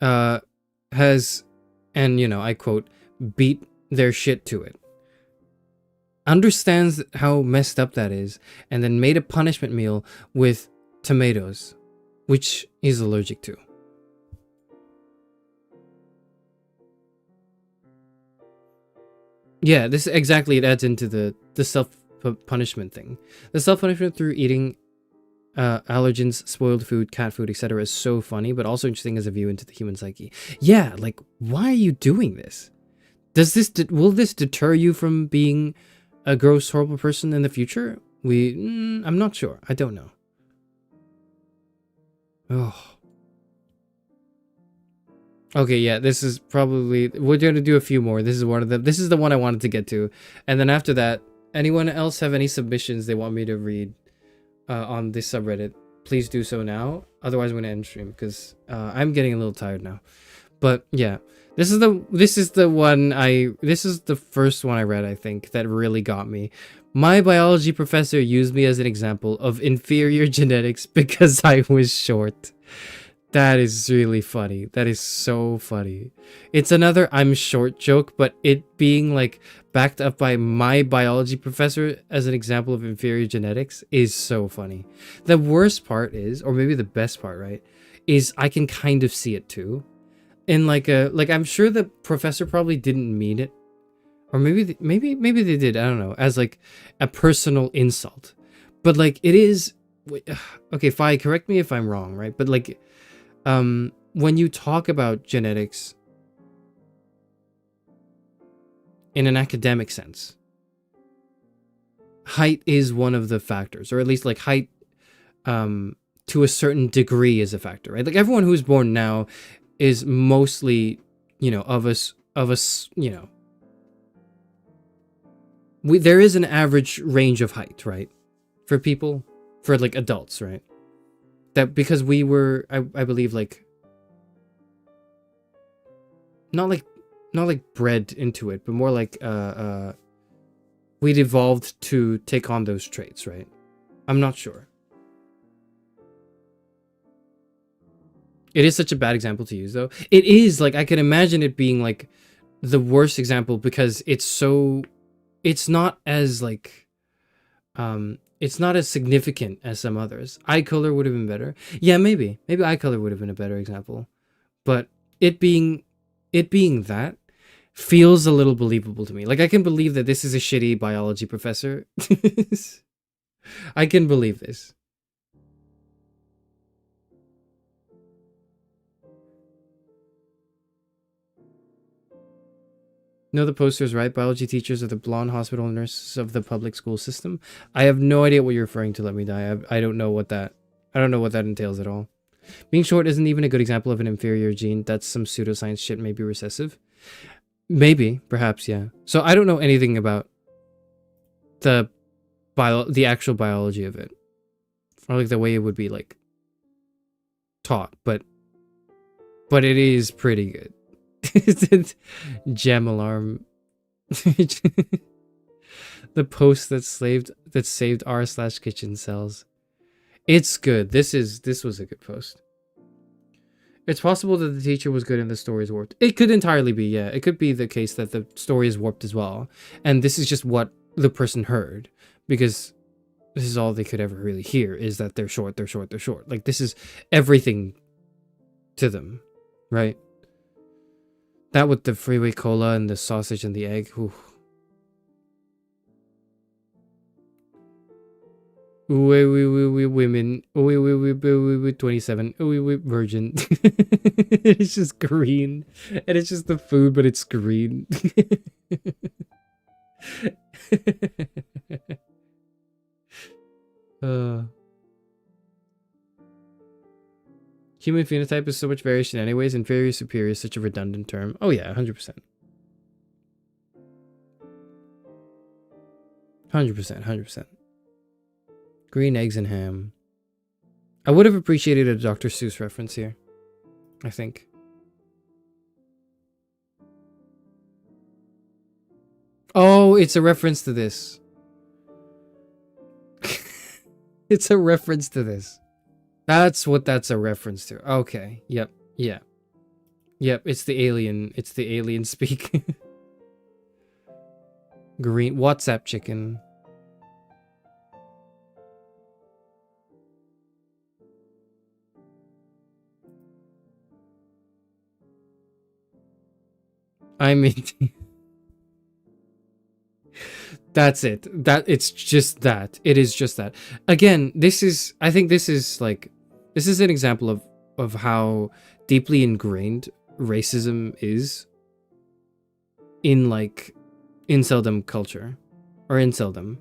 has, and I quote, beat their shit to it. Understands how messed up that is, and then made a punishment meal with tomatoes, which he's allergic to. Yeah, this exactly, it adds into the self-punishment thing. The self-punishment through eating allergens, spoiled food, cat food, etc. is so funny, but also interesting as a view into the human psyche. Yeah, like, why are you doing this? Will this deter you from being a gross, horrible person in the future? I'm not sure. I don't know. Oh. Okay, yeah, this is probably, we're going to do a few more. This is one of them. This is the one I wanted to get to. And then after that, anyone else have any submissions they want me to read on this subreddit? Please do so now. Otherwise, I'm going to end stream because I'm getting a little tired now. But yeah, this is the first one I read, I think, that really got me. My biology professor used me as an example of inferior genetics because I was short. That is really funny. That is so funny. It's another I'm short joke, but it being like backed up by my biology professor as an example of inferior genetics is so funny. The worst part is, or maybe the best part, right, is I can kind of see it too. In like I'm sure the professor probably didn't mean it, or maybe they did. I don't know, as like a personal insult, but like it is. Okay, Fi, correct me if I'm wrong, right? But like, when you talk about genetics in an academic sense, height is one of the factors, or at least like height, to a certain degree is a factor, right? Like everyone who's born now is mostly, of us, there is an average range of height, right? For people, for like adults, right? That because we were, I believe, like, not like bred into it, but more like, we'd evolved to take on those traits, right? I'm not sure. It is such a bad example to use, though. It is, like, I can imagine it being, like, the worst example because it's so... It's not as, like... It's not as significant as some others. Eye color would have been better. Yeah, maybe. Maybe eye color would have been a better example. But it being that feels a little believable to me. Like, I can believe that this is a shitty biology professor. I can believe this. No, the poster's right. Biology teachers are the blonde hospital nurses of the public school system. I have no idea what you're referring to. Let me die. I don't know what that. I don't know what that entails at all. Being short isn't even a good example of an inferior gene. That's some pseudoscience shit. Maybe recessive. Maybe, perhaps, yeah. So I don't know anything about the actual biology of it, or like the way it would be like taught. But it is pretty good. Gem alarm. The post that saved r/kitchencels. It's good. This was a good post. It's possible that the teacher was good and the story is warped. It could entirely be, yeah. It could be the case that the story is warped as well, and this is just what the person heard, because this is all they could ever really hear, is that they're short, they're short, they're short. Like, this is everything to them, right? That with the freeway cola and the sausage and the egg. Ooh. Women. 27. Virgin. It's just green. And it's just the food, but it's green. Human phenotype is so much variation anyways, inferior superior is such a redundant term. Oh yeah, 100%. 100%. Green eggs and ham. I would have appreciated a Dr. Seuss reference here, I think. Oh, it's a reference to this. It's a reference to this. That's what that's a reference to. Okay. Yep. Yeah. Yep. It's the alien. It's the alien speak. Green WhatsApp chicken. I mean, that's it. It's just that. It is just that. Again, I think this is an example of how deeply ingrained racism is in inceldom culture, or inceldom.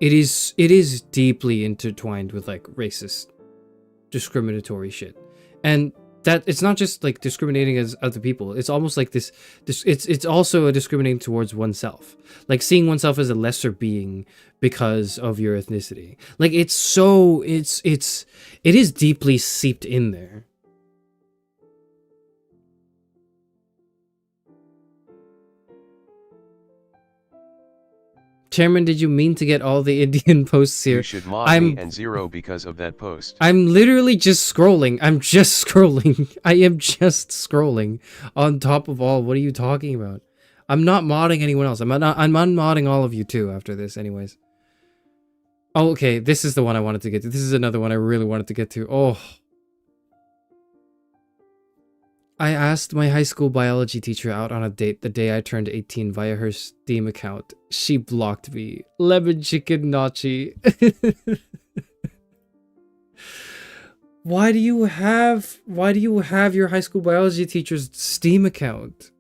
It is deeply intertwined with like racist, discriminatory shit, and that it's not just like discriminating as other people. It's almost like this it's also a discriminating towards oneself, like seeing oneself as a lesser being because of your ethnicity. Like it is deeply seeped in there. Chairman, did you mean to get all the Indian posts here? You should mod me and zero because of that post. I'm literally just scrolling. I'm just scrolling. I am just scrolling on top of all. What are you talking about? I'm not modding anyone else. I'm unmodding all of you too after this anyways. Oh, okay. This is the one I wanted to get to. This is another one I really wanted to get to. Oh. I asked my high school biology teacher out on a date the day I turned 18 via her Steam account. She blocked me. Lemon chicken nachi. Why do you have your high school biology teacher's Steam account?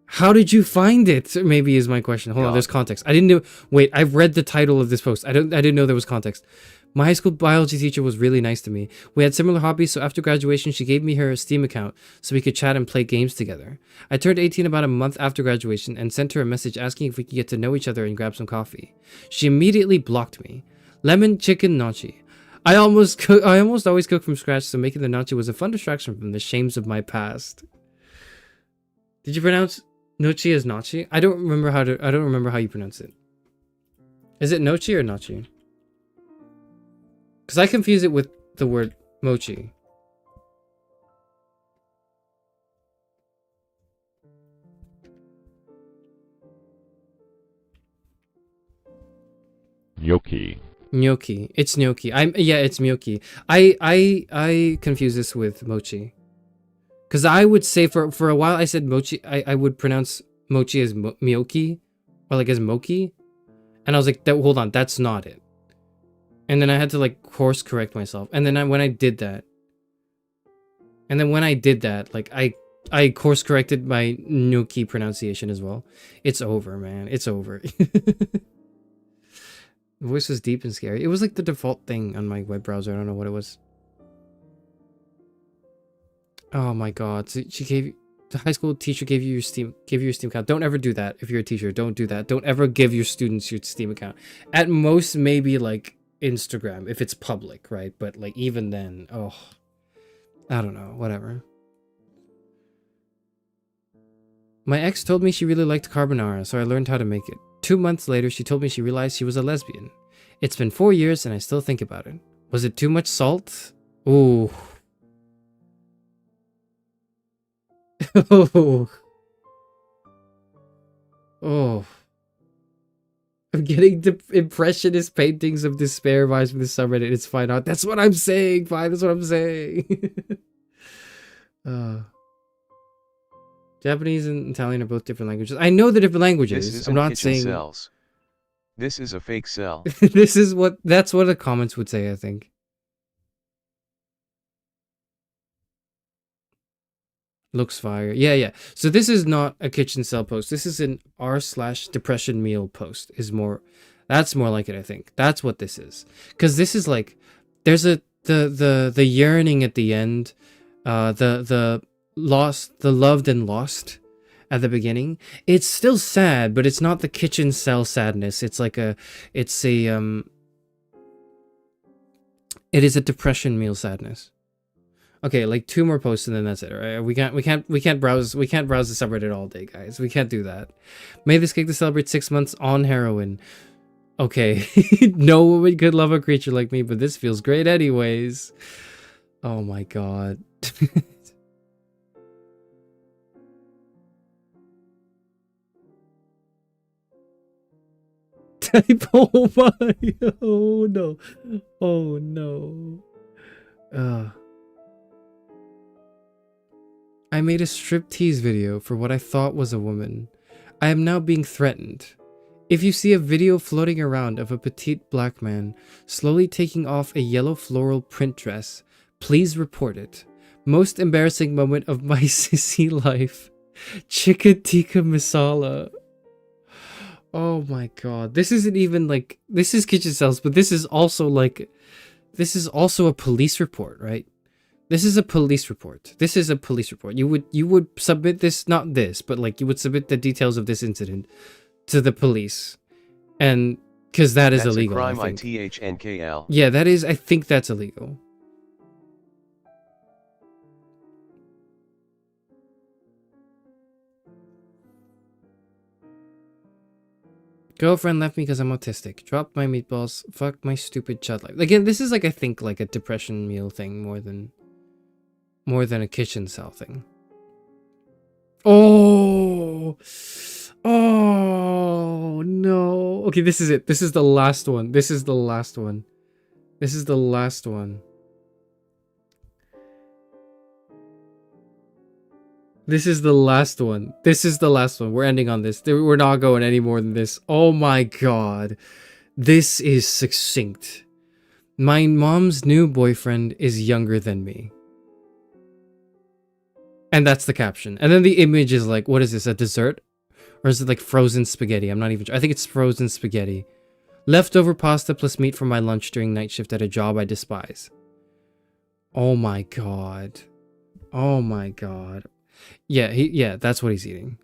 How did you find it? Maybe is my question. Hold on, there's context. I didn't know. Wait, I've read the title of this post. I didn't know there was context. My high school biology teacher was really nice to me. We had similar hobbies, so after graduation, she gave me her Steam account so we could chat and play games together. I turned 18 about a month after graduation and sent her a message asking if we could get to know each other and grab some coffee. She immediately blocked me. Lemon chicken nachi. I almost always cook from scratch, so making the nachi was a fun distraction from the shames of my past. Did you pronounce nochi as nachi? I don't remember how you pronounce it. Is it nochi or nachi? Because I confuse it with the word mochi. gnocchi. Gnocchi. It's gnocchi. It's gnocchi. I confuse this with mochi. Because I would say for a while I said mochi. I would pronounce mochi as myoki, or like as mochi, and I was like, hold on, that's not it. And then I had to like course correct myself. And then when I did that, like I course corrected my gnocchi pronunciation as well. It's over, man. It's over. The voice was deep and scary. It was like the default thing on my web browser. I don't know what it was. Oh my god. So the high school teacher gave you your Steam account. Don't ever do that if you're a teacher. Don't do that. Don't ever give your students your Steam account. At most, maybe like Instagram if it's public, right? But like even then, oh, I don't know. Whatever. My ex told me she really liked carbonara, so I learned how to make it. 2 months later, she told me she realized she was a lesbian. It's been 4 years and I still think about it. Was it too much salt? Ooh. Oh. Oh. I'm getting the impressionist paintings of despair vibes from the subreddit. It's fine art. That's what I'm saying. Fine, that's what I'm saying. Japanese and Italian are both different languages. I know the different languages. I'm not saying cells. This is a fake cell. That's what the comments would say, I think. Looks fire. Yeah. So this is not a kitchen cell post. This is an r/depression meal post. That's more like it, I think. That's what this is. Because this is like, there's the yearning at the end, the loved and lost at the beginning. It's still sad, but it's not the kitchen cell sadness. It is a depression meal sadness. Okay, like 2 more posts and then that's it. Right? We can't browse the subreddit all day, guys. We can't do that. May this cake to celebrate 6 months on heroin. Okay, no woman could love a creature like me, but this feels great anyways. Oh my god. Oh my, oh no. Oh no. I made a striptease video for what I thought was a woman. I am now being threatened. If you see a video floating around of a petite black man slowly taking off a yellow floral print dress, please report it. Most embarrassing moment of my sissy life. Chicken tikka masala. Oh my god. This isn't even like, this is kitchen cells, but this is also a police report, right? This is a police report. You would submit this, not this, but like you would submit the details of this incident to the police. And because that's illegal. That's a crime, ITHNKL. Yeah, that is, I think that's illegal. Girlfriend left me because I'm autistic. Dropped my meatballs. Fuck my stupid child life. Again, this is like, I think like a depression meal thing more than a kitchen cell thing. Oh no. Okay, this is it. This is the last one. This is the last one. We're ending on this. We're not going any more than this. Oh my god. This is succinct. My mom's new boyfriend is younger than me. And that's the caption. And then the image is like, what is this, a dessert? Or is it like frozen spaghetti? I'm not even sure. I think it's frozen spaghetti. Leftover pasta plus meat for my lunch during night shift at a job I despise. Oh my god. Oh my god. Yeah, that's what he's eating.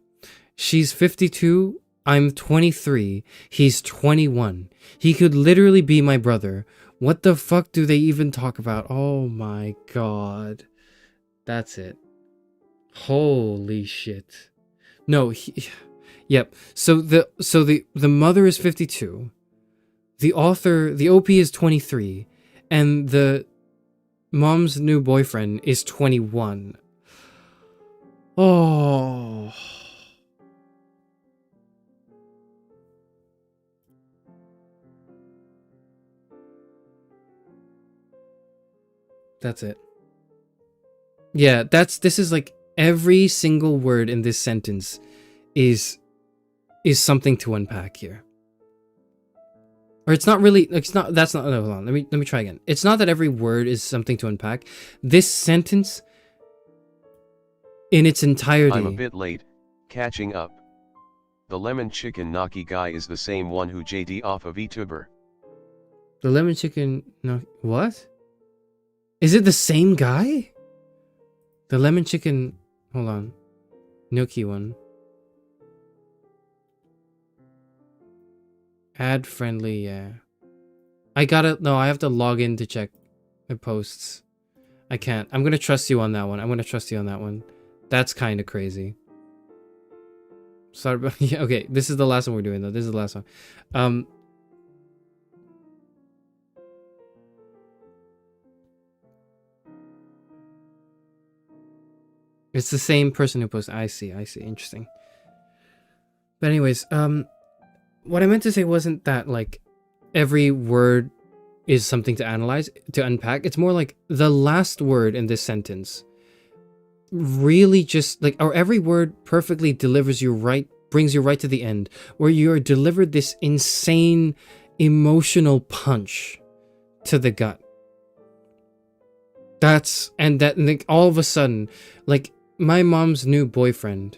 She's 52. I'm 23. He's 21. He could literally be my brother. What the fuck do they even talk about? Oh my god. That's it. Holy shit. No, yep. So the mother is 52. The OP is 23, and the mom's new boyfriend is 21. Oh. That's it. Yeah, this is like every single word in this sentence is something to unpack here. Or it's not really, it's not, that's not, no, hold on, let me try again. It's not that every word is something to unpack. This sentence in its entirety. I'm a bit late, catching up. The lemon chicken gnocchi guy is the same one who JD off of vtuber. The lemon chicken, no, what? Is it the same guy? The lemon chicken, hold on. Gnocchi one. Ad friendly, yeah. I have to log in to check my posts. I can't. I'm gonna trust you on that one. That's kind of crazy. Sorry, but yeah, okay, this is the last one we're doing though. This is the last one. It's the same person who posted. I see. Interesting. But anyways, what I meant to say wasn't that like every word is something to analyze, to unpack. It's more like the last word in this sentence really just like, or every word perfectly delivers you right, brings you right to the end, where you're delivered this insane emotional punch to the gut. And like, all of a sudden, like, my mom's new boyfriend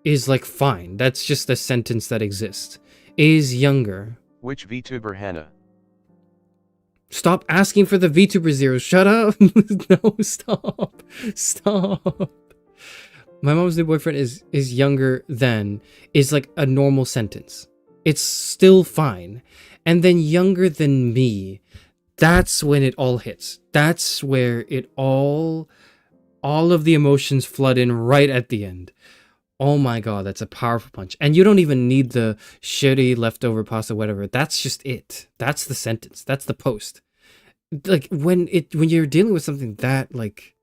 is like fine. That's just a sentence that exists. Is younger. Which VTuber Hannah? Stop asking for the VTuber zeros. Shut up. No, stop. Stop. My mom's new boyfriend is younger than is like a normal sentence. It's still fine. And then younger than me. That's when it all hits. That's where it all of the emotions flood in right at the end. Oh my god, that's a powerful punch. And you don't even need the shitty leftover pasta, whatever. That's just it. That's the sentence. That's the post. Like, when you're dealing with something that, like,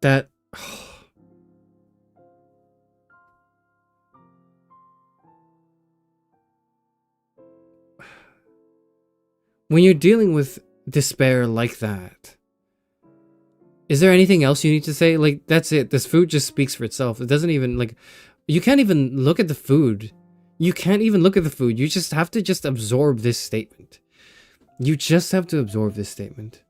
that... when you're dealing with despair like that, is there anything else you need to say? Like, that's it. This food just speaks for itself. It doesn't even, like, you can't even look at the food. You can't even look at the food. You just have to just absorb this statement. You just have to absorb this statement.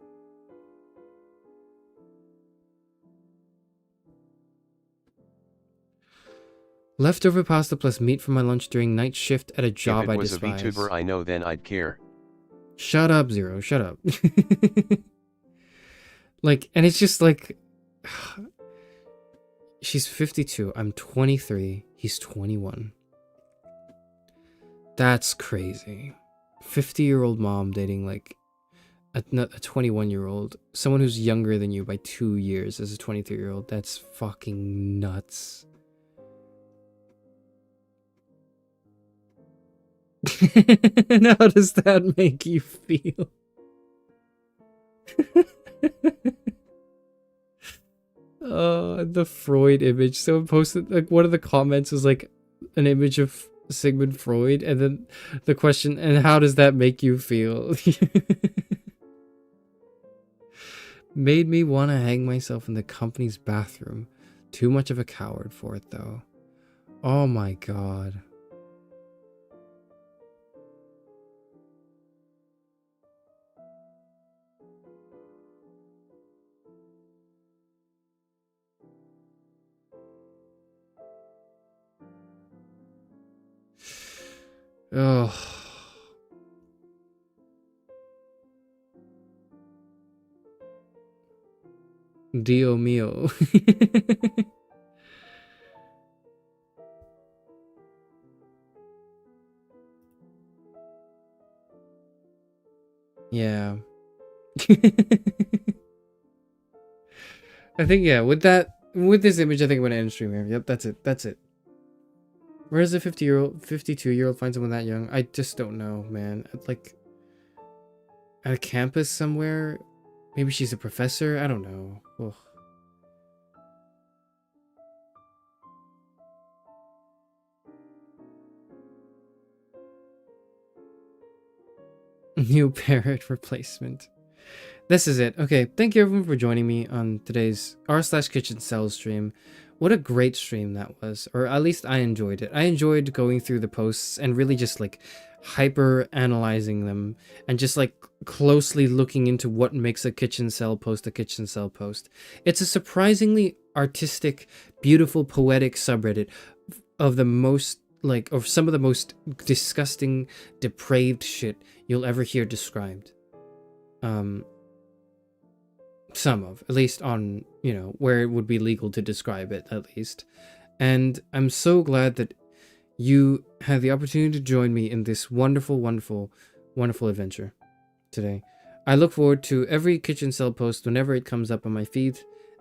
Leftover pasta plus meat for my lunch during night shift at a job I despise. If it was a VTuber I know, then I'd care. Shut up, Zero. Shut up. Like, and it's just like... She's 52. I'm 23. He's 21. That's crazy. 50-year-old mom dating like a 21-year-old. Someone who's younger than you by 2 years as a 23-year-old. That's fucking nuts. And how does that make you feel? The Freud image. Someone posted, like, one of the comments was like an image of Sigmund Freud, and then the question, and how does that make you feel? Made me want to hang myself in the company's bathroom. Too much of a coward for it, though. Oh my god. Oh. Dio mio. Yeah. I think, yeah, with this image, I think I'm gonna end stream here. Yep, that's it. Where does a 52-year-old find someone that young? I just don't know, man. Like, at a campus somewhere? Maybe she's a professor? I don't know. Ugh. New parrot replacement. this is it. Okay, thank you everyone for joining me on today's r/kitchencels stream. What a great stream that was, or at least I enjoyed it. I enjoyed going through the posts and really just like hyper analyzing them and just like closely looking into what makes a kitchen cell post a kitchen cell post. It's a surprisingly artistic, beautiful, poetic subreddit of the most like of some of the most disgusting, depraved shit you'll ever hear described. Some of, at least on, you know, where it would be legal to describe it, at least. And I'm so glad that you had the opportunity to join me in this wonderful, wonderful, wonderful adventure today. I look forward to every kitchen cell post whenever it comes up on my feed,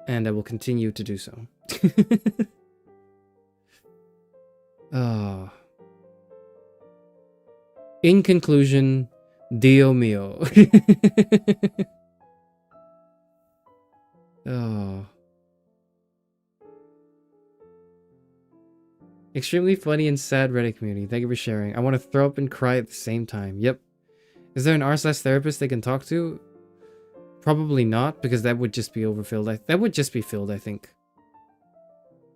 and I will continue to do so. In conclusion, Dio mio. Oh. Extremely funny and sad Reddit community. Thank you for sharing. I want to throw up and cry at the same time. Yep. Is there an r/therapist they can talk to? Probably not, because that would just be overfilled. That would just be filled, I think.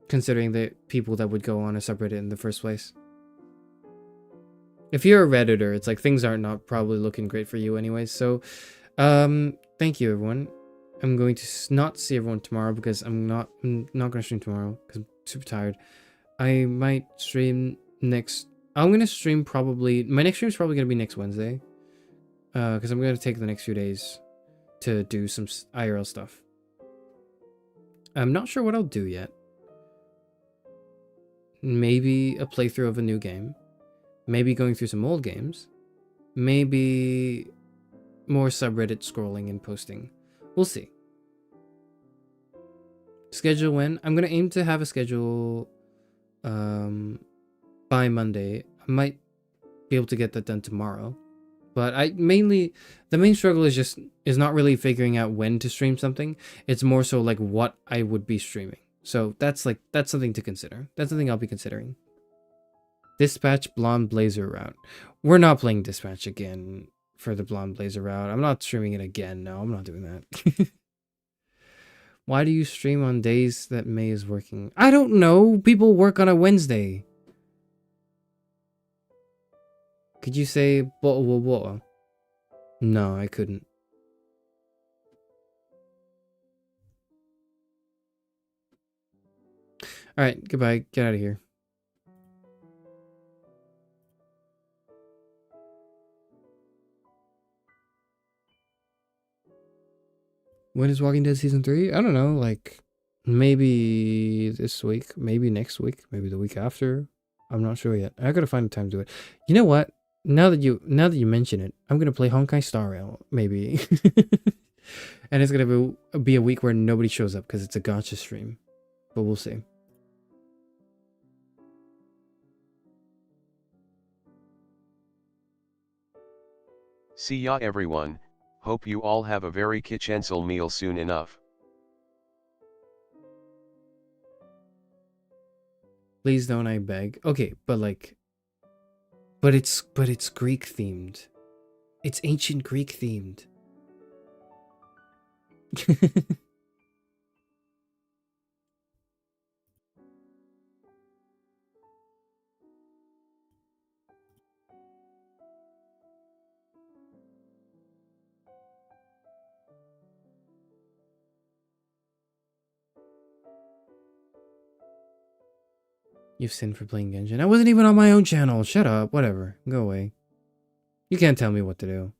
Considering the people that would go on a subreddit in the first place. If you're a Redditor, it's like things are not probably looking great for you anyways. So, thank you everyone. I'm going to not see everyone tomorrow because I'm not going to stream tomorrow because I'm super tired. I might stream next. I'm going to stream probably. My next stream is probably going to be next Wednesday. Because I'm going to take the next few days to do some IRL stuff. I'm not sure what I'll do yet. Maybe a playthrough of a new game. Maybe going through some old games. Maybe more subreddit scrolling and posting. We'll see. Schedule when? I'm going to aim to have a schedule by Monday. I might be able to get that done tomorrow. But the main struggle is not really figuring out when to stream something. It's more so like what I would be streaming. So that's something to consider. That's something I'll be considering. Dispatch Blonde Blazer route. We're not playing Dispatch again for the Blonde Blazer route. I'm not streaming it again. No, I'm not doing that. Why do you stream on days that May is working? I don't know. People work on a Wednesday. Could you say bottle of water? No, I couldn't. Alright, goodbye. Get out of here. When is Walking Dead Season 3? I don't know, like, maybe this week, maybe next week, maybe the week after. I'm not sure yet. I gotta find the time to do it. You know what? Now that you mention it, I'm gonna play Honkai Star Rail, maybe. And it's gonna be a week where nobody shows up because it's a gacha stream. But we'll see. See ya everyone, hope you all have a very kitchencel meal soon enough. Please don't, I beg. Okay, but like... But it's Greek themed. It's ancient Greek themed. You've sinned for playing Genshin. I wasn't even on my own channel. Shut up. Whatever. Go away. You can't tell me what to do.